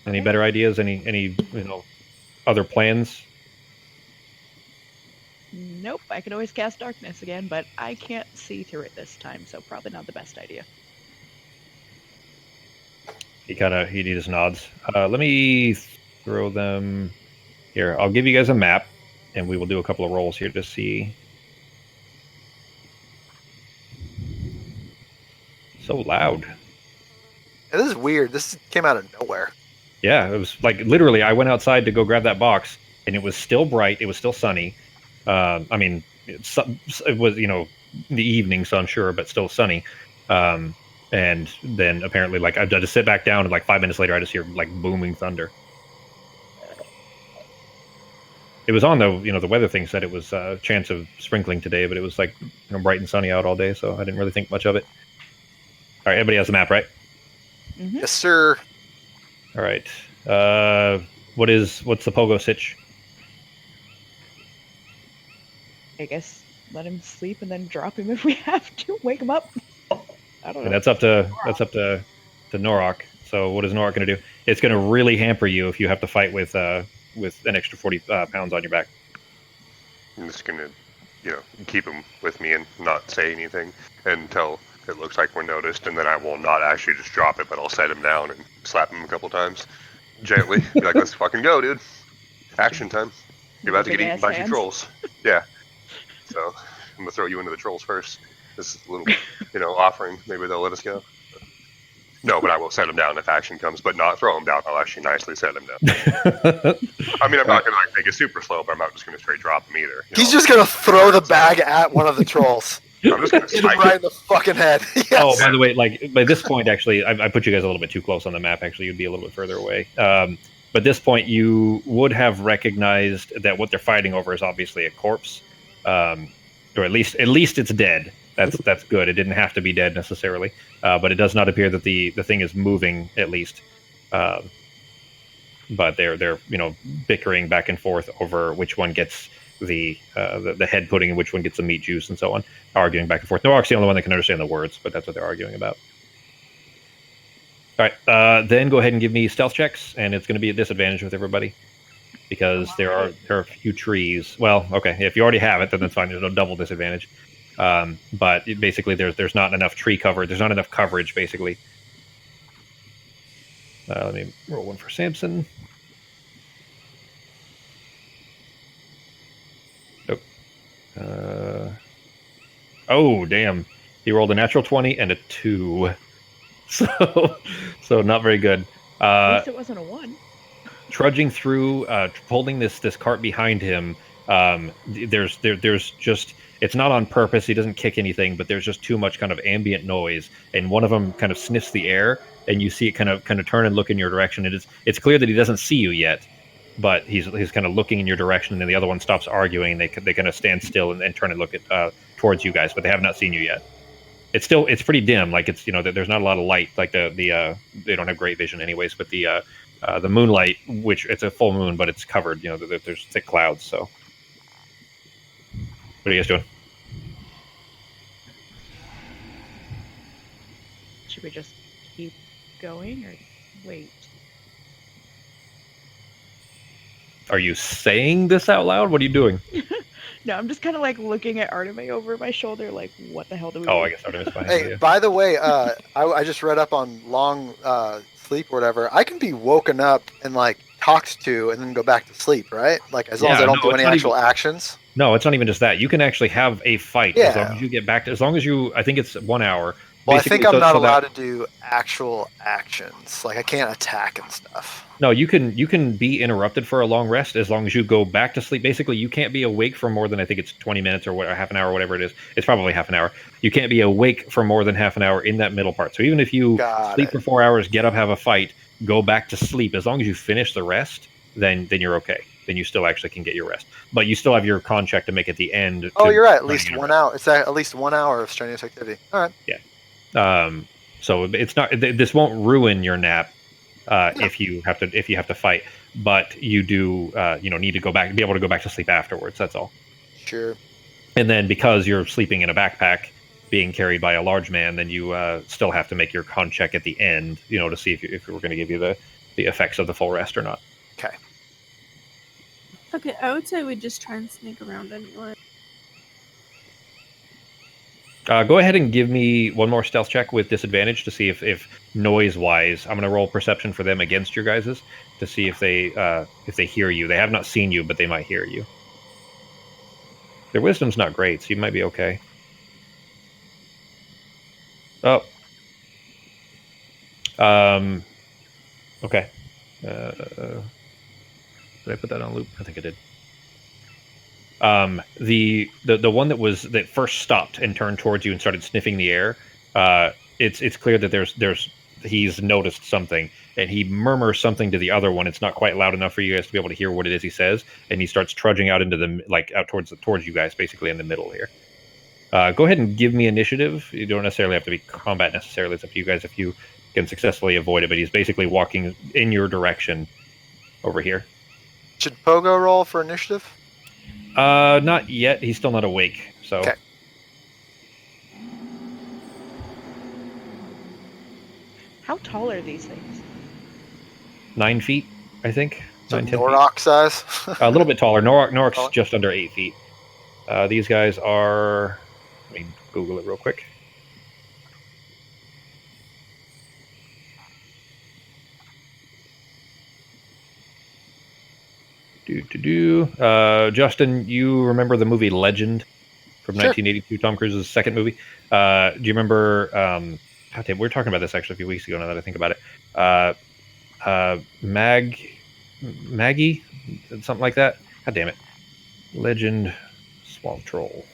Any better ideas? Any other plans? Nope. I could always cast darkness again, but I can't see through it this time, so probably not the best idea. He just nods. Let me throw them here. I'll give you guys a map, and we will do a couple of rolls here to see. So loud. This is weird. This came out of nowhere. Yeah, it was like literally. I went outside to go grab that box, and it was still bright. It was still sunny. I mean, it was the evening sun, sure, but still sunny. And then apparently, like I just sit back down, and like 5 minutes later, I just hear like booming thunder. It was on the weather thing said it was a chance of sprinkling today, but it was like bright and sunny out all day, so I didn't really think much of it. All right, everybody has the map, right? Mm-hmm. Yes, sir. All right. What's the pogo sitch? I guess let him sleep and then drop him if we have to. Wake him up. I don't know. And that's up to Norok. So what is Norok going to do? It's going to really hamper you if you have to fight with an extra 40 pounds on your back. I'm just gonna, keep him with me and not say anything until it looks like we're noticed, and then I will not actually just drop it, but I'll set him down and slap him a couple times, gently. Be like, let's fucking go, dude. Action time. You're about to get eaten by some trolls. Yeah. So I'm gonna throw you into the trolls first. This little, offering. Maybe they'll let us go. No, but I will set him down if action comes, but not throw him down. I'll actually nicely set him down. I mean, I'm not gonna make it super slow, but I'm not just gonna straight drop him either. He's just gonna throw the bag at one of the trolls. I'm just gonna Hit him spike right it. in the fucking head. Yes. Oh, by the way, like by this point, actually, I put you guys a little bit too close on the map. Actually, you'd be a little bit further away. But at this point, you would have recognized that what they're fighting over is obviously a corpse, or at least it's dead. That's good. It didn't have to be dead necessarily, but it does not appear that the thing is moving at least. But they're bickering back and forth over which one gets the head pudding and which one gets the meat juice and so on, arguing back and forth. Norok's the only one that can understand the words, but that's what they're arguing about. All right, then go ahead and give me stealth checks, and it's going to be a disadvantage with everybody because there are a few trees. Well, okay, if you already have it, then that's fine. There's no double disadvantage. But basically, there's not enough tree cover. There's not enough coverage, basically. Let me roll one for Samson. Nope. Oh, damn. He rolled a natural 20 and a 2. So not very good. At least it wasn't a 1. Trudging through, holding this cart behind him. There's just, it's not on purpose. He doesn't kick anything, but there's just too much kind of ambient noise, and one of them kind of sniffs the air, and you see it kind of turn and look in your direction. It's clear that he doesn't see you yet, but he's kind of looking in your direction, and then the other one stops arguing. They kind of stand still and turn and look at towards you guys, but they have not seen you yet. It's pretty dim. Like it's there's not a lot of light. Like they don't have great vision anyways, but the moonlight, which it's a full moon, but it's covered. There's thick clouds. So what are you guys doing? Should we just keep going or wait? Are you saying this out loud? What are you doing? No, I'm just kind of like looking at Artemis over my shoulder, like, what the hell do we do? Oh, I guess Artemis fine. Hey, by the way, I just read up on long sleep or whatever. I can be woken up and like talked to and then go back to sleep, right? Like as long as I don't do any actual actions. No, it's not even just that. You can actually have a fight as long as you get back to. As long as you, I think it's 1 hour. Well, I think I'm not allowed to do actual actions. Like I can't attack and stuff. No, you can be interrupted for a long rest as long as you go back to sleep. Basically, you can't be awake for more than I think it's 20 minutes or half an hour, or whatever it is. It's probably half an hour. You can't be awake for more than half an hour in that middle part. So even if you sleep for 4 hours, get up, have a fight, go back to sleep, as long as you finish the rest, then you're okay. Then you still actually can get your rest. But you still have your con check to make at the end. Oh, you're right. At least 1 hour. It's at least 1 hour of strenuous activity. All right. Yeah. So it's not. This won't ruin your nap if you have to fight. But you do need to be able to go back to sleep afterwards. That's all. Sure. And then because you're sleeping in a backpack, being carried by a large man, then you still have to make your con check at the end. To see if we're going to give you the effects of the full rest or not. Okay. Okay, I would say we just try and sneak around anyway. Go ahead and give me one more stealth check with disadvantage to see if noise-wise, I'm going to roll perception for them against your guys's to see if they hear you. They have not seen you, but they might hear you. Their wisdom's not great, so you might be okay. Oh. Okay. Did I put that on loop? I think I did. The one that first stopped and turned towards you and started sniffing the air. It's clear that there's he's noticed something, and he murmurs something to the other one. It's not quite loud enough for you guys to be able to hear what it is he says, and he starts trudging out into the out towards you guys, basically in the middle here. Go ahead and give me initiative. You don't necessarily have to be combat necessarily. It's up to you guys if you can successfully avoid it. But he's basically walking in your direction over here. Should Pogo roll for initiative? Not yet. He's still not awake. So. Okay. How tall are these things? 9 feet, I think. So 9, 10 Norok size? a little bit taller. Norok's Taller? just under 8 feet. These guys are... Let me Google it real quick. Justin, you remember the movie Legend from Sure. 1982, Tom Cruise's second movie? Do you remember... God damn, we were talking about this actually a few weeks ago now that I think about it. Maggie? Something like that? God damn it. Legend Swamp Troll.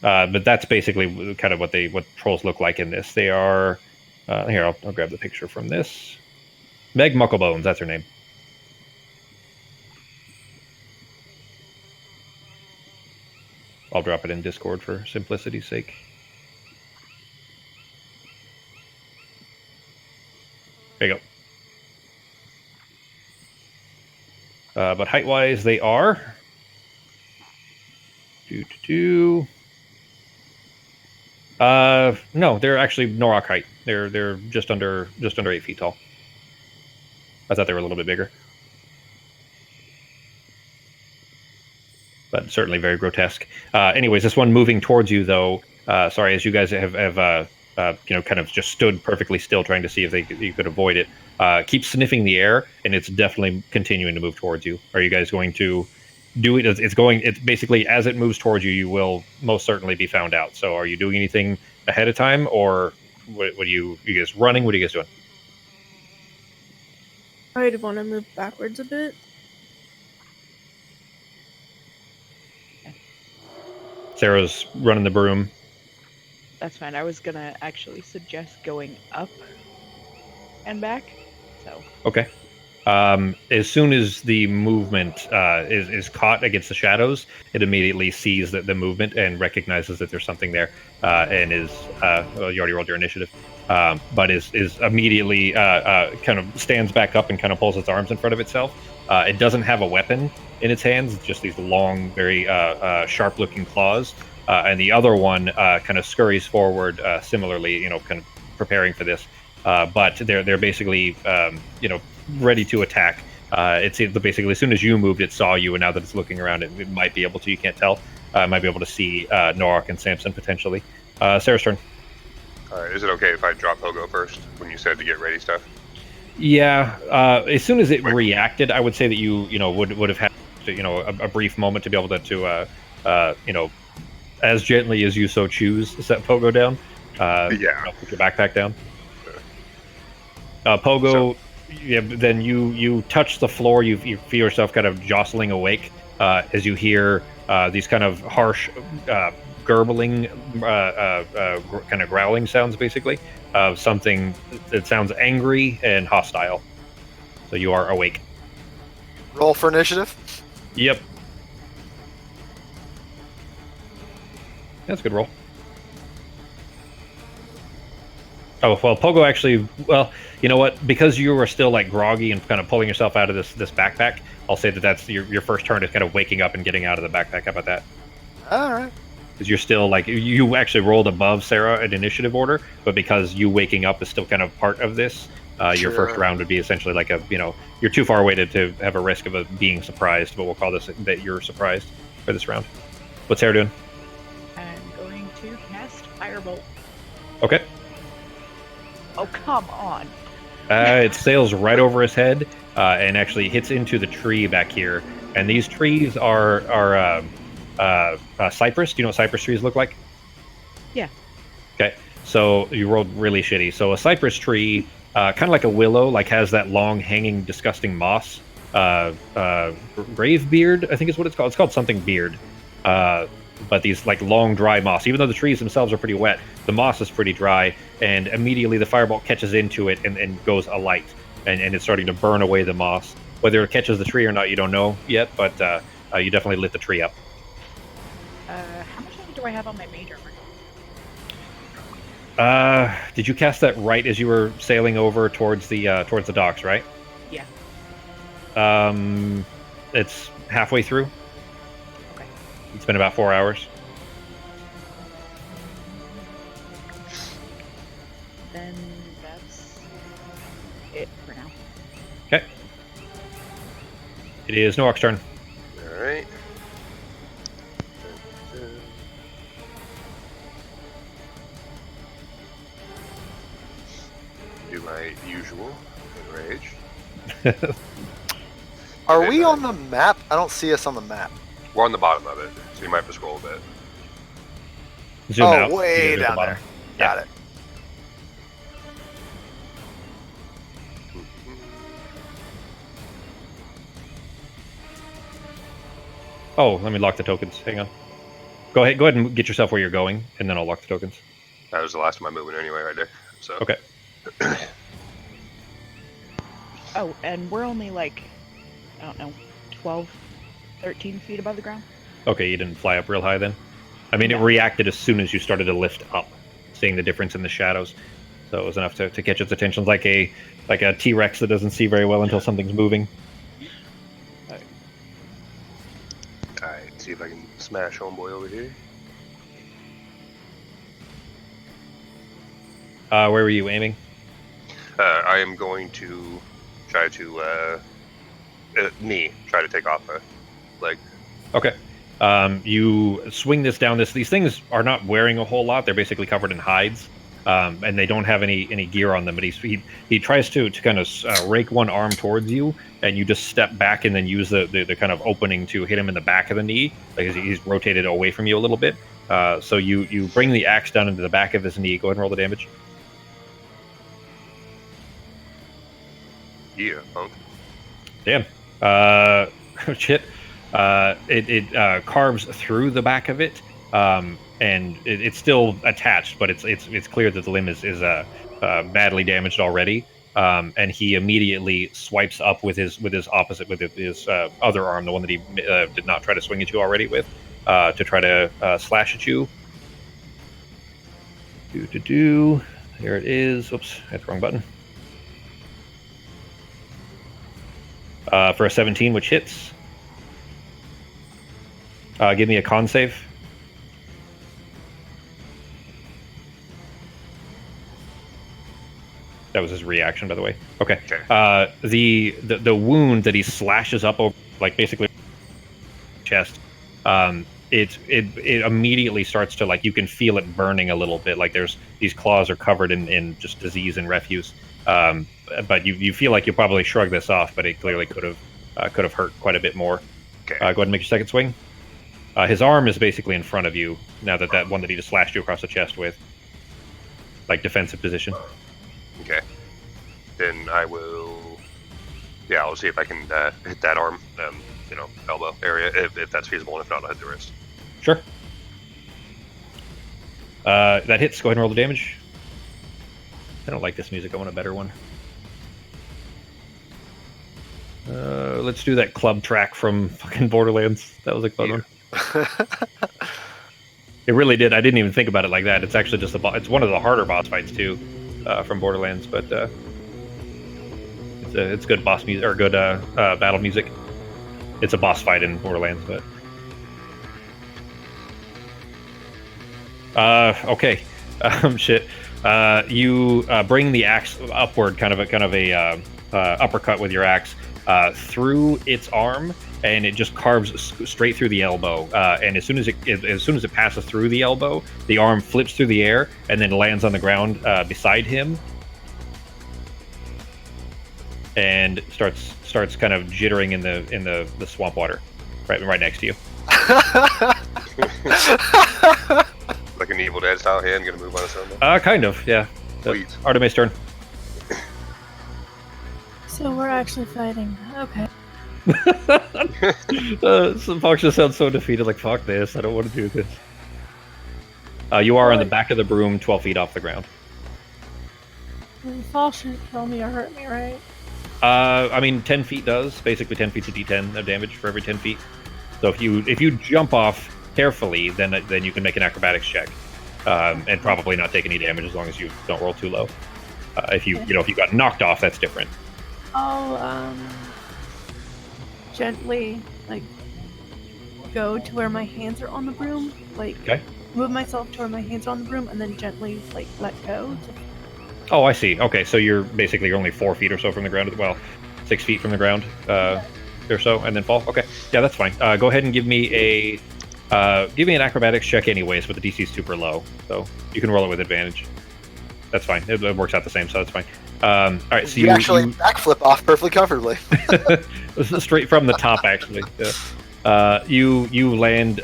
But that's basically kind of what trolls look like in this. They are... here, I'll grab the picture from this. Meg Mucklebones, that's her name. I'll drop it in Discord for simplicity's sake. There you go. But height-wise, they are... No, they're actually Norok height. They're just under 8 feet tall. I thought they were a little bit bigger. But certainly very grotesque. Anyways, this one moving towards you, though. Sorry, as you guys have kind of just stood perfectly still, trying to see if you could avoid it. Keep sniffing the air, and it's definitely continuing to move towards you. Are you guys going to do it? It's basically as it moves towards you, you will most certainly be found out. So, are you doing anything ahead of time, or what are you guys running? What are you guys doing? I'd want to move backwards a bit. Sarah's running the broom. That's fine. I was gonna actually suggest going up and back. So. Okay. As soon as the movement is caught against the shadows, it immediately sees the movement and recognizes that there's something there, and is well, you already rolled your initiative, but is immediately kind of stands back up and kind of pulls its arms in front of itself. It doesn't have a weapon in its hands; it's just these long, very sharp-looking claws. And the other one kind of scurries forward, similarly, kind of preparing for this. But they're basically, ready to attack. It's basically as soon as you moved, it saw you, and now that it's looking around, it might be able to. You can't tell. Might be able to see Norok and Samson potentially. Sarah's turn. All right. Is it okay if I drop Pogo first when you said to get ready stuff? Yeah. As soon as it reacted, I would say that you would have had a brief moment to be able to as gently as you so choose, set Pogo down. Put your backpack down. Pogo, then you touch the floor. You feel yourself kind of jostling awake as you hear these kind of harsh, gurgling, kind of growling sounds, basically, of something that sounds angry and hostile. So you are awake. Roll for initiative. Yep. That's a good roll. Oh, well, Pogo actually, well, you know what? Because you were still like groggy and kind of pulling yourself out of this backpack, I'll say that's your first turn is kind of waking up and getting out of the backpack. How about that? All right. Because you're still like, you actually rolled above Sarah in initiative order, but because you waking up is still kind of part of this, your first round would be essentially like you're too far away to have a risk of being surprised, but we'll call this that you're surprised for this round. What's Sarah doing? To cast Firebolt. Okay. Oh, come on. It sails right over his head and actually hits into the tree back here. And these trees are cypress. Do you know what cypress trees look like? Yeah. Okay. So you rolled really shitty. So a cypress tree, kind of like a willow, has that long, hanging, disgusting moss. Grave beard, I think is what it's called. It's called something beard. But but these like long dry moss. Even though the trees themselves are pretty wet, the moss is pretty dry, and immediately the fireball catches into it and goes alight, and it's starting to burn away the moss. Whether it catches the tree or not, you don't know yet, but you definitely lit the tree up. How much do I have on my mage armor? Did you cast that right as you were sailing over towards the docks, right? Yeah. It's halfway through. Okay. It's been about 4 hours. Then that's it for now. Okay. It is Noak's turn. All right. Do my usual enrage. Are And we then on the map? I don't see us on the map. We're on the bottom of it, so you might have to scroll a bit. Zoom Oh, out. way You go to the down bottom. there. Got it. Oh, let me lock the tokens. Hang on. Go ahead and get yourself where you're going, and then I'll lock the tokens. That was the last of my movement anyway, right there. So Okay. Oh, and we're only like, I don't know, 12, 13 feet above the ground? Okay, you didn't fly up real high then? I mean, it No. reacted as soon as you started to lift up, seeing the difference in the shadows. So it was enough to catch its attention, like a T-Rex that doesn't see very well until something's moving. Alright, see if I can smash homeboy over here. Where were you aiming? I am going to try to try to take off a leg. Okay. You swing this down. These things are not wearing a whole lot. They're basically covered in hides, and they don't have any gear on them. But he tries to kind of rake one arm towards you, and you just step back and then use the kind of opening to hit him in the back of the knee. Like he's rotated away from you a little bit. So you bring the axe down into the back of his knee. Go ahead and roll the damage. Yeah, punk. Damn. Shit. It carves through the back of it, and it's still attached, but it's clear that the limb is badly damaged already. And he immediately swipes up with his other arm, the one that he did not try to swing at you already with, to try to slash at you. There it is. Oops, hit the wrong button. For a 17, which hits. Give me a con save. That was his reaction, by the way. Okay. The wound that he slashes up over, like basically chest, it immediately starts to, like, you can feel it burning a little bit. Like these claws are covered in just disease and refuse. But you feel like you probably shrug this off, but it clearly could have hurt quite a bit more. Okay. Go ahead and make your second swing. His arm is basically in front of you now that one that he just slashed you across the chest with, like defensive position. Okay. Then I will. Yeah, I'll see if I can hit that arm, elbow area, if that's feasible, and if not, I'll hit the wrist. Sure. That hits. Go ahead and roll the damage. I don't like this music. I want a better one. Let's do that club track from fucking Borderlands. That was a fun one. It really did. I didn't even think about it like that. It's actually just it's one of the harder boss fights too, from Borderlands. But it's good boss music or good battle music. It's a boss fight in Borderlands, but okay. Shit. You bring the axe upward, kind of a uppercut with your axe through its arm, and it just carves straight through the elbow. And as soon as it passes through the elbow, the arm flips through the air and then lands on the ground beside him, and starts kind of jittering in the swamp water, right next to you. Like an Evil Dead style hand, gonna move on its own. Kind of, yeah. Sweet. Artemis' turn. So we're actually fighting. Okay. Some Fox just sounds so defeated, like, fuck this, I don't want to do this. You are on the back of the broom, 12 feet off the ground. Fall shouldn't kill me or hurt me, right? I mean, 10 feet does. Basically, 10 feet's a d10 of damage for every 10 feet. So if you jump off carefully, then you can make an acrobatics check, and probably not take any damage as long as you don't roll too low. If you got knocked off, that's different. I'll gently go to where my hands are on the broom, Okay. move myself to where my hands are on the broom, and then gently let go. Oh, I see. Okay, so you're only 4 feet or so from the ground. Well, 6 feet from the ground, or so, and then fall. Okay, yeah, that's fine. Go ahead and give me an acrobatics check, anyways, but the DC is super low, so you can roll it with advantage. That's fine. It works out the same, so that's fine. All right, so you actually backflip off perfectly comfortably. This is straight from the top, actually. Yeah. You land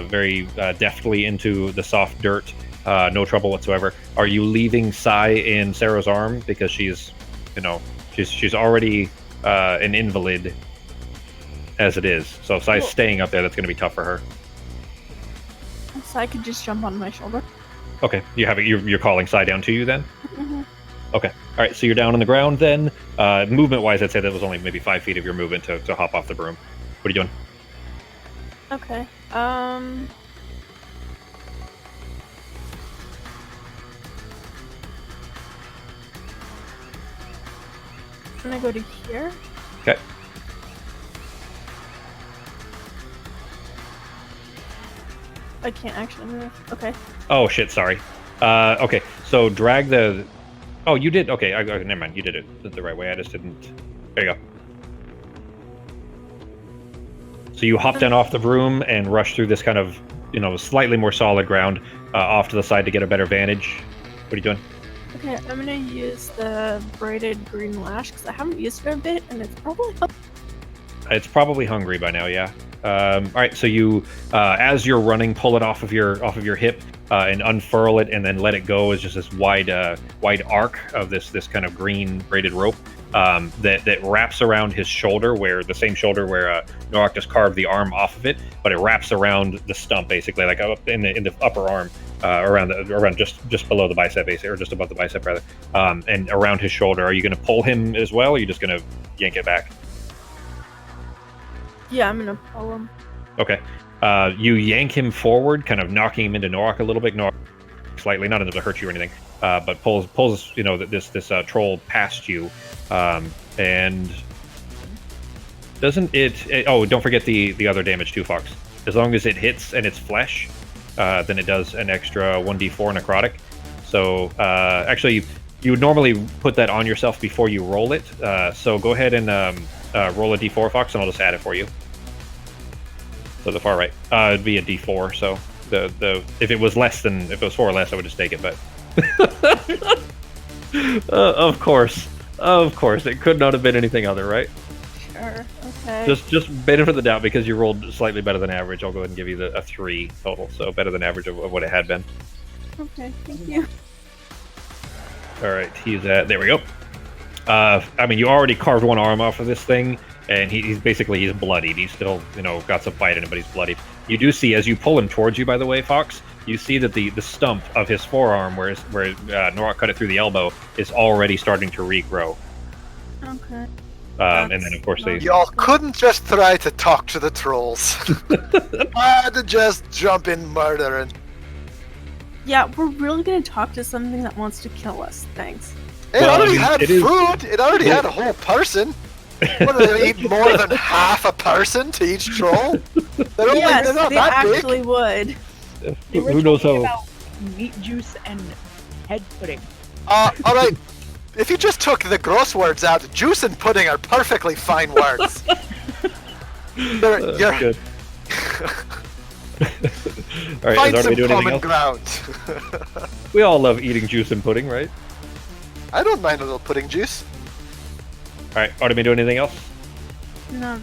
very deftly into the soft dirt. No trouble whatsoever. Are you leaving Sai in Sarah's arm because she's already an invalid as it is? So if Sai's staying up there, that's going to be tough for her. So I could just jump on my shoulder. Okay, you're calling Sai down to you then? Mm-hmm. Okay, all right. So you're down on the ground then. Movement-wise, I'd say that was only maybe 5 feet of your movement to hop off the broom. What are you doing? Okay. I'm gonna go to here. Okay. I can't actually move. Okay. Oh shit! Sorry. Okay. So drag the. Oh, you did. Okay. Never mind. You did it the right way. I just didn't. There you go. So you hop down off the broom and rush through this kind of, slightly more solid ground off to the side to get a better vantage. What are you doing? Okay, I'm gonna use the braided green lash because I haven't used it in a bit, and It's probably hungry by now. Yeah. All right. So you, as you're running, pull it off of your hip and unfurl it, and then let it go as just this wide arc of this kind of green braided rope that wraps around his shoulder, the same shoulder where Norak just carved the arm off of it, but it wraps around the stump basically, like up in the upper arm, around just below the bicep, basically, or just above the bicep rather, and around his shoulder. Are you going to pull him as well, or are you just going to yank it back? yeah, I'm gonna pull him. Okay. You yank him forward, kind of knocking him into Norak a little bit. Norak slightly, not enough to hurt you or anything, but pulls this troll past you, and doesn't it? Oh, don't forget the other damage too, Fox. As long as it hits and it's flesh, then it does an extra 1d4 necrotic. So actually, you would normally put that on yourself before you roll it. So go ahead and roll a d4, Fox, and I'll just add it for you. So the far right, it'd be a d4. So if it was 4 or less, I would just take it. But of course, it could not have been anything other, right? Sure. Okay. Just benefit of the doubt, because you rolled slightly better than average. I'll go ahead and give you a 3 total, so better than average of what it had been. Okay. Thank you. All right, he's at. There we go. I mean, you already carved one arm off of this thing, and he's bloodied. He's still, got some fight in him, but he's bloodied. You do see, as you pull him towards you, by the way, Fox, you see that the stump of his forearm, where Norak cut it through the elbow, is already starting to regrow. Okay. And then, of course, Y'all couldn't just try to talk to the trolls. Why had to just jump in murdering? Yeah, we're really gonna talk to something that wants to kill us. Thanks. It already had food. It already had a whole person. What, do they eat more than half a person to each troll? They're not they that big. actually would. They were Who knows talking how? about meat juice and head pudding. All right. If you just took the gross words out, juice and pudding are perfectly fine words. You're Good. All right, find is some doing anything common else? ground. We all love eating juice and pudding, right? I don't mind a little pudding juice. All right, Artemis, doing anything else? No.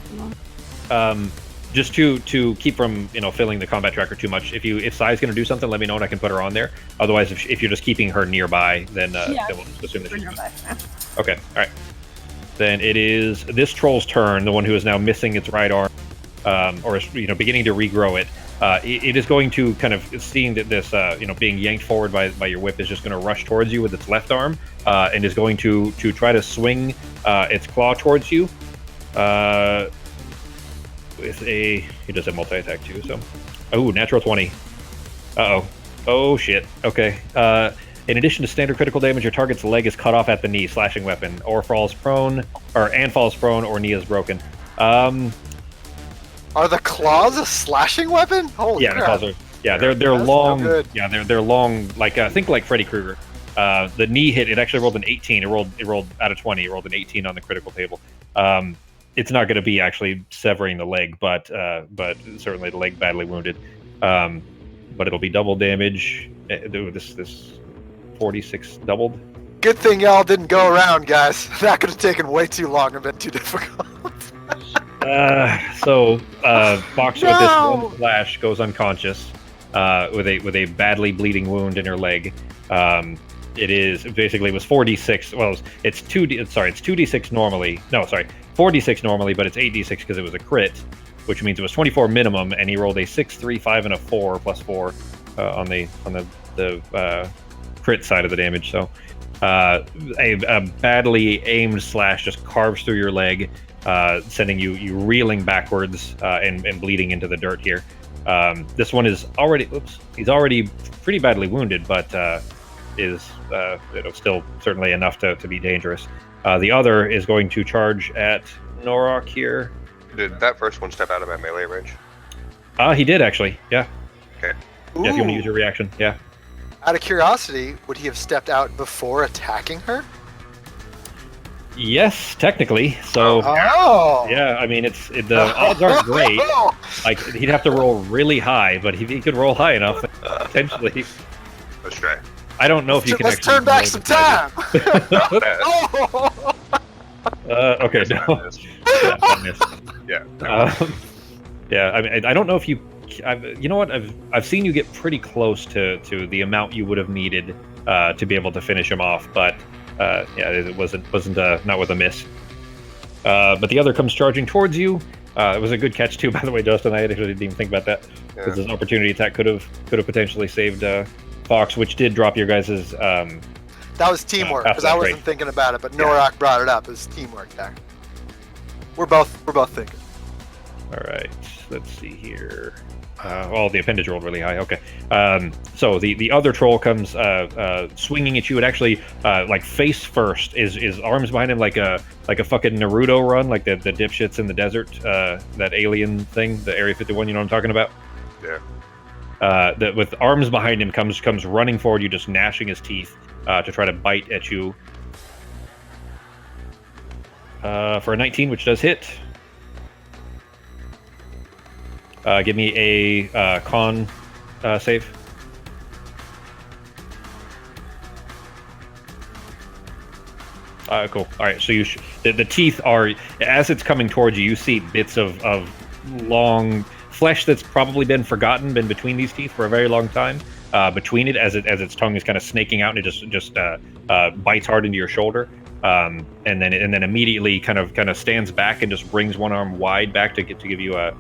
No. Just to keep from filling the combat tracker too much. If Sai's going to do something, let me know and I can put her on there. Otherwise, if you're just keeping her nearby, then we'll just assume that she's Bring her back now. okay. All right. then it is this troll's turn, the one who is now missing its right arm, or is, beginning to regrow it. It is going to kind of, seeing that this, being yanked forward by your whip, is just going to rush towards you with its left arm, and is going to try to swing its claw towards you. With he does have multi-attack too, so. Oh, natural 20. Uh-oh. Oh, shit. Okay. In addition to standard critical damage, your target's leg is cut off at the knee, slashing weapon, or falls prone, or knee is broken. Are the claws a slashing weapon? Holy yeah, crap. the claws are. Yeah, they're That's long. no good. Yeah, they're long. Like think like Freddy Krueger. The knee hit. It actually rolled an 18. It rolled out of 20. It rolled an 18 on the critical table. It's not going to be actually severing the leg, but certainly the leg badly wounded. But it'll be double damage. This 46 doubled. Good thing y'all didn't go around, guys. That could have taken way too long and been too difficult. So Fox with this No! one slash goes unconscious with a badly bleeding wound in her leg. It was 4d6. Well, it's 2d6 normally. No, sorry, 4d6 normally, but it's 8d6 because it was a crit, which means it was 24 minimum, and he rolled a 6, 3, 5, and a 4 plus 4 on the crit side of the damage. So a badly aimed slash just carves through your leg, sending you reeling backwards and bleeding into the dirt here. This one is he's already pretty badly wounded, but is still certainly enough to be dangerous. The other is going to charge at Norok here. Did that first one step out of my melee range? He did actually, yeah. Okay. Yeah, if you want to Ooh. use your reaction, yeah. Out of curiosity, would he have stepped out before attacking her? Yes, technically. So Oh! yeah, I mean the odds aren't great. Like he'd have to roll really high, but if he could roll high enough, potentially. Let's try. I don't know if you can Let's actually turn back roll some the time! Oh! okay, That no. missed. Yeah, that missed. Yeah. Yeah, I mean, I don't know if you. You know what? I've seen you get pretty close to the amount you would have needed to be able to finish him off, but yeah, it wasn't not with a miss. But the other comes charging towards you. It was a good catch too, by the way, Justin. I actually didn't even think about that because his opportunity attack could have potentially saved Fox, which did drop your guys'. That was teamwork, because I That's wasn't great. thinking about it, but Norak brought it up. It was teamwork there. We're both thinking. All right, let's see here. The appendage rolled really high. Okay. So the other troll comes swinging at you. It actually like face first is arms behind him like a fucking Naruto run, like the dipshits in the desert, that alien thing, the Area 51. You know what I'm talking about? Yeah. That with arms behind him comes running forward. You just gnashing his teeth to try to bite at you. For a 19, which does hit. Give me a con save. Cool. All right. So the teeth are, as it's coming towards you, you see bits of long flesh that's probably been between these teeth for a very long time. Between it, as its tongue is kind of snaking out, and it just bites hard into your shoulder. And then immediately kind of stands back and just brings one arm wide back to give you a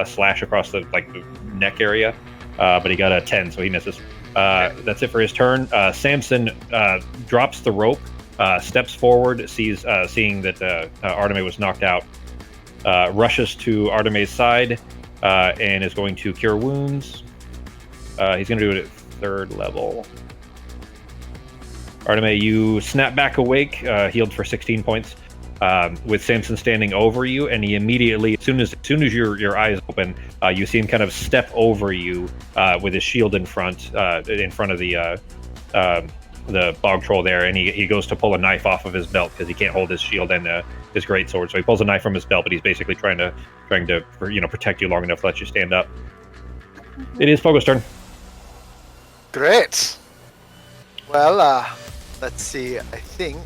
slash across the neck area, but he got a 10, so he misses. That's it for his turn. Samson drops the rope, steps forward, seeing that Arteme was knocked out, rushes to Arteme's side, and is going to cure wounds. He's going to do it at 3rd level. Arteme, you snap back awake, healed for 16 points. With Samson standing over you, and he immediately, as soon as your eyes open, you see him kind of step over you with his shield in front of the bog troll there, and he goes to pull a knife off of his belt because he can't hold his shield and his greatsword, so he pulls a knife from his belt, but he's basically trying to protect you long enough to let you stand up. It is Pogo's turn. Great. Well, let's see. I think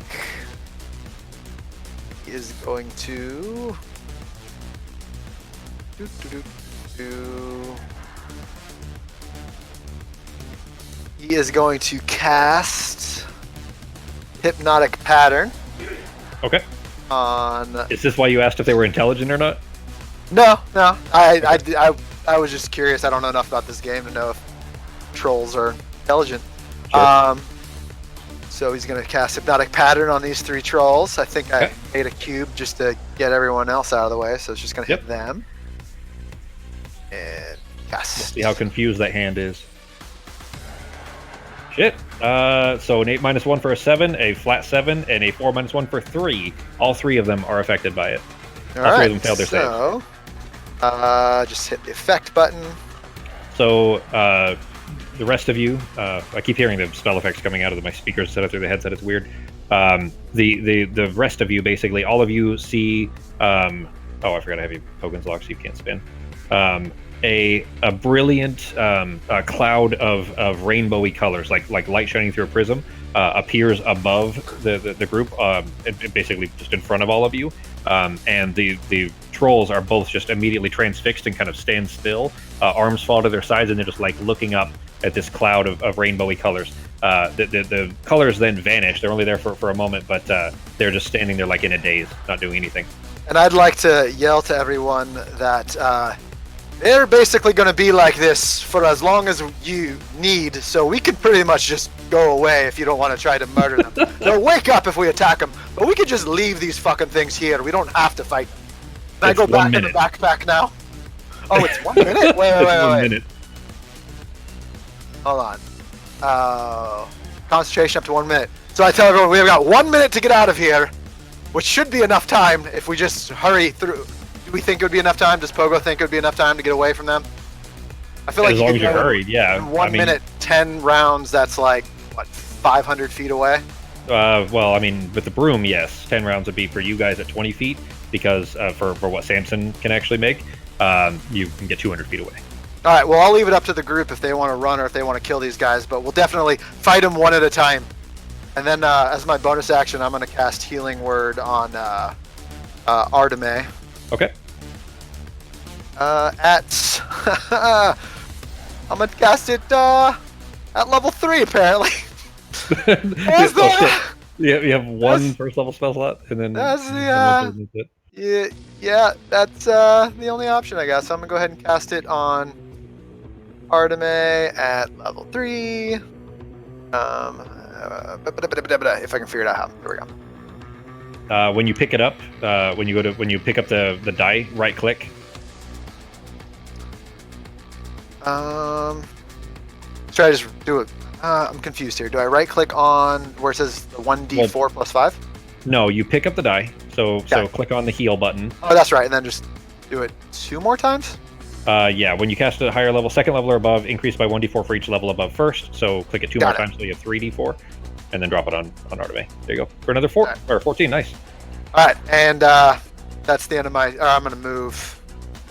he is going to He is going to cast Hypnotic Pattern. Okay. on. Is this why you asked if they were intelligent or not? No. I was just curious. I don't know enough about this game to know if trolls are intelligent. Sure. So he's going to cast Hypnotic Pattern on these 3 trolls. I think I made a cube just to get everyone else out of the way, so it's just going to hit them. And cast. Let's see how confused that hand is. Shit. So an 8 - 1 for a 7, a flat 7, and a 4 - 1 for 3. All 3 of them are affected by it. All 3 of them failed their save. Just hit the effect button. So the rest of you, I keep hearing the spell effects coming out of my speakers set up through the headset. It's weird. The rest of you, basically, all of you see. I forgot I have you Hogan's Lock, so you can't spin. A brilliant cloud of rainbowy colors, like light shining through a prism, appears above the group, basically just in front of all of you. And the trolls are both just immediately transfixed and kind of stand still. Arms fall to their sides, and they're just like looking up at this cloud of rainbowy colors. The colors then vanish. They're only there for a moment, but they're just standing there like in a daze, not doing anything. And I'd like to yell to everyone that they're basically going to be like this for as long as you need, so we could pretty much just go away if you don't want to try to murder them. They'll wake up if we attack them, but we could just leave these fucking things here. We don't have to fight. Can I go back in the backpack now? Oh, it's 1 minute? Wait. 1 minute. Hold on. Concentration up to 1 minute. So I tell everyone we've got 1 minute to get out of here, which should be enough time if we just hurry through. Do we think it would be enough time? Does Pogo think it would be enough time to get away from them? I feel like as long as you're hurried, yeah. In 1 minute, 10 rounds, that's like, what, 500 feet away? Well, I mean, with the broom, yes. 10 rounds would be for you guys at 20 feet, because for what Samson can actually make, you can get 200 feet away. All right, well, I'll leave it up to the group if they want to run or if they want to kill these guys, but we'll definitely fight them one at a time. And then as my bonus action, I'm going to cast Healing Word on Arteme. Okay. I'm going to cast it at level 3, apparently. You have one first level spell slot, and then that's the only option, I guess. So I'm going to go ahead and cast it on Arteme at level 3. If I can figure it out how. There we go. When you pick it up, when you pick up the die, right click. Should I just do it? I'm confused here. Do I right click on where it says the 1d4 plus 5? No, you pick up the die. So click on the heal button. Oh, that's right, and then just do it 2 more times. Yeah, when you cast a higher level, second level or above, increase by 1d4 for each level above first. So click it 2 more times, so you have 3d4, and then drop it on Arteme. There you go. For another 4 or 14. Nice. All right, and that's the end of my. I'm gonna move.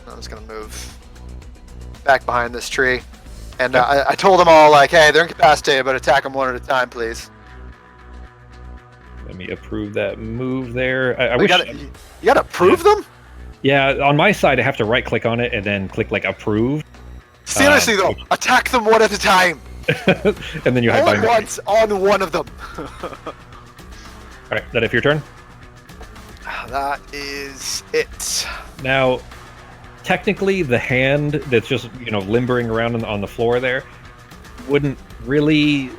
I'm just gonna move back behind this tree, and I told them all like, hey, they're incapacitated, but attack them one at a time, please. Let me approve that move there. I you wish gotta approve them. Yeah, on my side, I have to right-click on it and then click like approve. Seriously though, attack them one at a time. And then you hide only once on one of them. All right, that it for your turn? That is it. Now, technically, the hand that's just limbering around on the floor there wouldn't really.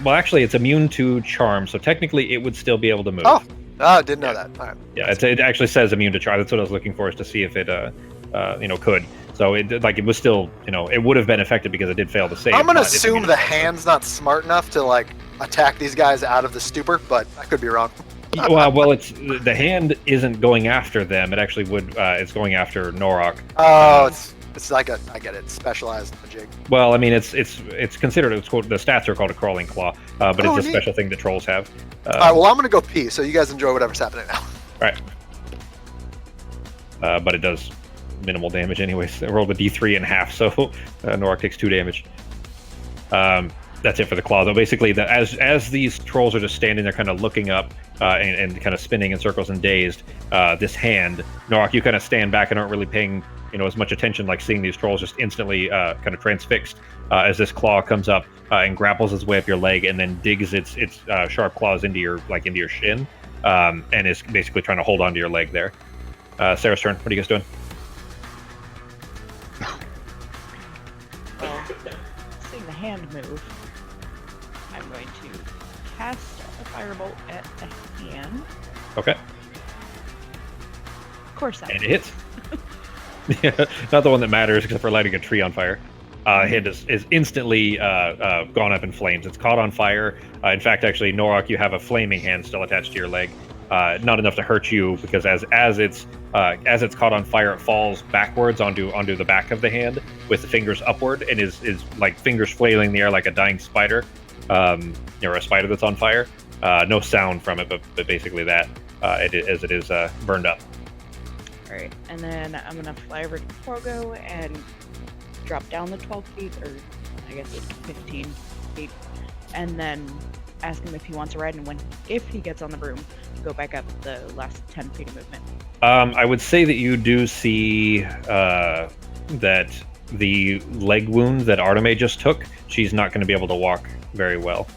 Well, actually, it's immune to charm, so technically, it would still be able to move. Oh, I didn't know that. All right. Yeah, it actually says immune to charm. That's what I was looking for, is to see if it, could. So it was still, it would have been affected because it did fail to save. I'm gonna assume the hand's not smart enough to attack these guys out of the stupor, but I could be wrong. well, it's the hand isn't going after them. It actually would. It's going after Norok. Oh, it's like I get it. Specialized jig. Well, I mean, it's considered. The stats are called a crawling claw, but it's a special thing that trolls have. All right. Well, I'm gonna go pee. So you guys enjoy whatever's happening now. All right. But it does minimal damage anyways. I rolled a D3 and half, so Norok takes 2 damage. That's it for the claw, though. Basically, as these trolls are just standing there, kind of looking up and kind of spinning in circles and dazed, this hand, Norok, you kind of stand back and aren't really paying as much attention, like seeing these trolls just instantly kind of transfixed as this claw comes up, and grapples its way up your leg and then digs its sharp claws into your shin. And then you kind of see this hand just kind of and is basically trying to hold onto your leg there. Sarah's turn. What are you guys doing? Well, seeing the hand move, I'm going to cast a firebolt at the hand. Okay. Of course, that And it hits. Yeah, not the one that matters, except for lighting a tree on fire. Hand is instantly gone up in flames. It's caught on fire. In fact, actually, Norak, you have a flaming hand still attached to your leg. Not enough to hurt you, because as it's caught on fire, it falls backwards onto the back of the hand with the fingers upward, and is like fingers flailing in the air like a dying spider, or a spider that's on fire. No sound from it, but basically that as it is burned up. All right, and then I'm gonna fly over to Pogo and drop down the 12 feet, or I guess it's 15 feet, and then ask him if he wants a ride, and if he gets on the broom, go back up the last 10 feet of movement. I would say that you do see that the leg wound that Arteme just took, she's not going to be able to walk very well.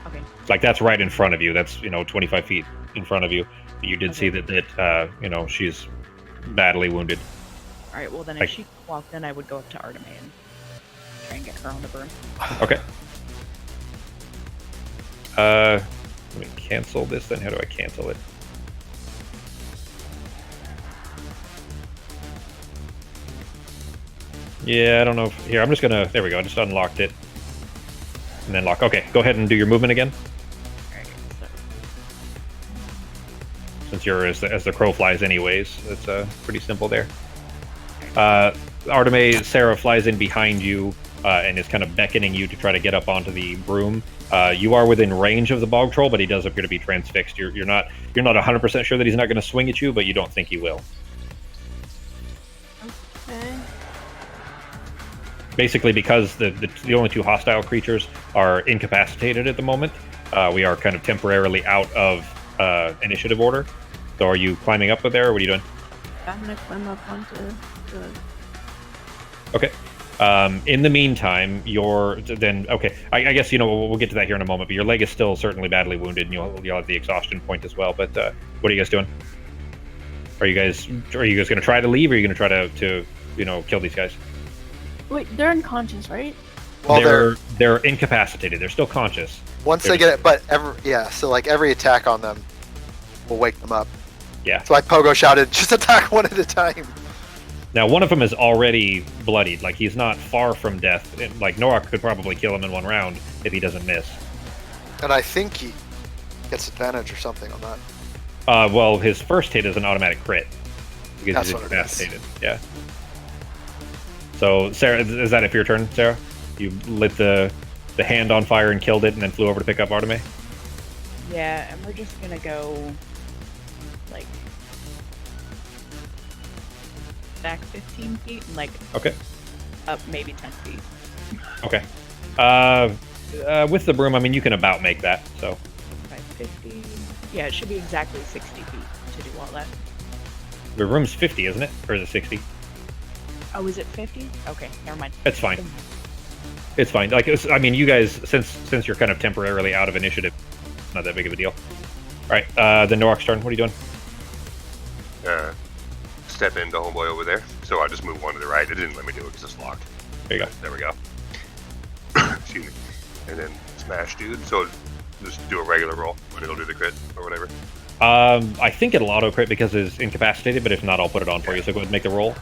Okay. Like, that's right in front of you. That's 25 feet in front of you. You did see that she's badly wounded. All right. Well, then if she walked, then I would go up to Arteme and try and get her on the broom. Okay. Let me cancel this then. How do I cancel it? Yeah, I don't know. Here, I'm just gonna. There we go. I just unlocked it. And then lock. Okay, go ahead and do your movement again. All right. So Since you're as the crow flies, anyways, it's pretty simple there. Arteme, Sarah flies in behind you and is kind of beckoning you to try to get up onto the broom. You are within range of the bog troll, but he does appear to be transfixed. You're not 100% sure that he's not going to swing at you, but you don't think he will. Okay. Basically, because the only two hostile creatures are incapacitated at the moment, we are kind of temporarily out of initiative order. So are you climbing up there, or what are you doing? I'm gonna climb up onto the. Okay. In the meantime, I guess we'll get to that here in a moment. But your leg is still certainly badly wounded, and you'll have the exhaustion point as well. But what are you guys doing? Are you guys going to try to leave, or are you going to try to kill these guys? Wait, they're unconscious, right? Well, they're incapacitated. They're still conscious. Once they get it, but so like every attack on them will wake them up. Yeah. So like Pogo shouted, just attack one at a time. Now, one of them is already bloodied. Like, he's not far from death. Like, Norak could probably kill him in one round if he doesn't miss. And I think he gets advantage or something on that. Well, his first hit is an automatic crit because That's he's what it is. incapacitated. Yeah. So, Sarah, is that it for your turn, Sarah? You lit the hand on fire and killed it, and then flew over to pick up Arteme? yeah, and we're just gonna go like back 15 feet and Okay. up maybe 10 feet. Okay. With the broom, I mean, you can about make that. So 550. Yeah, it should be exactly 60 feet to do all that. the room's 50, isn't it? Or is it 60? Oh, is it 50? Okay, never mind. It's fine. It's fine. Like, I mean, you guys, since you're kind of temporarily out of initiative, it's not that big of a deal. All right, the Norak's turn. What are you doing? Step into homeboy over there. So I just move one to the right. It didn't let me do it because it's locked. There you go. There we go. Excuse me. And then smash dude. So just do a regular roll and it'll do the crit or whatever. I think it'll auto crit because it's incapacitated, but if not, I'll put it on for you. So go ahead and make the roll.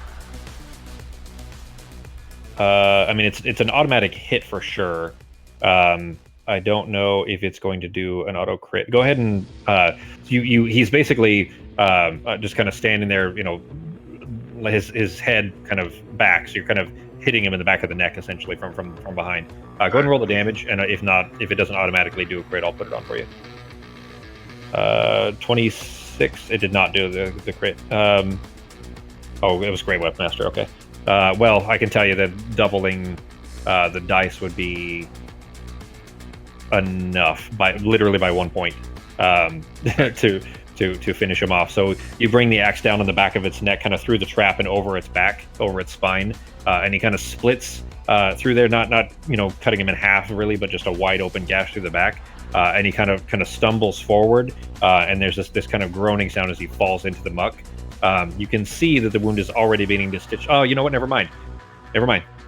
I mean, it's an automatic hit for sure. I don't know if it's going to do an auto crit. Go ahead and he's basically just kind of standing there, his head kind of back, so you're kind of hitting him in the back of the neck essentially from behind. Go ahead and roll the damage, and if it doesn't automatically do a crit, I'll put it on for you. 26. It did not do the crit. Oh, it was Grey Weapmaster. Okay. Well, I can tell you that doubling the dice would be enough literally by 1 point to finish him off. So you bring the axe down on the back of its neck, kind of through the trap and over its back, over its spine, and he kind of splits through there, not cutting him in half really, but just a wide open gash through the back. And he kind of stumbles forward, and there's this kind of groaning sound as he falls into the muck. You can see that the wound is already beginning to stitch. Oh, you know what? Never mind.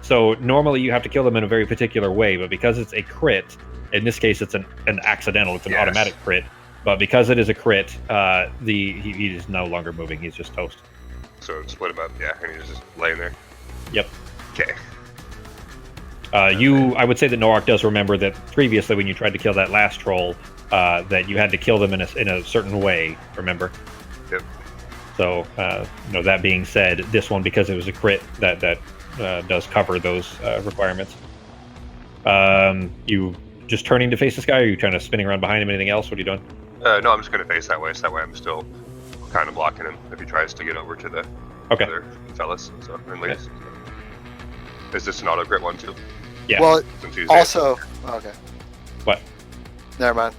So normally you have to kill them in a very particular way, but because it's a crit, in this case it's an accidental, it's an automatic crit. But because it is a crit, he is no longer moving. He's just toast. So split him up, yeah, and he's just laying there. Yep. Okay. I would say that Norak does remember that previously when you tried to kill that last troll, that you had to kill them in a certain way. Remember? Yep. So, that being said, this one, because it was a crit, that does cover those requirements. You just turning to face this guy, or are you kind of spinning around behind him? Anything else? What are you doing? No, I'm just going to face that way, so that way I'm still kind of blocking him if he tries to get over to the other fellas. So, and ladies. Is this an auto crit one too? Yeah. Well, Since he's also, okay. What? Never mind.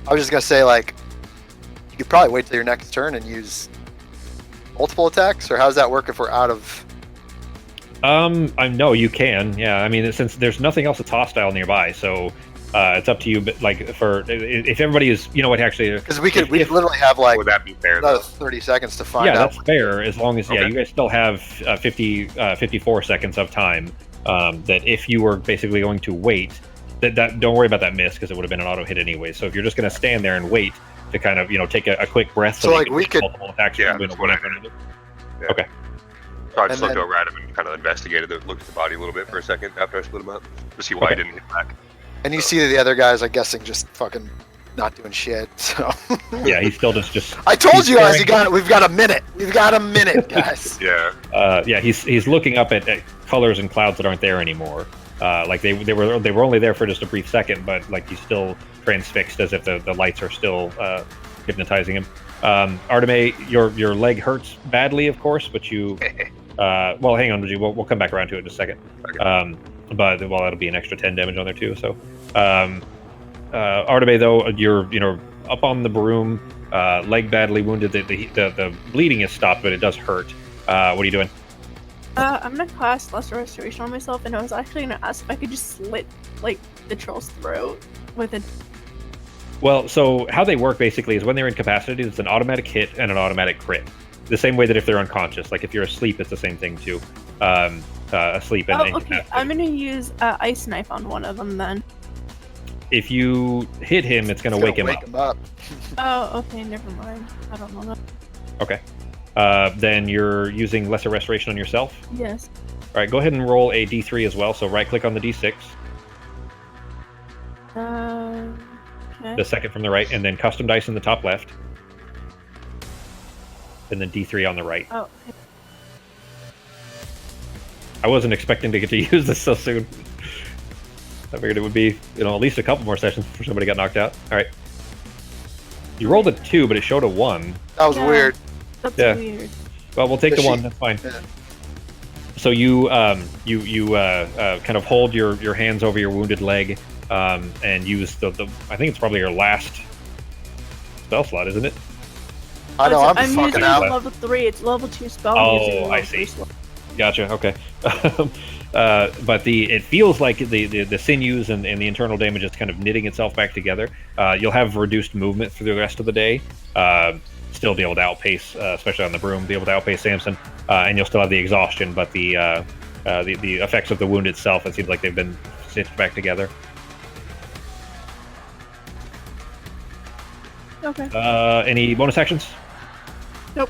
I was just gonna say, like, you could probably wait till your next turn and use multiple attacks, or how does that work if we're out of? I know you can. Yeah, I mean, since there's nothing else that's hostile nearby, so it's up to you. But like, if everybody is, actually, Because we literally have like would that be fair? another Though? 30 seconds to find yeah, out. that's fair. As long as Okay. you guys still have 54 seconds of time. That if you were basically going to wait, that don't worry about that miss because it would have been an auto hit anyway. So if you're just going to stand there and wait to kind of take a quick breath, So, that like, you can we make could- multiple attacks. Yeah, when that's what I after did. another. Yeah. Okay. So I just And looked then- over at him and kind of investigated it, looked at the body a little bit for a second after I split him up to see why Okay. he didn't hit back. And you see the other guys, I'm guessing, just fucking not doing shit. So Yeah, he's still just. I told he's you guys, staring- we've got a minute. We've got a minute, guys. Yeah. He's looking up at colors and clouds that aren't there anymore. Like they were only there for just a brief second, but like he's still transfixed as if the lights are still hypnotizing him. Arteme, your leg hurts badly, of course, but you. Well, hang on, Reggie. We'll come back around to it in a second. Okay. But that'll be an extra 10 damage on there too. So, Arteme, though, you're up on the broom, leg badly wounded. The bleeding is stopped, but it does hurt. What are you doing? I'm gonna cast Lesser Restoration on myself, and I was actually gonna ask if I could just slit like the troll's throat with it. Well, so how they work basically is when they're incapacitated, it's an automatic hit and an automatic crit. The same way that if they're unconscious, like if you're asleep, it's the same thing too. Asleep and Oh, okay. incapacitated. I'm gonna use Ice Knife on one of them then. If you hit him, it's going to wake him up. Oh, okay. Never mind. I don't know that. Okay. Then you're using Lesser Restoration on yourself. Yes. All right, go ahead and roll a d3 as well. So right-click on the d6, Okay. the second from the right, and then Custom Dice in the top left, and then d3 on the right. Oh. Okay. I wasn't expecting to get to use this so soon. I figured it would be, at least a couple more sessions before somebody got knocked out. All right. You rolled a 2, but it showed a 1. That was Yeah. weird. That's Yeah. weird. Well, we'll take Does the 1. she- That's fine. Yeah. So you kind of hold your hands over your wounded leg and use the I think it's probably your last spell slot, isn't it? I know, I'm using fucking out. level 3. It's level 2 spell. I'm using Oh, level I 3 see. spell. Gotcha. Okay. But it feels like the sinews and the internal damage is kind of knitting itself back together. You'll have reduced movement through the rest of the day. Still be able to outpace, especially on the broom, be able to outpace Samson, and you'll still have the exhaustion. But the effects of the wound itself, it seems like they've been stitched back together. Okay. Any bonus actions? Nope.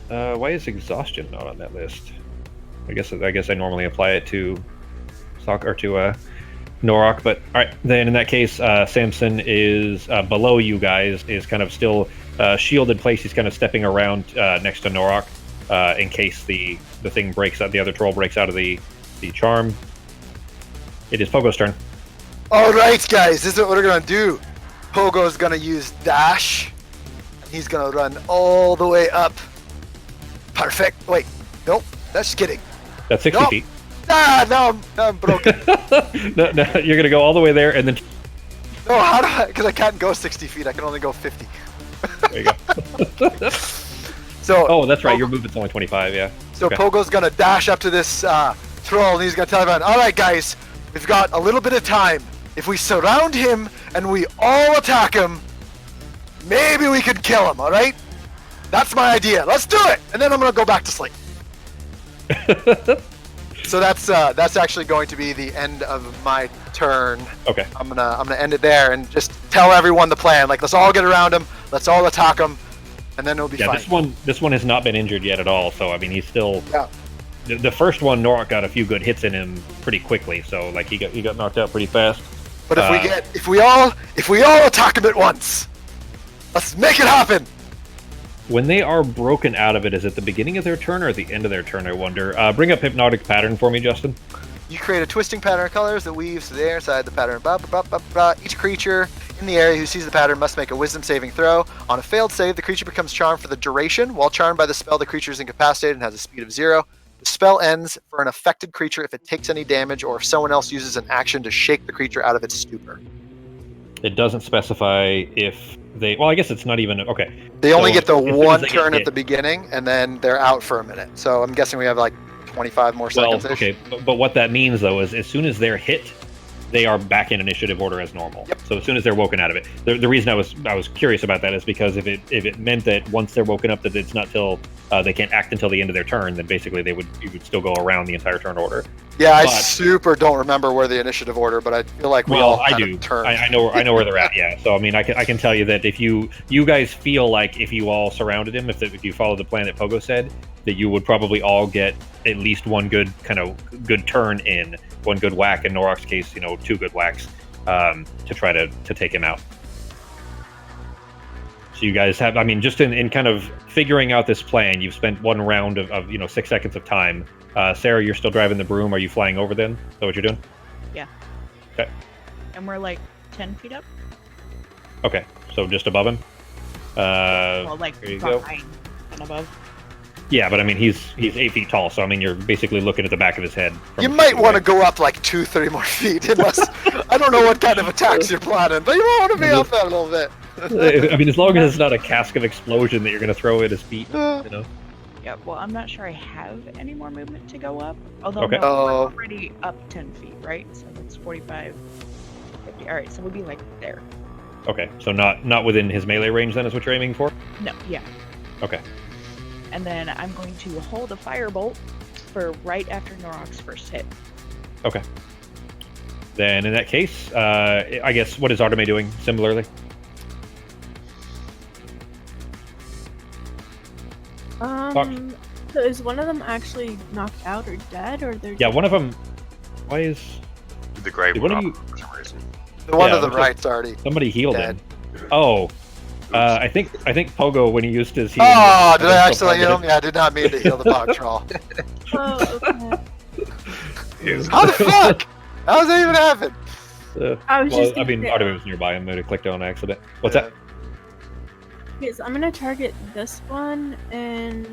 Why is exhaustion not on that list? I guess I normally apply it to Norak, but all right. Then in that case, Samson is below you guys, is kind of still shielded place. He's kind of stepping around next to Norak in case the thing breaks out, the other troll breaks out of the charm. It is Pogo's turn. All right, guys, this is what we're gonna do. Pogo's gonna use dash. He's gonna run all the way up. Perfect. Wait, nope. That's kidding. That's 60 Nope. feet. Ah, now I'm broken. No, you're gonna go all the way there, and then No, how do I? Because I can't go 60 feet. I can only go 50. there you go. So. Oh, that's right. Your movement's only 25. Yeah. So Okay. Pogo's gonna dash up to this troll and he's gonna tell everyone, all right guys, we've got a little bit of time. If we surround him and we all attack him, maybe we could kill him, all right? That's my idea. Let's do it. And then I'm gonna go back to sleep. So that's actually going to be the end of my turn. Okay. I'm gonna end it there and just tell everyone the plan. Like, let's all get around him, let's all attack him, and then it'll be Yeah, fine. this one has not been injured yet at all. So I mean, he's still. Yeah. The first one, Norak got a few good hits in him pretty quickly. So like he got knocked out pretty fast. But if we all attack him at once, let's make it happen. When they are broken out of it, is it the beginning of their turn or at the end of their turn? I wonder. Bring up hypnotic pattern for me, Justin. You create a twisting pattern of colors that weaves to the air inside the pattern. Blah, blah, blah, blah, blah. Each creature in the area who sees the pattern must make a wisdom saving throw. On a failed save, the creature becomes charmed for the duration. While charmed by the spell, the creature is incapacitated and has a speed of 0. The spell ends for an affected creature if it takes any damage or if someone else uses an action to shake the creature out of its stupor. It doesn't specify if they. Well, I guess it's not even okay. They only So get the as soon as one they get turn at hit- the beginning, and then they're out for a minute. So I'm guessing we have like 25 more Well, seconds. okay, but what that means though is as soon as they're hit, they are back in initiative order as normal. Yep. So as soon as they're woken out of it, the reason I was curious about that is because if it meant that once they're woken up that it's not till they can't act until the end of their turn, then basically you would still go around the entire turn order. Yeah, I but- super don't remember where the initiative order, but I feel like we Well, all I kind do. of turned. I know where they're at. Yeah. So I mean, I can tell you that if you guys feel like if you all surrounded him, if you follow the plan that Pogo said, that you would probably all get at least one good good turn in, one good whack. In Norok's case, 2 good whacks to try to take him out. So you guys have, I mean, just in kind of figuring out this plan, you've spent one round of 6 seconds of time. Sarah, you're still driving the broom. Are you flying over them? Is that what you're doing? Yeah. Okay. And we're like 10 feet up. Okay. So just above him. Well, like there you go. behind and above. Yeah, but I mean, he's 8 feet tall, so I mean, you're basically looking at the back of his head. You might want to go up like 2-3 more feet, unless I don't know what kind of attacks you're planning, but you might want to be up that a little bit. I mean, as long as it's not a cask of explosion that you're going to throw at his feet, Yeah, well, I'm not sure I have any more movement to go up. Although, Okay. no, Oh. we're already up 10 feet, right? So that's 45, 50. All right, so we'll be like there. Okay, so not within his melee range then is what you're aiming for? No, yeah. Okay. And then I'm going to hold a firebolt for right after Norok's first hit. Okay. Then in that case, I guess, what is Arteme doing similarly? So is one of them actually knocked out or dead, or they're Yeah, one of them. Why is The grave What went do off for some reason. The one Yeah, to the looks like- right's already. somebody healed Dead. him? Oh, I think Pogo when he used his healing. Oh, did I actually heal him? Yeah, I did not mean to heal the bog troll. Oh, okay. How the fuck? How does that even happen? I was Well, just I gonna mean, say- Arteme was nearby. I might have clicked on accident. What's that? Okay, so I'm gonna target this one, and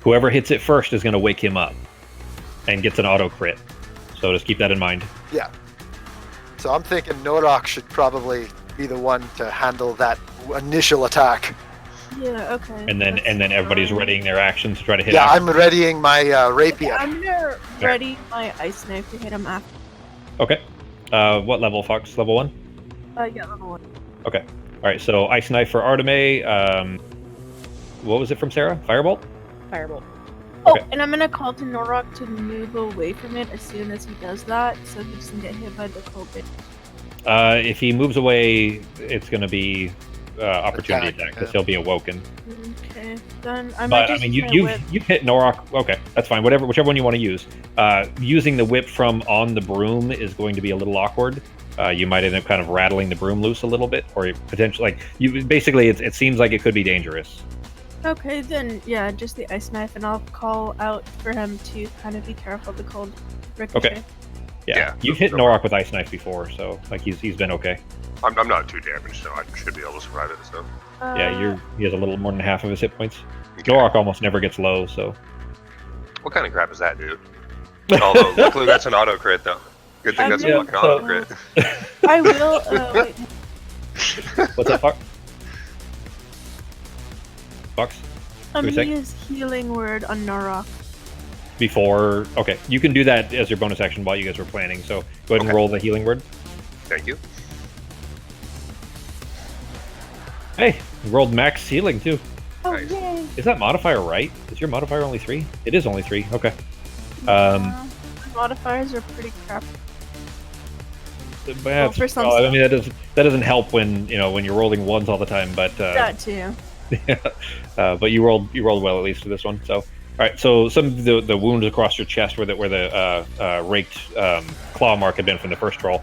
Whoever hits it first is going to wake him up and gets an auto crit. So just keep that in mind. Yeah. So I'm thinking Norok should probably be the one to handle that initial attack. yeah, okay. And then that's everybody's fine. readying their actions to try to hit. Yeah, after. I'm readying my Okay, rapier. I'm gonna ready my ice knife to hit him after. Okay. What level, Fox? Level 1? Yeah, level 1. Okay. All right. So ice knife for Arteme. What was it from Sarah? Firebolt. Firebolt. Oh, Okay. and I'm gonna call to Norok to move away from it as soon as he does that, so he doesn't get hit by the cold bit. If he moves away, it's going to be opportunity Attack, attack because yeah. he'll be awoken. Okay, then I might But I just mean, use my you've whip. hit Norok. Okay, that's fine. Whichever one you want to use. Using the whip from on the broom is going to be a little awkward. You might end up kind of rattling the broom loose a little bit, or potentially basically it seems like it could be dangerous. Okay, then yeah, just the ice knife, and I'll call out for him to kind of be careful of the cold ricochet. Okay. Yeah, Yeah, you've hit no Norok with ice knife before, so like he's been okay. I'm not too damaged, so I should be able to survive it. So Yeah, he has a little more than half of his hit points. Okay. Norok almost never gets low, so What kind of crap is that, dude? Although luckily that's an auto crit though. Good thing I that's a know, fucking auto crit. I will. Wait, what's that, Fox? Fox? I'm What do gonna you say? use healing word on Norok. Before, okay, you can do that as your bonus action while you guys were planning. So go ahead and Okay. roll the healing word. Thank you. Hey, you rolled max healing too. Oh Nice. yay! Is that modifier right? Is your modifier only 3? It is only 3. Okay. My modifiers are pretty crap. Well, for some I mean that doesn't help when when you're rolling ones all the time. But That too. but you rolled well at least for this one. So all right. So some of the wounds across your chest where the raked claw mark had been from the first troll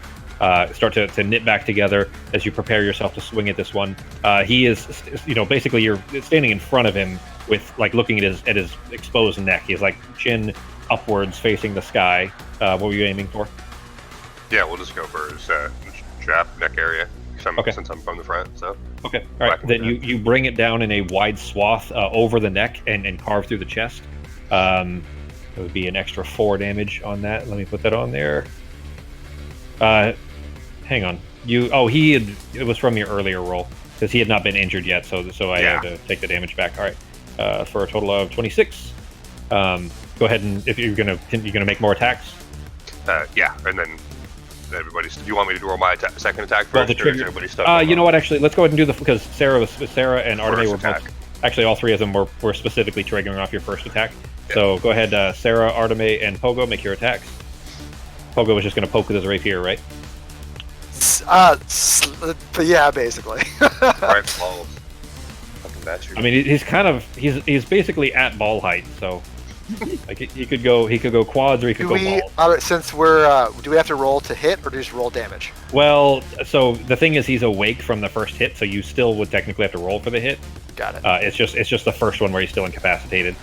start to knit back together as you prepare yourself to swing at this one. He is basically you're standing in front of him with like looking at his exposed neck. He's like chin upwards facing the sky. What were you aiming for? Yeah, we'll just go for his trap neck area. Okay. Since I'm from the front, so. Okay. All right. Then you bring it down in a wide swath over the neck and carve through the chest. It would be an extra 4 damage on that. Let me put that on there. Hang on. It was from your earlier roll because he had not been injured yet, so I had to take the damage back. All right. For a total of 26. Go ahead and if you're gonna make more attacks. Yeah, and then everybody's. Do you want me to roll my second attack first? Well, the or is trigger. everybody stuck You know what? Actually, let's go ahead and do because Sarah and Arteme were attack. both. Actually, all 3 of them were specifically triggering off your first attack. Yeah. So go ahead, Sarah, Arteme, and Pogo, make your attacks. Pogo was just going to poke with his rapier, right? Yeah, basically. Alright, balls. Fucking that's your. I mean, he's basically at ball height, so like he could go quads or he could go balls. Since we're, do we have to roll to hit or just roll damage? Well, so the thing is, he's awake from the first hit, so you still would technically have to roll for the hit. Got it. It's just the first one where he's still incapacitated.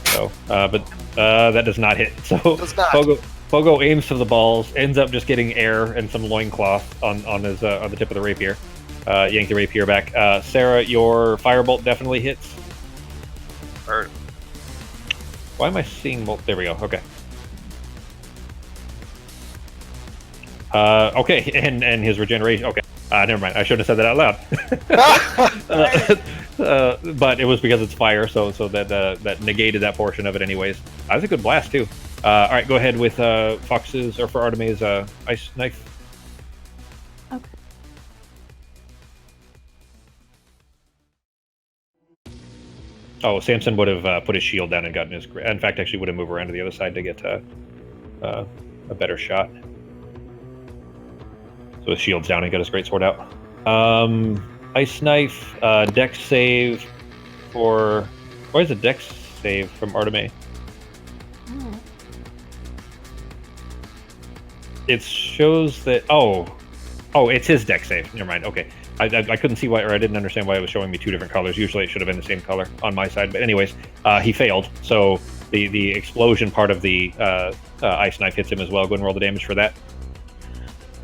So, but that does not hit. So Does not. Pogo aims for the balls, ends up just getting air and some loincloth on his on the tip of the rapier. Yank the rapier back. Sarah, your firebolt definitely hits. Alright. Why am I seeing there we go. Okay. Okay, and his regeneration. Okay. Never mind. I shouldn't have said that out loud. But it was because it's fire, so that negated that portion of it anyways. That was a good blast too. All right, go ahead with Fox's or for Arteme's ice knife. Okay. Oh, Samson would have put his shield down and gotten his. In fact, actually would have moved around to the other side to get a better shot. So his shield's down and got his greatsword out. Ice knife, dex save for. Why is a dex save from Arteme? It shows that. Oh, it's his dex save. Never mind. Okay, I couldn't see why, or I didn't understand why it was showing me 2 different colors. Usually it should have been the same color on my side. But anyways, he failed. So the explosion part of the ice knife hits him as well. Go ahead and roll the damage for that.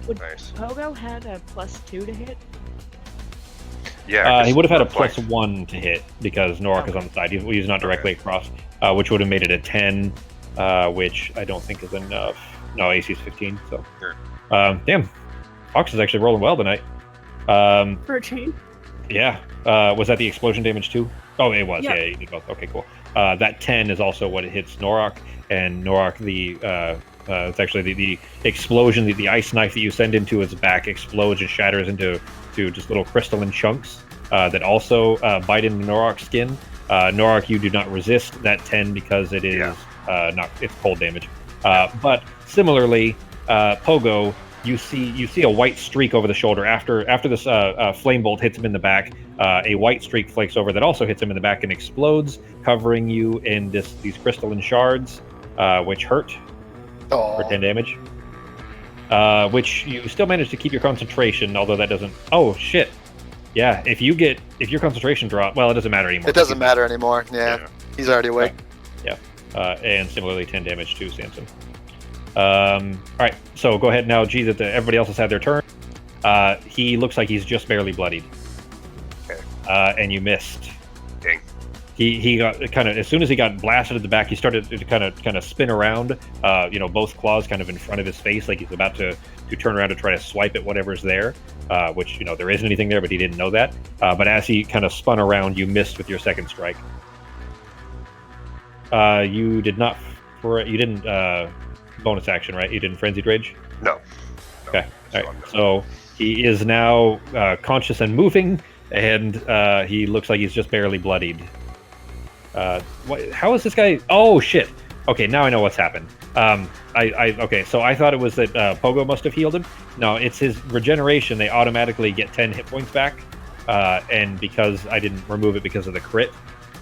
Would Nice. Pogo had a +2 to hit? Yeah. He would have had a flank. +1 to hit because Norak is on the side. He's not directly across, which would have made it a 10, which I don't think is enough. No, AC is 15. So, Sure. Damn, Fox is actually rolling well tonight. For a change. Yeah. Was that the explosion damage too? Oh, it was. Yeah. Yeah, you did both. Okay, cool. That 10 is also what it hits Norak, and Norak it's actually the explosion, the ice knife that you send into his back explodes and shatters into just little crystalline chunks that also bite into Norak's skin. Norak, you do not resist that 10 because it is it's cold damage. But similarly, Pogo, you see a white streak over the shoulder after this flame bolt hits him in the back. A white streak flakes over that also hits him in the back and explodes, covering you in these crystalline shards, which hurt for 10 damage. Which you still manage to keep your concentration, although that doesn't. Oh shit! Yeah, if your concentration drop, well, it doesn't matter anymore. It doesn't matter anymore. Yeah, he's already awake. Yeah, and similarly 10 damage to Samson. All right, so go ahead now, G. That everybody else has had their turn. He looks like he's just barely bloodied. Okay. And you missed. Dang. he got kind of, as soon as he got blasted at the back, he started to kind of spin around, both claws kind of in front of his face, like he's about to turn around to try to swipe at whatever's there, which, there isn't anything there, but he didn't know that. But as he kind of spun around, you missed with your second strike. You did not, you didn't bonus action, right? You didn't Frenzied Rage? No. Okay, all right. So he is now conscious and moving, and he looks like he's just barely bloodied. How is this guy? Oh shit! Okay, now I know what's happened. Okay, so I thought it was that Pogo must have healed him. No, it's his regeneration. They automatically get 10 hit points back, and because I didn't remove it because of the crit,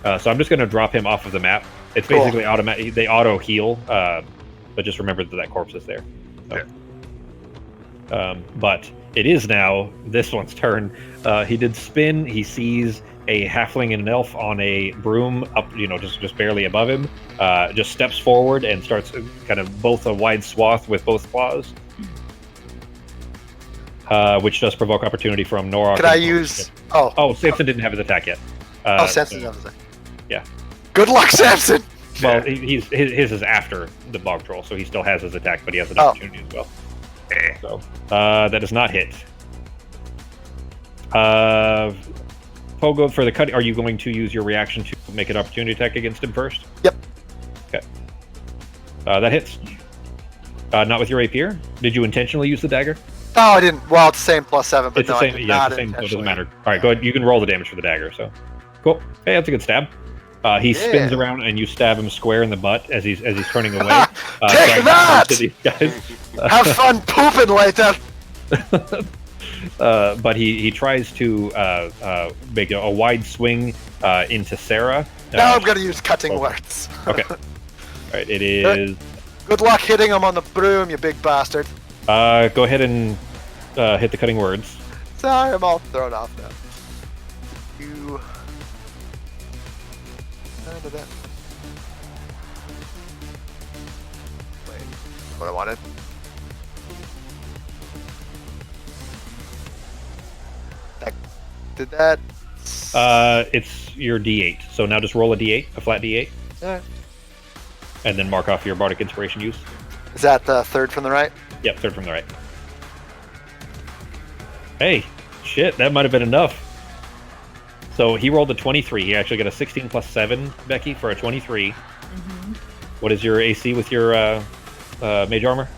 so I'm just going to drop him off of the map. It's basically automatic. They auto heal, but just remember that corpse is there. So. Yeah. But it is now this one's turn. He did spin. He sees a halfling and an elf on a broom up, just barely above him. Just steps forward and starts kind of both a wide swath with both claws, which does provoke opportunity from Norok. Could I use? Oh, Samson didn't have his attack yet. Samson has his attack. Yeah. Good luck, Samson. Well, his is after the bog troll, so he still has his attack, but he has an opportunity as well. So that does not hit. Pogo, for the cut, are you going to use your reaction to make an opportunity attack against him first? Yep. Okay. That hits. Not with your rapier. Did you intentionally use the dagger? No, I didn't. Well, it's the same +7, but It's the same. Yeah, it's the same. So it doesn't matter. All right, go ahead. You can roll the damage for the dagger. So, cool. Hey, that's a good stab. He spins around and you stab him square in the butt as he's turning away. Take that! To these guys. Have fun pooping later. But he tries to make a wide swing into Sarah. Now I'm going to use cutting words. Okay. All right. It is. Good luck hitting him on the broom, you big bastard. Go ahead and hit the cutting words. Sorry, I'm all thrown off now. You. Wait, what I wanted. Did that? It's your D8. So now just roll a D8, a flat D8. Alright. And then mark off your bardic inspiration use. Is that the third from the right? Yep, third from the right. Hey, shit, that might have been enough. So he rolled a 23. He actually got a 16 plus 7, Becky, for a 23. Mm-hmm. What is your AC with your mage armor?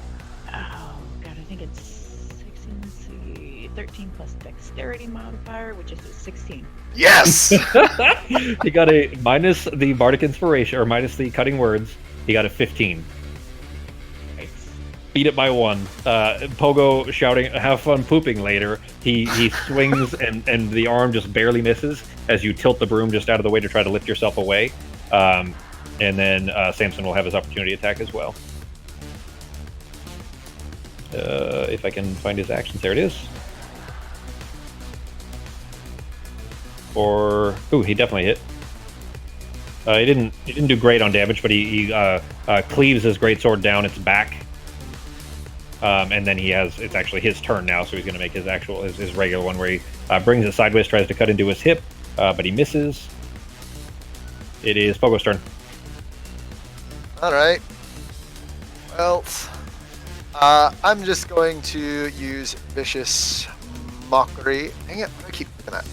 Oh, God, I think it's 16, let's see, 13 plus dexterity modifier, which is a 16. Yes! He got a minus the bardic inspiration, or minus the cutting words. He got a 15. Nice. Beat it by 1. Pogo shouting, "Have fun pooping later." He swings and the arm just barely misses as you tilt the broom just out of the way to try to lift yourself away. And then Samson will have his opportunity attack as well. If I can find his actions, there it is. He definitely hit. He didn't do great on damage, but he cleaves his greatsword down its back. And then it's actually his turn now, so he's going to make his regular one where he brings it sideways, tries to cut into his hip, but he misses. It is Pogo's turn. Alright. Well, I'm just going to use Vicious Mockery. Dang it, what do I keep looking at?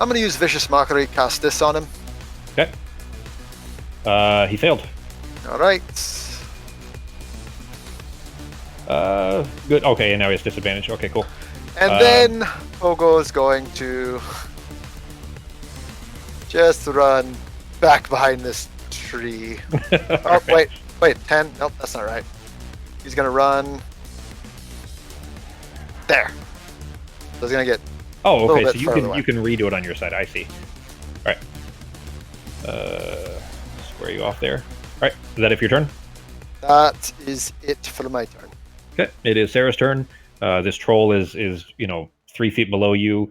I'm going to use Vicious Mockery, cast this on him. Okay. He failed. Alright. Good. Okay, and now he has disadvantage. Okay, cool. And then Pogo is going to just run back behind this tree. Oh, wait, 10. Nope, that's not right. He's going to run there. So he's going to get Oh, okay, so you further away. you can redo it on your side. I see. All right. Square you off there. All right. Is that it for your turn? That is it for my turn. Okay. It is Sarah's turn. This troll is 3 feet below you,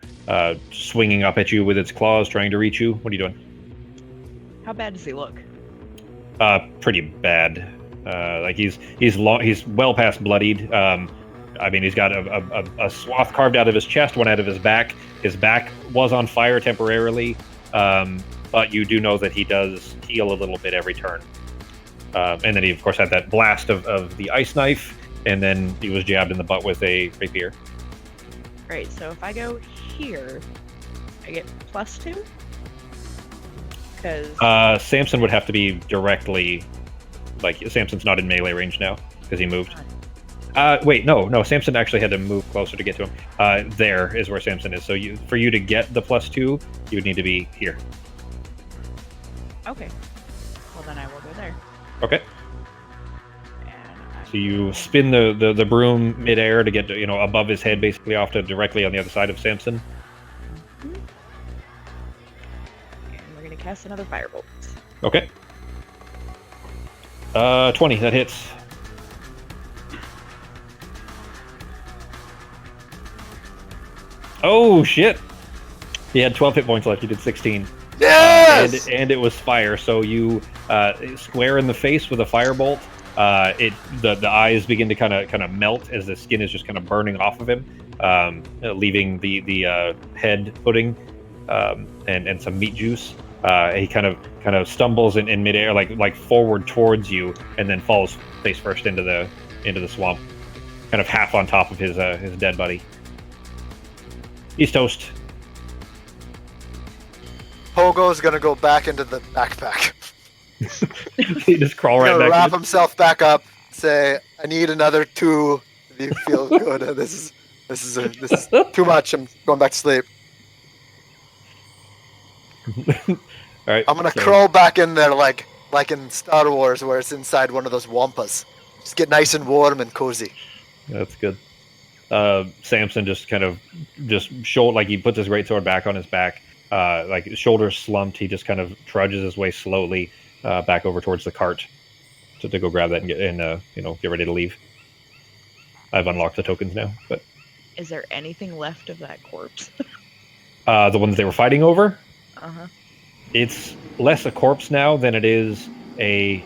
swinging up at you with its claws, trying to reach you. What are you doing? How bad does he look? Pretty bad. Like he's well past bloodied. I mean, he's got a swath carved out of his chest, one out of his back. His back was on fire temporarily. but you do know that he does heal a little bit every turn. And then he, of course, had that blast of the ice knife, and then he was jabbed in the butt with a rapier. Right, so if I go here, I get +2? Because Samson would have to be directly, like, Samson's not in melee range now, because he moved. Wait, no, Samson actually had to move closer to get to him. There is where Samson is. So for you to get the +2, you would need to be here. okay, well then I will go there. Okay. And So you spin the broom midair to get above his head, basically off to directly on the other side of Samson. and we're gonna cast another firebolt. Okay. 20, that hits. Oh shit! He had 12 hit points left. You did 16. Yes! And it was fire. So you square in the face with a firebolt. The eyes begin to kind of melt as the skin is just kind of burning off of him, leaving the head pudding and some meat juice. He kind of stumbles in midair, like forward towards you, and then falls face first into the swamp, kind of half on top of his dead buddy. He's toast. Pogo's gonna go back into the backpack. He just crawl He's right gonna back. wrap himself back up. Say, I need another 2. If you feel good. This is too much. I'm going back to sleep. All right. I'm gonna so- crawl back in there like in Star Wars, where it's inside one of those wampas. Just get nice and warm and cozy. That's good. Samson just like he puts his greatsword back on his back, like his shoulders slumped. He just kind of trudges his way slowly back over towards the cart to go grab that and get ready to leave. I've unlocked the tokens now, but Is there anything left of that corpse? the ones they were fighting over, Uh-huh. it's less a corpse now than it is a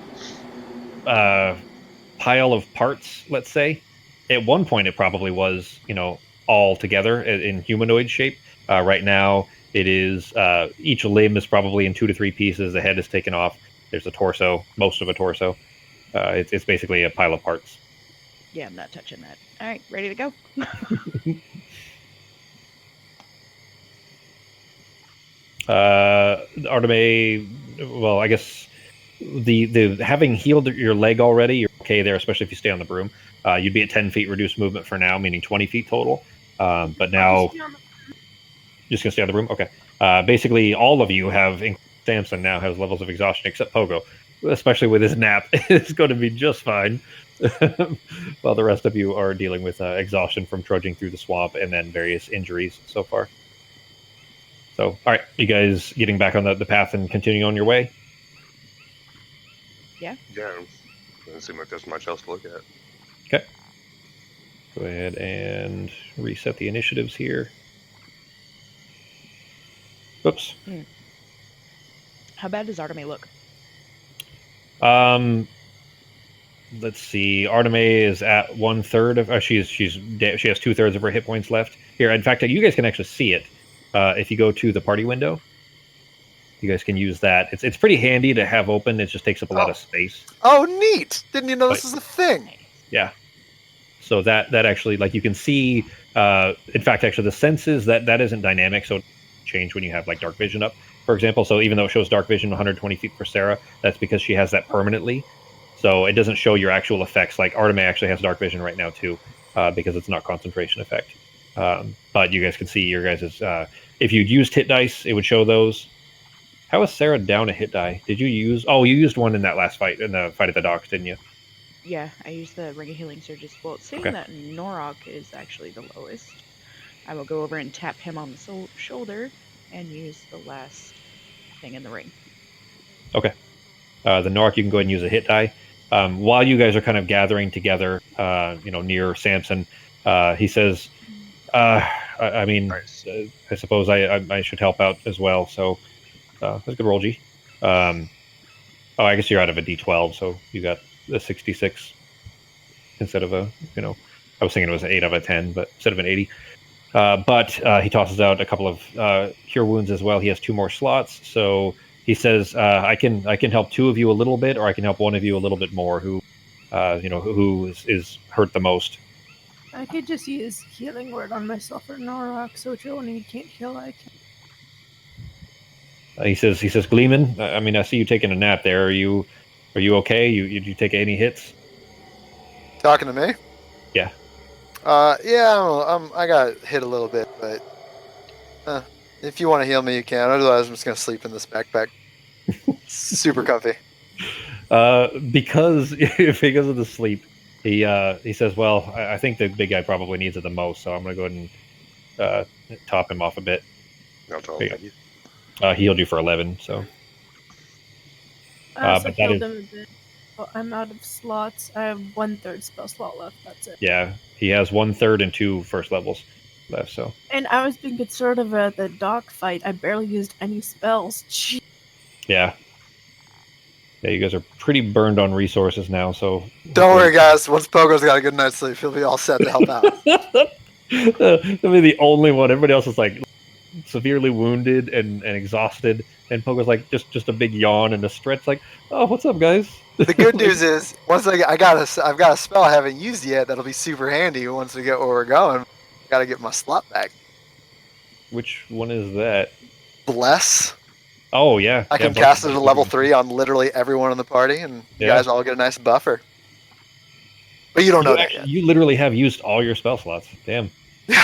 pile of parts, let's say. At one point, it probably was, all together in humanoid shape. Right now, it is each limb is probably in 2 to 3 pieces. The head is taken off. There's a torso, most of a torso. It's basically a pile of parts. Yeah, I'm not touching that. All right, ready to go. Arteme, well, I guess the having healed your leg already, you're okay there, especially if you stay on the broom. You'd be at 10 feet reduced movement for now, meaning 20 feet total. But now, just gonna stay on the broom? Okay. Basically, all of you have, Samson now has levels of exhaustion, except Pogo, especially with his nap. It's going to be just fine. While the rest of you are dealing with exhaustion from trudging through the swamp and then various injuries so far. So, all right, you guys getting back on the path and continuing on your way? Yeah, doesn't seem like there's much else to look at. Okay. Go ahead and reset the initiatives here. Oops. How bad does Arteme look? Let's see. Arteme is at 1/3 of. She has 2/3 of her hit points left. Here, in fact, you guys can actually see it if you go to the party window. You guys can use that. It's pretty handy to have open. It just takes up a lot of space. Oh, neat! Didn't you know this was a thing? Yeah. So that actually, like, you can see. In fact, actually, the senses that isn't dynamic, so it change when you have like dark vision up, for example. So even though it shows dark vision 120 feet for Sarah, that's because she has that permanently. So it doesn't show your actual effects. Like Arteme actually has dark vision right now too, because it's not concentration effect. But you guys can see your guys' if you'd used hit dice, it would show those. How is Sarah down a hit die? Did you use? Oh, you used one in that last fight, in the fight at the docks, didn't you? Yeah, I used the Ring of Healing Surges. Well, it's saying Okay. that Norok is actually the lowest. I will go over and tap him on the shoulder and use the last thing in the ring. Okay. The Nork, you can go ahead and use a hit die. While you guys are kind of gathering together, near Samson, he says, I mean, Nice. I suppose I should help out as well. So that's a good roll, G. I guess you're out of a D12, so you got a 66 instead of I was thinking it was an 8 out of a 10, but instead of an 80. But he tosses out a couple of cure wounds as well. He has 2 more slots, so he says, I can help two of you a little bit, or I can help one of you a little bit more. Who is hurt the most? I could just use healing word on myself or Norak, so Joe and he can't heal. I can. He says, Gleeman. I mean, I see you taking a nap there. Are you okay? You take any hits? Talking to me? Yeah. Yeah, I got hit a little bit, but if you want to heal me, you can. Otherwise, I'm just gonna sleep in this backpack. Super comfy. Because because of the sleep, he says, well, I think the big guy probably needs it the most, so I'm gonna go ahead and top him off a bit. I'll tell him thank you. He healed you for 11, so. I also but that healed is, him a bit. Well, I'm out of slots. I have 1/3 spell slot left. That's it. yeah, he has 1/3 and 2 first levels left, so. And I was being conservative at the dog fight. I barely used any spells. Gee. Yeah. Yeah, you guys are pretty burned on resources now, so. Don't worry, guys. Once Pogo's got a good night's sleep, he'll be all set to help out. He'll be the only one. Everybody else is like severely wounded and exhausted, and Pogo's like just a big yawn and a stretch, like, oh, what's up, guys? The good news is, once I've got a spell I haven't used yet that'll be super handy once we get where we're going. Got to get my slot back. Which one is that? Bless. Oh yeah, I can cast it at level 3 on literally everyone in the party, and you guys all get a nice buffer. But you don't know that yet. You literally have used all your spell slots. Damn. Yeah.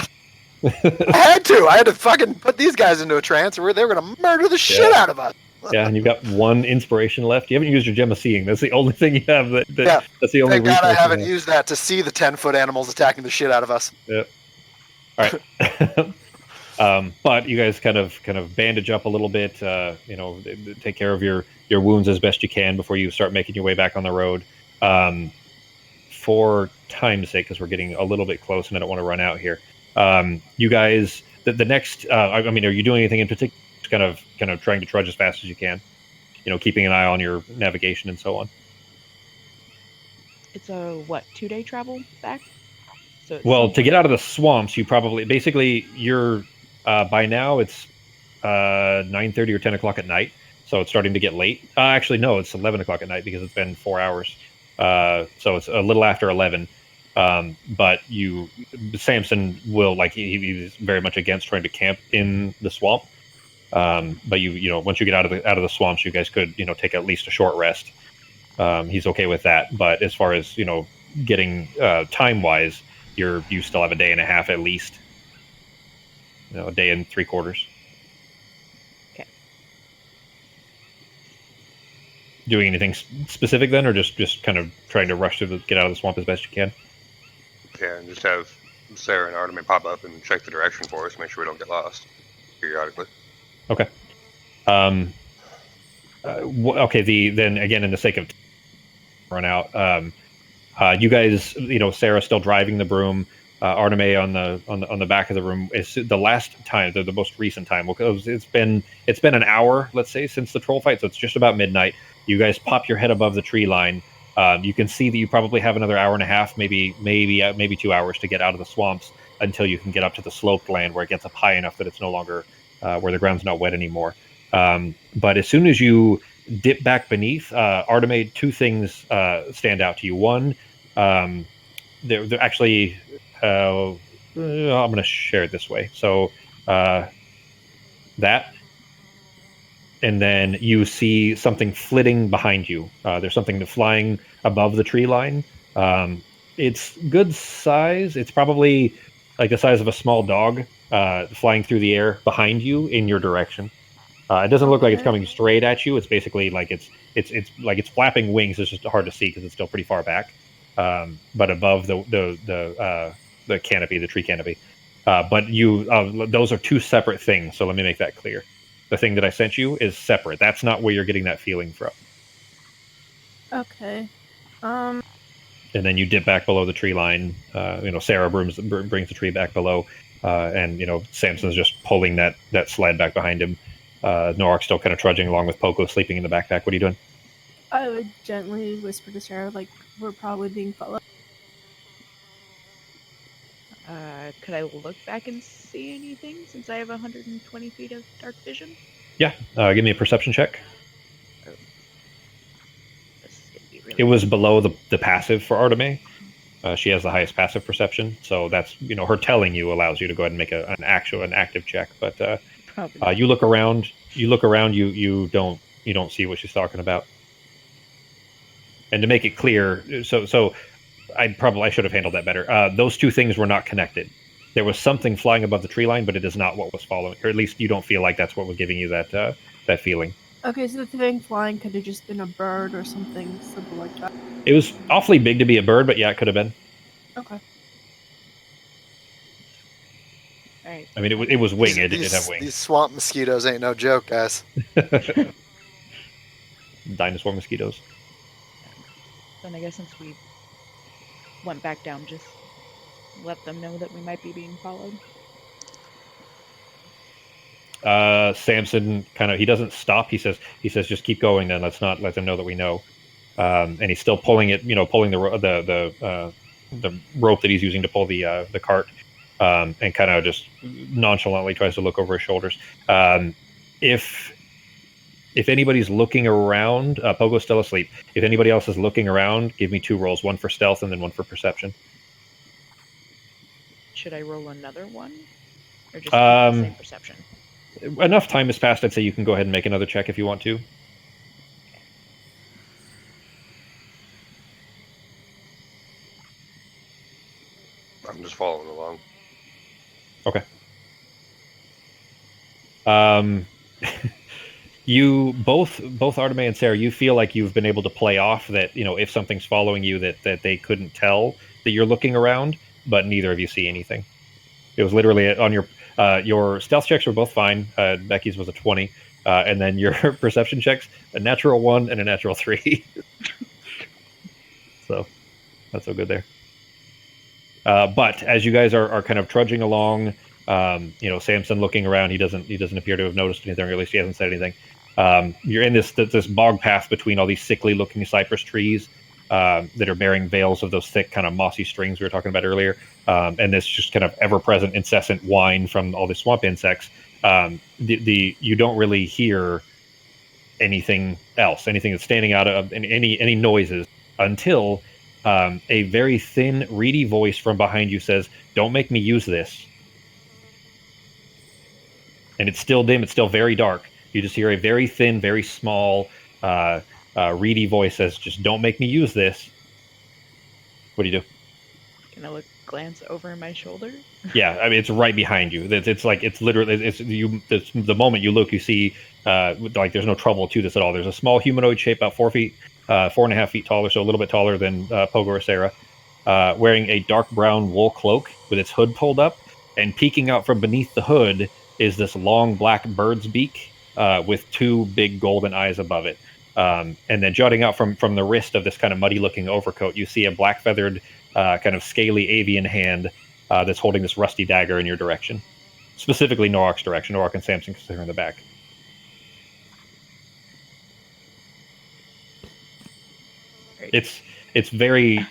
I had to fucking put these guys into a trance where they were going to murder the shit out of us. Yeah, and you've got 1 inspiration left. You haven't used your gem of seeing. That's the only thing you have. That's the only. Thank God I haven't used that to see the 10-foot animals attacking the shit out of us. Yep. All right. But you guys kind of bandage up a little bit. Take care of your wounds as best you can before you start making your way back on the road. For time's sake, because we're getting a little bit close, and I don't want to run out here. You guys, the next. I mean, are you doing anything in particular? Just kind of trying to trudge as fast as you can. Keeping an eye on your navigation and so on. It's a 2-day travel back? So well, to get out of the swamps, you probably you're by now it's 9:30 or 10 o'clock at night, so it's starting to get late. Actually, no, it's 11 o'clock at night because it's been 4 hours. So it's a little after 11. But Samson will he's very much against trying to camp in the swamp. But once you get out of the swamps, you guys could take at least a short rest. He's okay with that. But as far as getting time wise, you still have a day and a half at least. A day and 3/4. Okay. Doing anything specific then, or just kind of trying to rush to get out of the swamp as best you can? Yeah, and just have Sarah and Artemis pop up and check the direction for us, make sure we don't get lost periodically. Okay. Okay. Then again, in the sake of run out, you guys, Sarah's still driving the broom. Artemis on the back of the room. Is the last time, the most recent time. Because it's been an hour, let's say, since the troll fight, so it's just about midnight. You guys pop your head above the tree line. You can see that you probably have another hour and a half, maybe 2 hours to get out of the swamps until you can get up to the sloped land where it gets up high enough that it's no longer where the ground's not wet anymore. But as soon as you dip back beneath, Artemis, 2 things stand out to you. One, they're actually. I'm going to share it this way. So that. And then you see something flitting behind you. There's something flying above the tree line. It's good size. It's probably like the size of a small dog flying through the air behind you in your direction. It doesn't look like it's coming straight at you. It's basically like it's flapping wings. It's just hard to see because it's still pretty far back. But above the canopy, the tree canopy. But those are 2 separate things. So let me make that clear. The thing that I sent you is separate. That's not where you're getting that feeling from. Okay. And then you dip back below the tree line. Sarah brings the tree back below, and Samson's just pulling that sled back behind him. Norak's still kind of trudging along with Poco sleeping in the backpack. What are you doing? I would gently whisper to Sarah, we're probably being followed. Could I look back and see anything since I have 120 feet of dark vision? Yeah, give me a perception check. This is gonna be really It was below the passive for Arteme. She has the highest passive perception, so that's her telling you allows you to go ahead and make an active check. But probably not. you look around. You don't see what she's talking about. And to make it clear, so I should have handled that better. Those two things were not connected. There was something flying above the tree line, but it is not what was following, or at least you don't feel like that's what was giving you that feeling. Okay, so the thing flying could have just been a bird or something simple like that. It was awfully big to be a bird, but yeah, it could have been. Okay. All right. I mean, it was winged. It did have wings. These swamp mosquitoes ain't no joke, guys. Dinosaur mosquitoes. Then I guess since we went back down, just let them know that we might be being followed. Samson he doesn't stop. He says just keep going. Then let's not let them know that we know. And he's still pulling it. Pulling the rope that he's using to pull the cart. And kind of just nonchalantly tries to look over his shoulders. If anybody's looking around, Pogo's still asleep. If anybody else is looking around, give me 2 rolls, one for stealth and then one for perception. Should I roll another one? Or just keep the same perception? Enough time has passed, I'd say you can go ahead and make another check if you want to. I'm just following along. Okay. You both Arteme and Sarah, you feel like you've been able to play off that, if something's following you that they couldn't tell that you're looking around, but neither of you see anything. It was literally on your stealth checks were both fine. Becky's was a 20, and then your perception checks, a natural 1 and a natural 3. So not so good there. But as you guys are kind of trudging along, Samson looking around, he doesn't appear to have noticed anything, or at least he hasn't said anything. You're in this bog path between all these sickly-looking cypress trees that are bearing veils of those thick, kind of mossy strings we were talking about earlier, and this just kind of ever-present, incessant whine from all the swamp insects. You don't really hear anything else, anything that's standing out of any noises until a very thin, reedy voice from behind you says, "Don't make me use this." And it's still dim. It's still very dark. You just hear a very thin, very small, reedy voice says, "Just don't make me use this." What do you do? Can I glance over my shoulder? Yeah, I mean, it's right behind you. It's literally the moment you look, you see there's no trouble to this at all. There's a small humanoid shape, about 4 feet, 4.5 feet taller, so a little bit taller than Pogo or Sarah, wearing a dark brown wool cloak with its hood pulled up, and peeking out from beneath the hood is this long black bird's beak with 2 big golden eyes above it. And then jutting out from the wrist of this kind of muddy-looking overcoat, you see a black-feathered, kind of scaly avian hand that's holding this rusty dagger in your direction. Specifically Norok's direction. Norok and Samson, because they're in the back. It's very...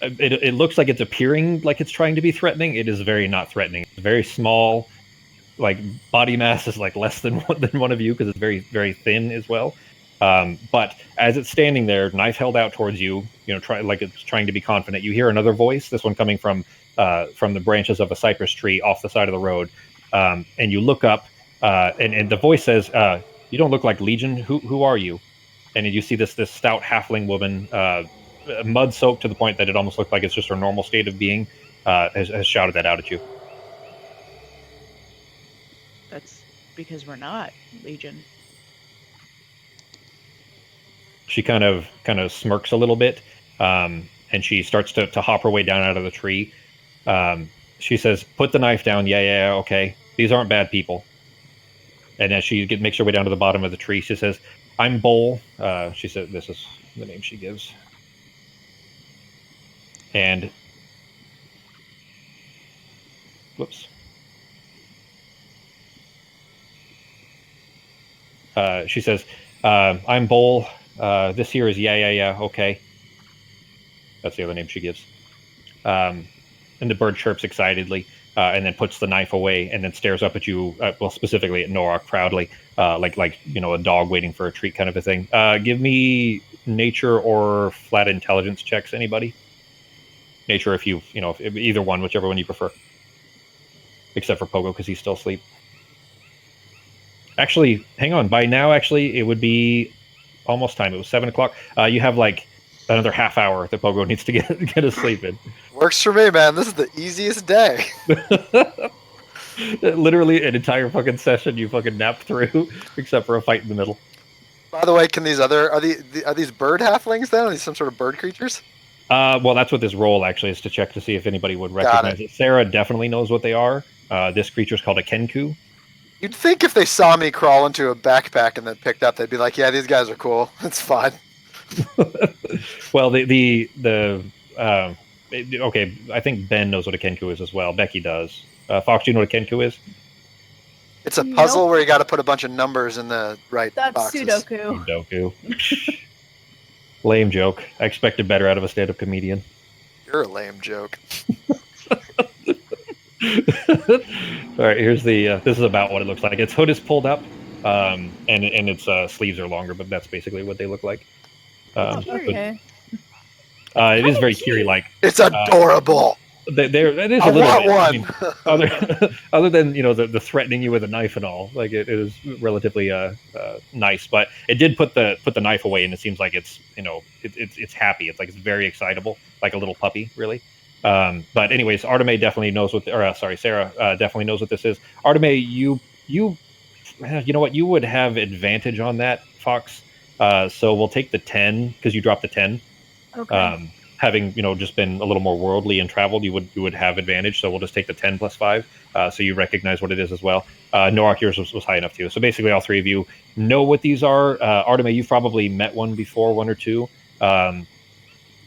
It looks like it's appearing like it's trying to be threatening. It is very not threatening. It's very small. Like, body mass is like less than one of you, because it's very, very thin as well. But as it's standing there, knife held out towards you, like it's trying to be confident, you hear another voice, this one coming from the branches of a cypress tree off the side of the road. And you look up, and the voice says, "You don't look like Legion. Who are you?" And you see this stout halfling woman, mud soaked to the point that it almost looked like it's just her normal state of being, has shouted that out at you. That's because we're not Legion. She kind of smirks a little bit, and she starts to hop her way down out of the tree. She says, "Put the knife down." Yeah, okay. These aren't bad people. And as she makes her way down to the bottom of the tree, she says, "I'm Bull." She said, this is the name she gives. And, whoops. She says, "I'm Bull. This here is yeah, okay." That's the other name she gives. And the bird chirps excitedly. and then puts the knife away, and then stares up at you. Well, specifically at Norak proudly, like a dog waiting for a treat, kind of a thing. Give me nature or flat intelligence checks. Anybody? Nature, if either one, whichever one you prefer. Except for Pogo, because he's still asleep. Actually, hang on. By now, actually, it would be almost time. It was 7 o'clock. You have like another half hour that Pogo needs to get his sleep in. Works for me, man. This is the easiest day. Literally an entire fucking session you fucking nap through, except for a fight in the middle. By the way, can these other are these bird halflings then? Are these some sort of bird creatures? Well, that's what this roll actually is, to check to see if anybody would recognize it. Sarah definitely knows what they are. This creature is called a Kenku. You'd think if they saw me crawl into a backpack and then picked up, they'd be like, "Yeah, these guys are cool. It's fine." Well, okay, I think Ben knows what a Kenku is as well. Becky does. Fox, do you know what a Kenku is? It's a puzzle Nope. where you got to put a bunch of numbers in the right That's boxes. Sudoku. Sudoku. Lame joke. I expected better out of a stand-up comedian. You're a lame joke. All right, here's the. This is about what it looks like. Its hood is pulled up, and its sleeves are longer, but that's basically what they look like. Okay. It is very cute. Curie-like. It's adorable. It is a I little want bit. one. I mean, other than the threatening you with a knife and all, like it is relatively nice. But it did put the knife away, and it seems like it's it's happy. It's like it's very excitable, like a little puppy, really. But anyways, Arteme definitely knows what. Sarah definitely knows what this is. Arteme, you know what? You would have advantage on that, Fox. So we'll take the 10 because you dropped the 10. Okay. Having just been a little more worldly and traveled, you would have advantage. So we'll just take the 10 plus 5. So you recognize what it is as well. Norak, yours was high enough too. So basically, all three of you know what these are. Arteme, you've probably met one before, one or two.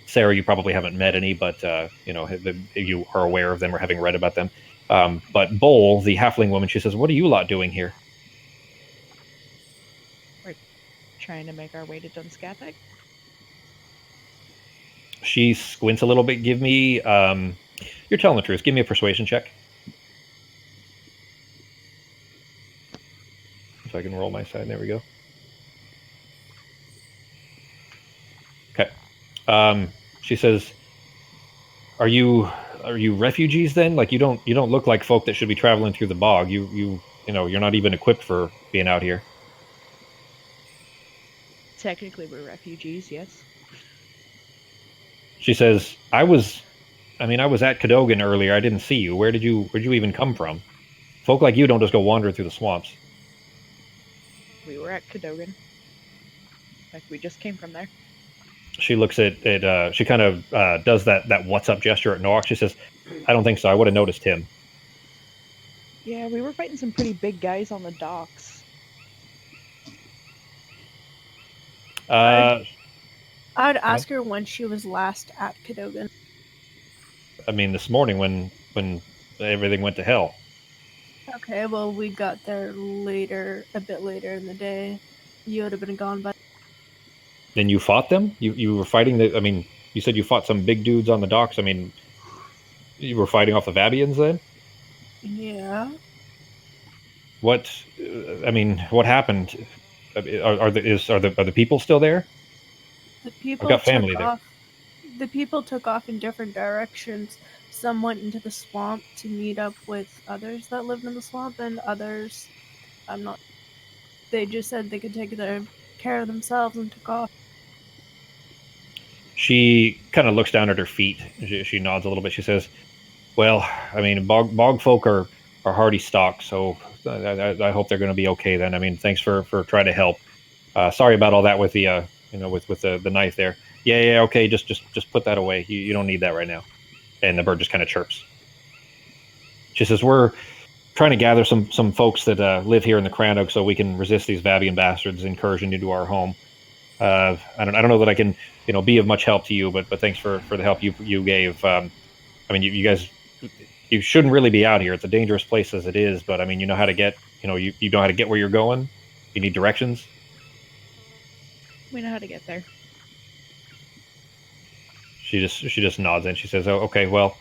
Sarah, you probably haven't met any, but you are aware of them or having read about them. But Bowl, the halfling woman, she says, "What are you lot doing here?" We're trying to make our way to Dunskathak. She squints a little bit. Give me, you're telling the truth. Give me a persuasion check. If I can roll my side. There we go. Okay. She says, "Are you refugees then? Like you don't look like folk that should be traveling through the bog. You're not even equipped for being out here." Technically, we're refugees, yes. She says, I was at Cadogan earlier. I didn't see you. Where'd you even come from? Folk like you don't just go wandering through the swamps." We were at Cadogan. Like, we just came from there. She looks at it. She kind of does that what's up gesture at Norak. She says, "I don't think so. I would have noticed him." Yeah, we were fighting some pretty big guys on the docks. I'd ask her when she was last at Cadogan. I mean, this morning when everything went to hell. Okay, well, we got there a bit later in the day. You would have been gone by. Then you fought them? You were fighting you said you fought some big dudes on the docks. I mean, you were fighting off the Vabians then? Yeah. What happened? Are the people still there? The people got family took there. off. The people took off in different directions. Some went into the swamp to meet up with others that lived in the swamp, and others, they just said they could take care of themselves and took off. She kind of looks down at her feet. She nods a little bit. She says, "Well, I mean, bog folk are hardy stock, so I hope they're going to be okay then. I mean, thanks for trying to help. Sorry about all that with the with the knife there. Yeah, okay, just put that away. You don't need that right now." And the bird just kind of chirps. She says, "We're trying to gather some folks that live here in the Crannog so we can resist these Vabian bastards' incursion into our home. I don't know that I can be of much help to you, but thanks for the help you gave. I mean, you guys, you shouldn't really be out here. It's a dangerous place as it is, but I mean, you know how to get you know how to get where you're going. You need directions." We know how to get there. She just nods and she says, "Oh, okay. Well,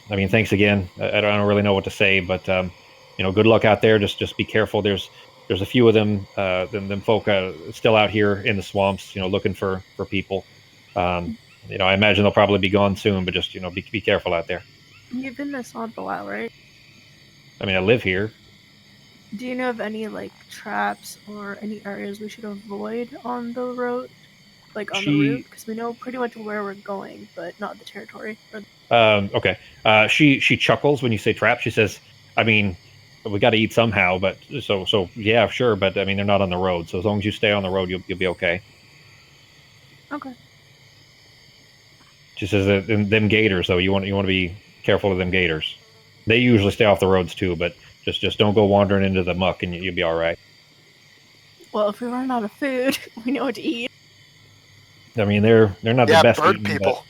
I mean, thanks again. I don't really know what to say, but good luck out there. Just be careful. There's a few of them folk still out here in the swamps, looking for people. I imagine they'll probably be gone soon, but just be careful out there. You've been in the swamp a while, right? I mean, I live here. Do you know of any traps or any areas we should avoid on the road, on the route? Because we know pretty much where we're going, but not the territory. Okay. She chuckles when you say trap. She says, "I mean, we got to eat somehow, but so yeah, sure. But I mean, they're not on the road, so as long as you stay on the road, you'll be okay." Okay. She says that them gators, though, you want to be careful of them gators. They usually stay off the roads too, but just don't go wandering into the muck, and you'll be all right. Well, if we run out of food, we know what to eat. I mean, they're not the best bird eating, people.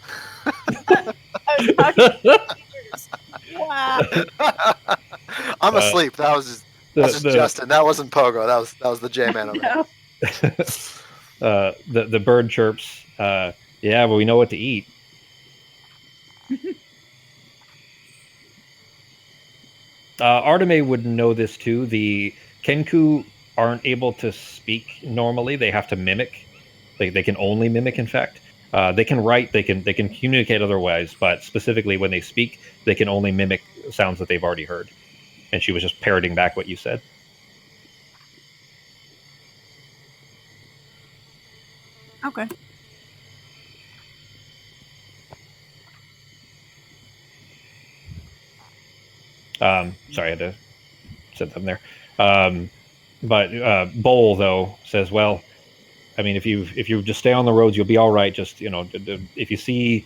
Wow. I'm asleep. That was just Justin. That wasn't Pogo. That was the J-Man over there. The bird chirps. Yeah, but we know what to eat. Arteme would know this too. The Kenku aren't able to speak normally. They have to mimic. They can only mimic, in fact. They can write, they can communicate otherwise, but specifically when they speak, they can only mimic sounds that they've already heard. And she was just parroting back what you said. Okay. Sorry, I had to set them there. But Bowl, though, says, well, I mean, if you just stay on the roads, you'll be all right. Just, if you see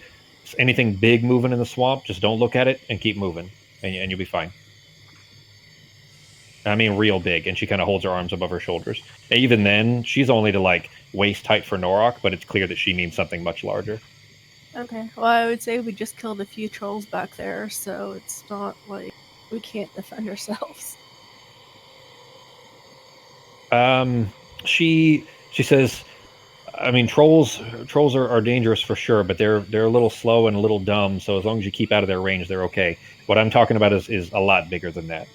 anything big moving in the swamp, just don't look at it and keep moving, and you'll be fine. I mean, real big. And she kind of holds her arms above her shoulders. And even then, she's only to waist height for Norok, but it's clear that she means something much larger. Okay. Well, I would say we just killed a few trolls back there, so it's not like we can't defend ourselves. She says, I mean, trolls are dangerous for sure, but they're a little slow and a little dumb. So as long as you keep out of their range, they're okay. What I'm talking about is a lot bigger than that.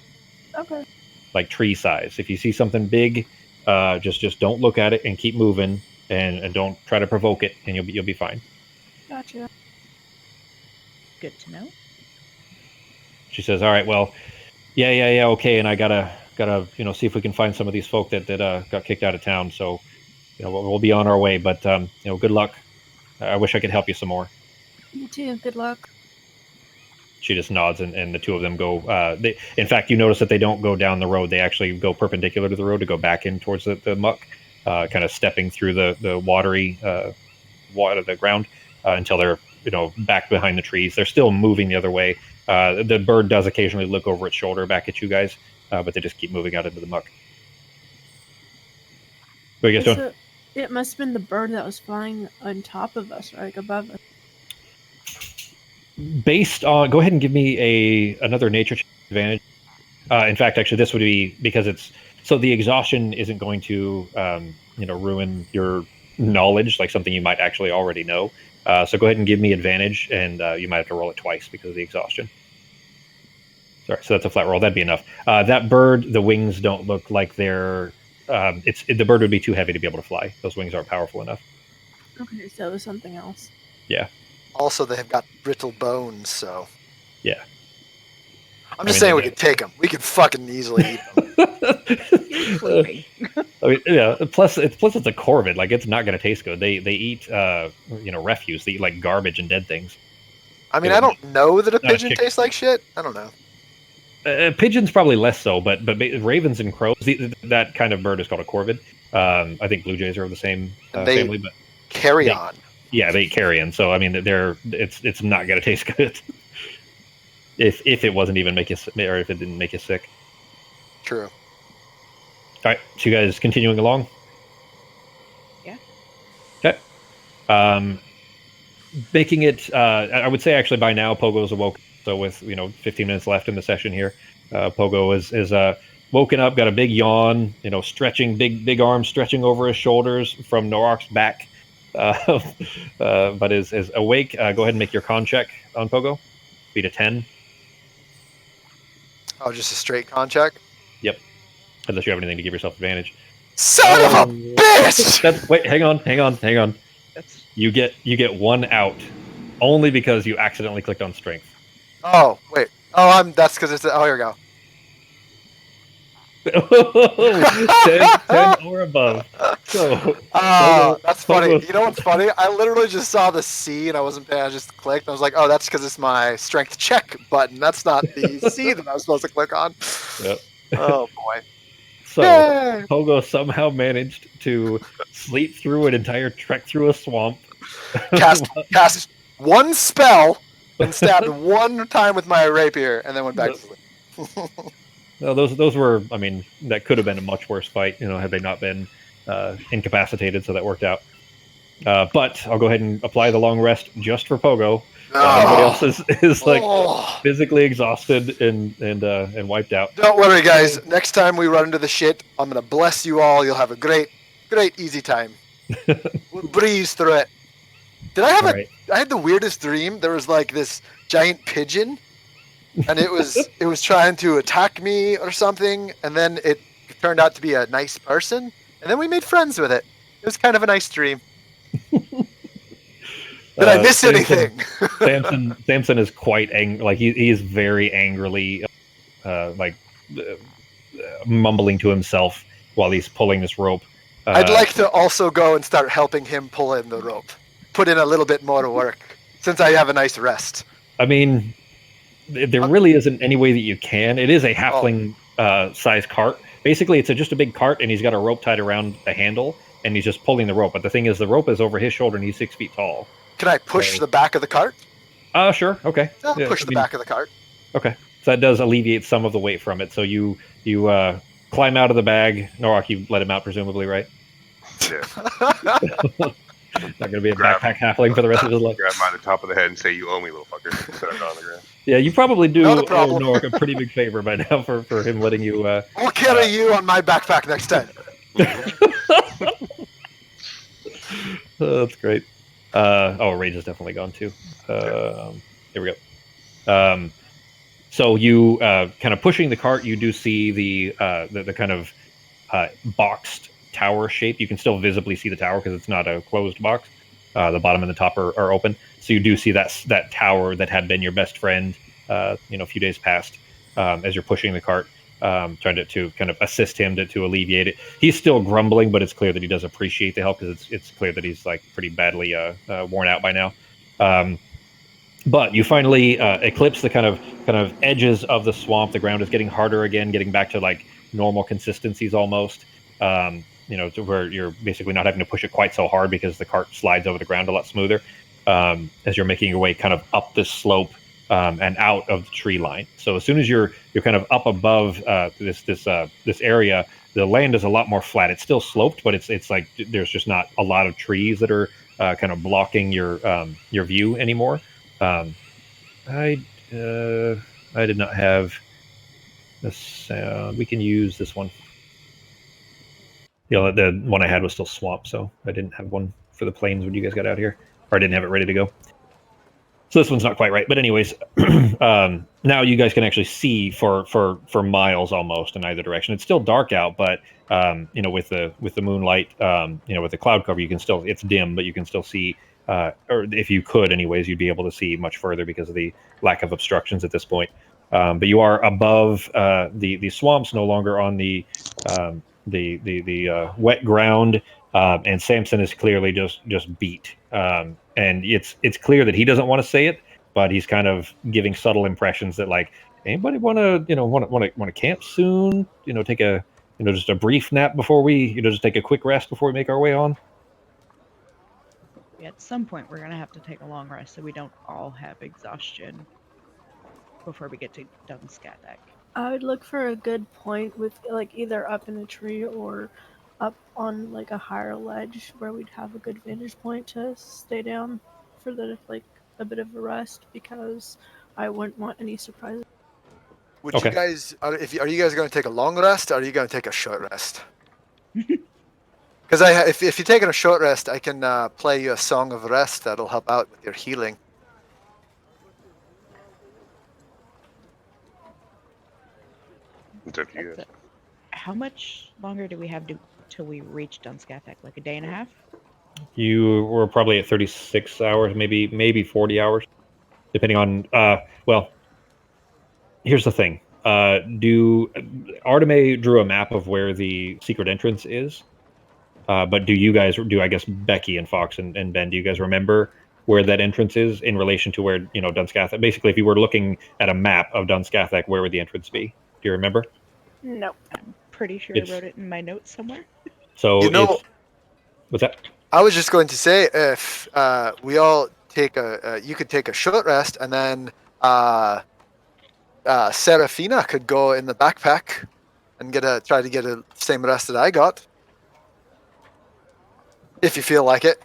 Okay. Like tree size. If you see something big, just don't look at it and keep moving, and don't try to provoke it, and you'll be fine. Gotcha. Good to know. She says, "All right, well, yeah, okay, and I gotta see if we can find some of these folk that got kicked out of town. So, we'll be on our way. But good luck. I wish I could help you some more." You too. Good luck. She just nods, and the two of them go. In fact, you notice that they don't go down the road. They actually go perpendicular to the road to go back in towards the muck, kind of stepping through the watery water, the ground, until they're back behind the trees. They're still moving the other way. The bird does occasionally look over its shoulder back at you guys, but they just keep moving out into the muck. What are you guys doing? It must have been the bird that was flying on top of us, right above us. Based on, go ahead and give me another nature advantage. In fact, actually, this would be because the exhaustion isn't going to ruin your knowledge, like something you might actually already know. So go ahead and give me advantage, and you might have to roll it twice because of the exhaustion. Sorry, so that's a flat roll. That'd be enough. That bird, the wings don't look like they're. The bird would be too heavy to be able to fly. Those wings aren't powerful enough. Okay, so it was something else. Yeah. Also, they have got brittle bones, so. Yeah. I'm just saying we could take them. We could fucking easily eat them. I mean, yeah. Plus, it's a corvid. Like, it's not going to taste good. They eat, refuse. They eat like garbage and dead things. I mean, I don't know that a pigeon tastes like shit. I don't know. Pigeons probably less so, but ravens and crows, that kind of bird is called a corvid. I think blue jays are of the same family, but carrion. Yeah, they eat carrion. So I mean, it's not going to taste good. if it wasn't even make you, or if it didn't make you sick. True. All right, so you guys continuing along? Yeah. Okay. Making it, I would say actually by now Pogo's awoke. So with 15 minutes left in the session here, Pogo is woken up, got a big yawn, stretching, big arms stretching over his shoulders from Norok's back, but is awake. Go ahead and make your con check on Pogo. Beat a 10. Oh, just a straight con check? Yep. Unless you have anything to give yourself advantage. Son of a bitch! Wait, hang on. That's You get 1 out, only because you accidentally clicked on strength. Oh, wait. Oh, that's because it's... Oh, here we go. 10 or above. So, That's funny. Pogo- You know what's funny? I literally just saw the C and I wasn't paying. I just clicked. I was like, oh, that's because it's my strength check button. That's not the C that I was supposed to click on. Yep. Oh, boy. So Yay! Pogo somehow managed to sleep through an entire trek through a swamp. Cast one spell and stabbed one time with my rapier and then went back to sleep. No, those were. I mean, that could have been a much worse fight, had they not been incapacitated. So that worked out. But I'll go ahead and apply the long rest just for Pogo. Everybody else is like physically exhausted and wiped out. Don't worry, guys. Next time we run into the shit, I'm gonna bless you all. You'll have a great, easy time. We'll breeze through it. Did I have All right. I had the weirdest dream. There was like this giant pigeon, and it was trying to attack me or something, and then it turned out to be a nice person, and then we made friends with it. It was kind of a nice dream. Did I miss anything? Samson is quite angry. Like he is very angrily, mumbling to himself while he's pulling this rope. I'd like to also go and start helping him pull in the rope. Put in a little bit more work since I have a nice rest. I mean, there really isn't any way that you can. It is a halfling size cart. Basically, it's just a big cart, and he's got a rope tied around the handle, and he's just pulling the rope. But the thing is, the rope is over his shoulder, and he's 6 feet tall. Can I push the back of the cart? Sure. Okay. I'll push the back of the cart. Okay. So that does alleviate some of the weight from it. So you climb out of the bag. Norok, you let him out, presumably, right? Yeah. Not going to be a backpack halfling for the rest of his life. Grab him by the top of the head and say, "You owe me, little fucker." Set it on the ground. Yeah, you probably do Not a owe problem. Norok a pretty big favor by now for him letting you... I'll carry you on my backpack next time. That's great. Rage is definitely gone too. Here we go. So you kind of pushing the cart, you do see the kind of boxed tower shape. You can still visibly see the tower because it's not a closed box. The bottom and the top are open, so you do see that tower that had been your best friend, a few days past. As you're pushing the cart, trying to kind of assist him to alleviate it. He's still grumbling, but it's clear that he does appreciate the help because it's clear that he's like pretty badly worn out by now. But you finally eclipse the kind of edges of the swamp. The ground is getting harder again, getting back to like normal consistencies almost. To where you're basically not having to push it quite so hard because the cart slides over the ground a lot smoother as you're making your way kind of up this slope and out of the tree line. So as soon as you're kind of up above this area, the land is a lot more flat. It's still sloped, but it's like there's just not a lot of trees that are kind of blocking your view anymore. I did not have this sound. We can use this one. The one I had was still swamp, so I didn't have one for the plains when you guys got out here, or I didn't have it ready to go. So this one's not quite right, but anyways, now you guys can actually see for miles almost in either direction. It's still dark out, but with the moonlight, with the cloud cover, you can still, it's dim, but you can still see, or if you could, anyways, you'd be able to see much further because of the lack of obstructions at this point. But you are above the swamps, no longer on the wet ground, and Samson is clearly just beat. And it's clear that he doesn't want to say it, but he's kind of giving subtle impressions that like, anybody want to camp soon? Take a just a brief nap before we just take a quick rest before we make our way on. At some point, we're gonna have to take a long rest so we don't all have exhaustion before we get to Dunskadak. I would look for a good point with like either up in a tree or up on like a higher ledge where we'd have a good vantage point to stay down for a bit of a rest, because I wouldn't want any surprises. Would you guys, are you guys going to take a long rest, or are you going to take a short rest? Because if you're taking a short rest, I can play you a song of rest that'll help out with your healing. It's up to you. That's it. How much longer do we have till we reach Dunskathak? Like a day and a half? You were probably at 36 hours, maybe 40 hours, depending on. Well, here's the thing. Arteme drew a map of where the secret entrance is, but I guess Becky and Fox and Ben, do you guys remember where that entrance is in relation to where Dunskathak? Basically, if you were looking at a map of Dunskathak, where would the entrance be? Do you remember? No. I'm pretty sure It's- I wrote it in my notes somewhere. So You know- it's what's that? I was just going to say, if we all take you could take a short rest, and then Serafina could go in the backpack and try to get a same rest that I got, if you feel like it.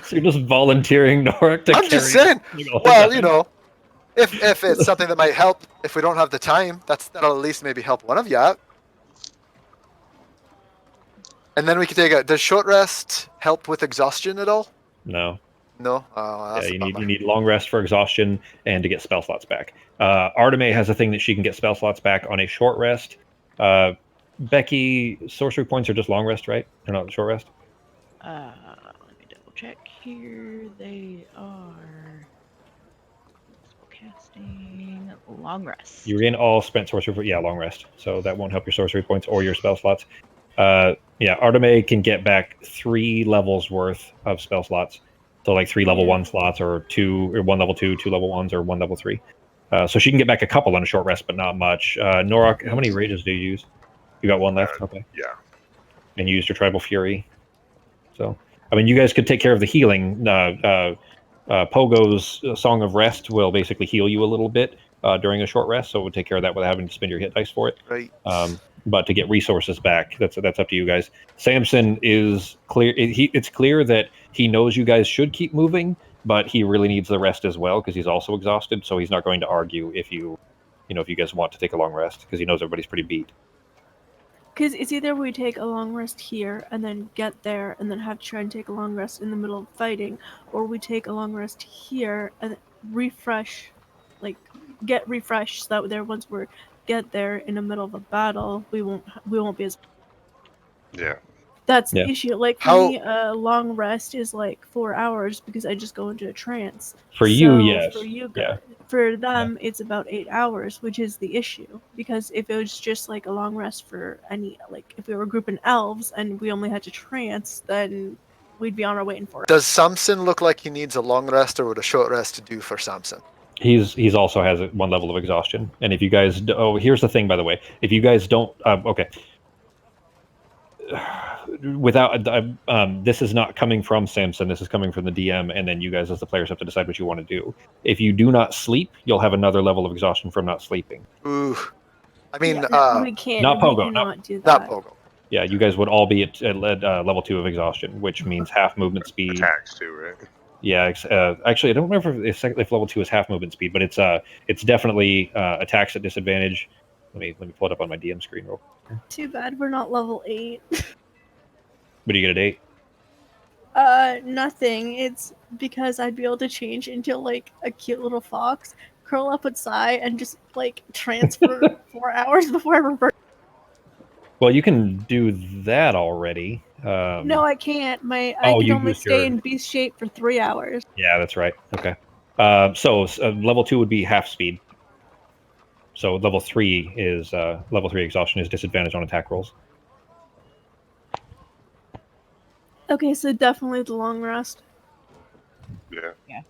So you're just volunteering Norik to I'm just carry saying. the thing all the Well, time? if it's something that might help, if we don't have the time, that'll at least maybe help one of you out. And then we could take does short rest help with exhaustion at all? No. No. Oh, that's Yeah, a bummer. you need long rest for exhaustion and to get spell slots back. Arteme has a thing that she can get spell slots back on a short rest. Becky, sorcery points are just long rest, right? They're not short rest. Let me double check here. They are spellcasting long rest. You regain all spent sorcery. Yeah, long rest. So that won't help your sorcery points or your spell slots. Yeah, Arteme can get back 3 levels worth of spell slots. So like 3 level 1 slots, or 1 level 2, 2 level 1s, or 1 level 3. So she can get back a couple on a short rest, but not much. Norik, how many rages do you use? You got 1 left? Okay. Yeah. And you used your Tribal Fury. So, I mean, you guys could take care of the healing. Pogo's Song of Rest will basically heal you a little bit during a short rest, so it would take care of that without having to spend your hit dice for it. Right. But to get resources back, that's up to you guys. Samson is clear. It's clear that he knows you guys should keep moving, but he really needs the rest as well because he's also exhausted. So he's not going to argue if you guys want to take a long rest because he knows everybody's pretty beat. Because it's either we take a long rest here and then get there and then have to try and take a long rest in the middle of fighting, or we take a long rest here and refresh, get refreshed so that there once we get there in the middle of a battle, we won't be as. Yeah. That's the Yeah. issue. Like for me, a long rest is like 4 hours because I just go into a trance. For you, So yes. For you Yeah. guys, for them, it's about 8 hours, which is the issue. Because if it was just like a long rest for if we were grouping elves and we only had to trance, then we'd be on our way in 4 hours. Does Samson look like he needs a long rest, or would a short rest do for Samson? He's also has 1 level of exhaustion, and if you guys here's the thing, by the way, if you guys don't okay, without this is not coming from Samson, this is coming from the DM, and then you guys as the players have to decide what you want to do. If you do not sleep, you'll have another level of exhaustion from not sleeping. Ooh, I mean, We can't. not we Pogo, cannot do that. not Pogo. Yeah, you guys would all be at level 2 of exhaustion, which means half movement speed. Attacks too, right? Yeah, actually, I don't remember if level 2 is half movement speed, but it's definitely attacks at disadvantage. Let me pull it up on my DM screen real quick. Too bad we're not level 8. What do you get at 8? Nothing. It's because I'd be able to change into like a cute little fox, curl up with Sai, and just like transfer 4 hours before I revert. Well, you can do that already. No, I can't. I Oh, can you only used stay your- in beast shape for 3 hours. Yeah, that's right. Okay. So level 2 would be half speed. So level 3 is level 3 exhaustion is disadvantage on attack rolls. Okay, so definitely the long rest. Yeah.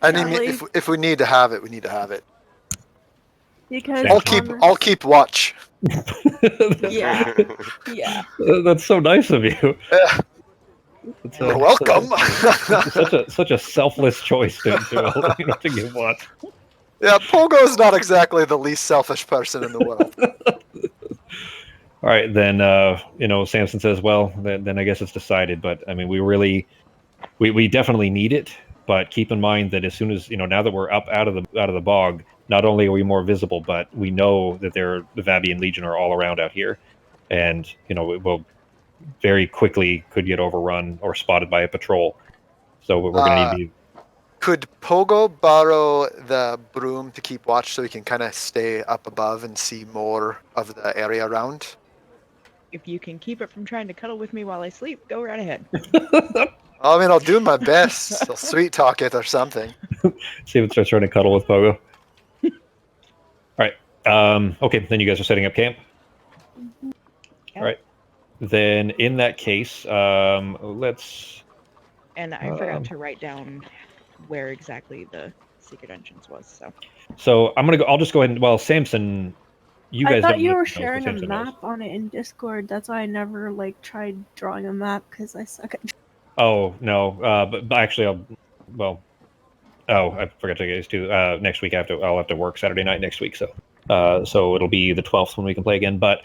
I mean, Really? if we need to have it, we need to have it. Because I'll I'll keep watch. Yeah. Yeah. That's so nice of you. It's, You're welcome. such a selfless choice to give watch. Yeah, Pogo's not exactly the least selfish person in the world. All right, then Samson says, well, then I guess it's decided. But I mean, we definitely need it. But keep in mind that as soon as now that we're up out of the bog, not only are we more visible, but we know that the Vabian Legion are all around out here, and it will very quickly could get overrun or spotted by a patrol. So we're going to need to. Could Pogo borrow the broom to keep watch so he can kind of stay up above and see more of the area around? If you can keep it from trying to cuddle with me while I sleep, go right ahead. I mean, I'll do my best. I'll sweet talk it or something. See if it starts trying to cuddle with Pogo. All right. Okay, then you guys are setting up camp. Yeah. All right. Then in that case, let's. And I forgot to write down where exactly the secret entrance was. So I'm gonna go. I'll just go ahead and. Well, Samson, you guys I thought don't you know were if he knows, but sharing a Samson knows. map on it in Discord. That's why I never like tried drawing a map because I suck at. Oh no, but actually, well, oh, I forgot to guys too. Next week I'll have to work Saturday night next week, so it'll be the 12th when we can play again. But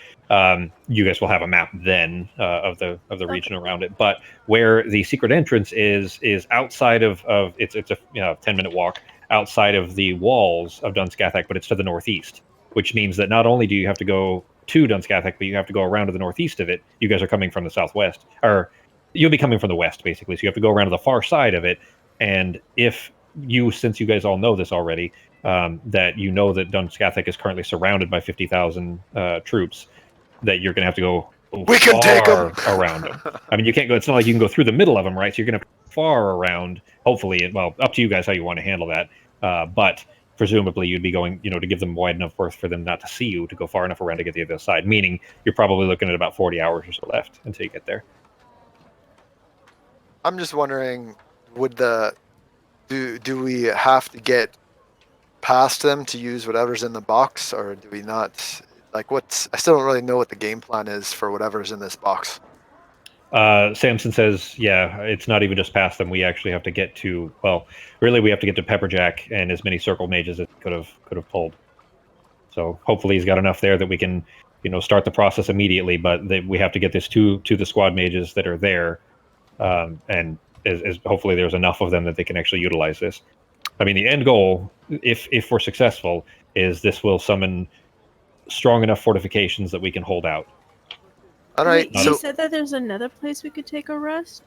you guys will have a map then of the region around it. But where the secret entrance is outside of it's a 10-minute walk outside of the walls of Dunscathach, but it's to the northeast, which means that not only do you have to go to Dunscathach, but you have to go around to the northeast of it. You guys are coming from the southwest, or you'll be coming from the west, basically. So you have to go around to the far side of it. And since you guys all know this already, that you know that Dunscathach is currently surrounded by 50,000 troops, that you're going to have to go We can take 'em! around them. I mean, you can't go. It's not like you can go through the middle of them, right? So you're going to far around. Hopefully, well, up to you guys how you want to handle that. But presumably, you'd be going, to give them wide enough berth for them not to see you, to go far enough around to get to the other side. Meaning, you're probably looking at about 40 hours or so left until you get there. I'm just wondering, do we have to get past them to use whatever's in the box, or do we not? Like, I still don't really know what the game plan is for whatever's in this box. Samson says, yeah, it's not even just past them. We actually have to get to, well, really we have to get to Pepperjack and as many circle mages as could have pulled. So hopefully he's got enough there that we can, start the process immediately, but we have to get this to the squad mages that are there. And as hopefully there's enough of them that they can actually utilize this. I mean, the end goal, if we're successful, is this will summon strong enough fortifications that we can hold out. All right. Wait, you said that there's another place we could take a rest?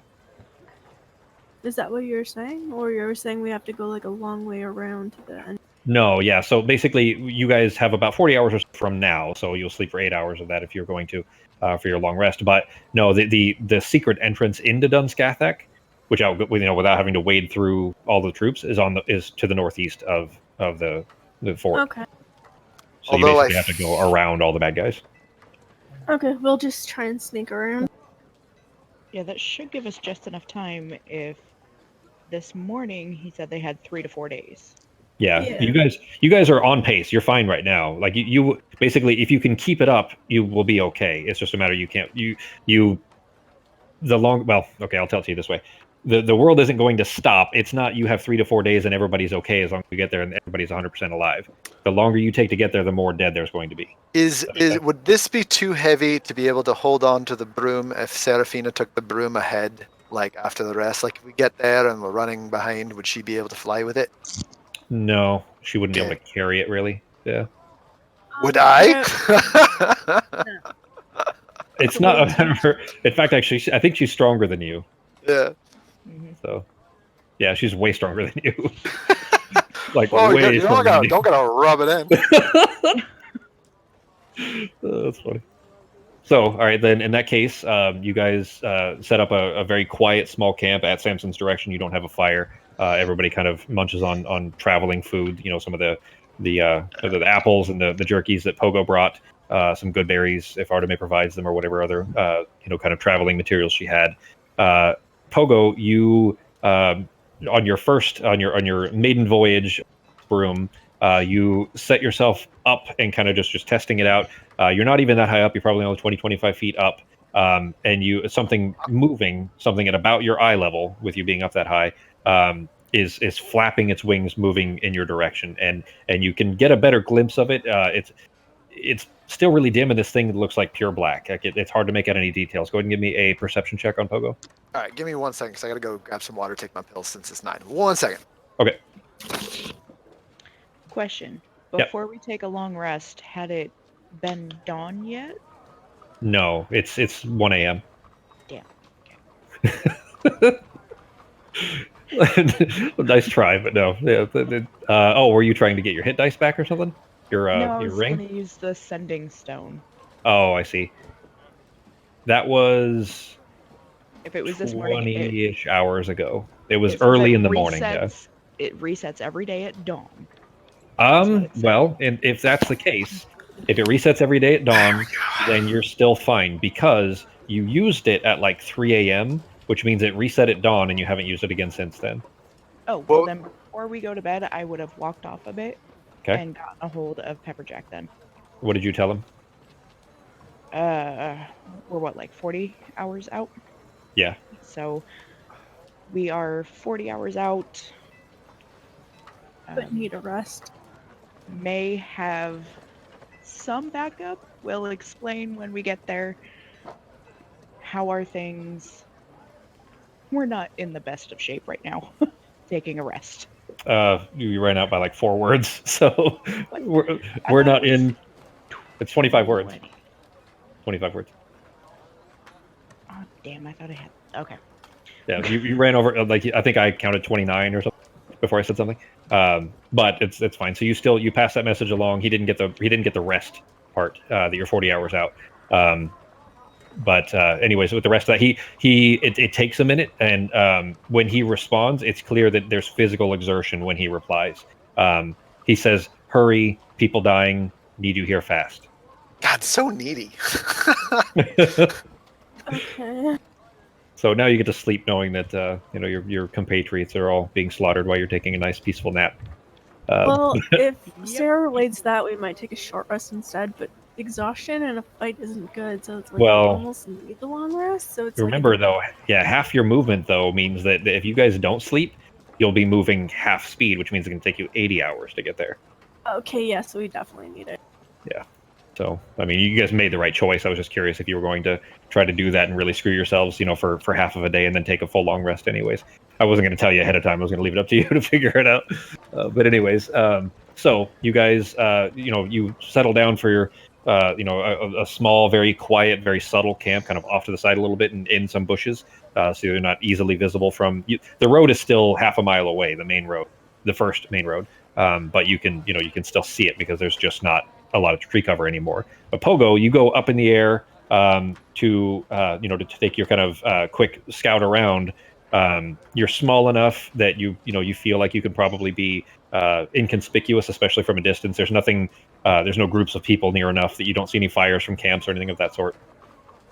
Is that what you're saying? Or you're saying we have to go like a long way around to the end? No, yeah. So basically, you guys have about 40 hours from now, so you'll sleep for 8 hours of that if you're going to for your long rest. But no, the secret entrance into Dunscathach, which without having to wade through all the troops, is to the northeast of the fort. Okay. So you basically have to go around all the bad guys. Okay, we'll just try and sneak around. Yeah, that should give us just enough time if this morning he said they had 3 to 4 days. Yeah. You guys are on pace. You're fine right now. Like you basically, if you can keep it up, you will be okay. It's just a matter I'll tell it to you this way. The world isn't going to stop. It's not you have 3 to 4 days and everybody's okay as long as you get there and everybody's 100% alive. The longer you take to get there, the more dead there's going to be. Would this be too heavy to be able to hold on to the broom if Seraphina took the broom ahead, like after the rest? Like if we get there and we're running behind, would she be able to fly with it? No, she wouldn't be able to carry it really. Yeah. Would I? It's not. In fact, actually, I think she's stronger than you. Yeah. So, yeah, she's way stronger than you. Like, well, way don't gotta rub it in. That's funny. So, all right, then in that case, you guys set up a very quiet, small camp at Samson's direction. You don't have a fire. Everybody kind of munches on traveling food. Some of the apples and the jerkies that Pogo brought. Some good berries if Arteme provides them, or whatever other kind of traveling materials she had. Pogo, you on your maiden voyage broom, you set yourself up and kind of just testing it out. You're not even that high up. You're probably only 20-25 feet up, and something at about your eye level, with you being up that high, is flapping its wings, moving in your direction, and you can get a better glimpse of it. It's still really dim, and this thing looks like pure black. It's hard to make out any details. Go ahead and give me a perception check on Pogo. All right, give me 1 second, because I got to go grab some water, take my pills since it's 9. 1 second. Okay. Question. Before we take a long rest, had it been dawn yet? No, it's 1 a.m. Yeah. Okay. Nice try, but no. Yeah, oh, were you trying to get your hit dice back or something? No, I Your was ring? gonna use the sending stone. Oh, I see. That was If it was this morning, 20-ish hours ago. It was it says early in the morning, yeah. It resets every day at dawn. That's what it said. Well, and if that's the case, if it resets every day at dawn, then you're still fine because you used it at like 3 a.m., which means it reset at dawn and you haven't used it again since then. Oh, Well- well then before we go to bed, I would have walked off a bit Okay. and gotten a hold of Pepperjack then. What did you tell him? We're what, like 40 hours out? Yeah. So we are 40 hours out. But need a rest. May have some backup. We'll explain when we get there. How are things? We're not in the best of shape right now. Taking a rest. You ran out by like 4 words, so we're thought not it was in. It's 25 words. 20. 25 words. Oh damn! I thought I had. Okay. Yeah, you ran over like I think I counted 29 or something before I said something. But it's fine. So you passed that message along. He didn't get the rest part that you're 40 hours out. But anyways, with the rest of that, it takes a minute, and when he responds, it's clear that there's physical exertion when he replies. He says, "Hurry, people dying. Need you here fast." God, so needy. Okay. So now you get to sleep knowing that your compatriots are all being slaughtered while you're taking a nice peaceful nap. Well, if Yep. Sarah relates that, we might take a short rest instead. But exhaustion in a fight isn't good, so it's like Well, you almost need the long rest. So it's remember like though, yeah, half your movement though means that if you guys don't sleep, you'll be moving half speed, which means it can take you 80 hours to get there. Okay, yeah, so we definitely need it. So, I mean, you guys made the right choice. I was just curious if you were going to try to do that and really screw yourselves, for half of a day and then take a full long rest anyways. I wasn't going to tell you ahead of time. I was going to leave it up to you to figure it out. But anyways, so you guys, you settle down for your, a small, very quiet, very subtle camp kind of off to the side a little bit and in some bushes. So you're not easily visible from the road is still half a mile away, the main road, the first main road. But you can still see it because there's just not a lot of tree cover anymore. But Pogo, you go up in the air to take your kind of quick scout around. You're small enough that you feel like you could probably be inconspicuous, especially from a distance. There's nothing. There's no groups of people near enough that you don't see any fires from camps or anything of that sort.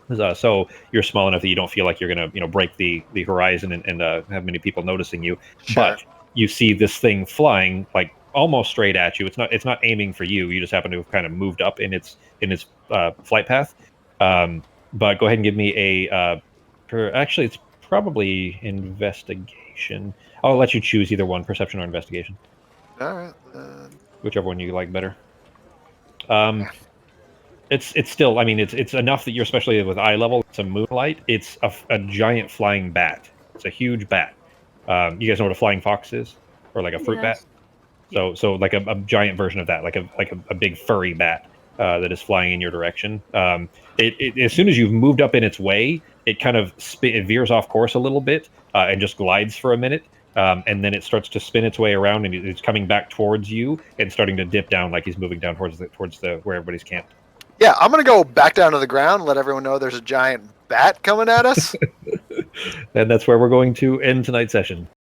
So you're small enough that you don't feel like you're gonna break the horizon and have many people noticing you. Sure. But you see this thing flying like almost straight at you. It's not aiming for you. You just happen to have kind of moved up in its flight path. But go ahead and give me a. Actually, it's probably investigation. I'll let you choose either one, perception or investigation, All right. whichever one you like better. It's still. I mean, it's enough that you're, especially with eye level. It's a moonlight. It's a giant flying bat. It's a huge bat. You guys know what a flying fox is, or like a fruit bat. So like a giant version of that, like a big furry bat that is flying in your direction. It as soon as you've moved up in its way, it kind of it veers off course a little bit and just glides for a minute, and then it starts to spin its way around and it's coming back towards you and starting to dip down like he's moving down towards the where everybody's camped. Yeah, I'm gonna go back down to the ground, let everyone know there's a giant bat coming at us. And that's where we're going to end tonight's session.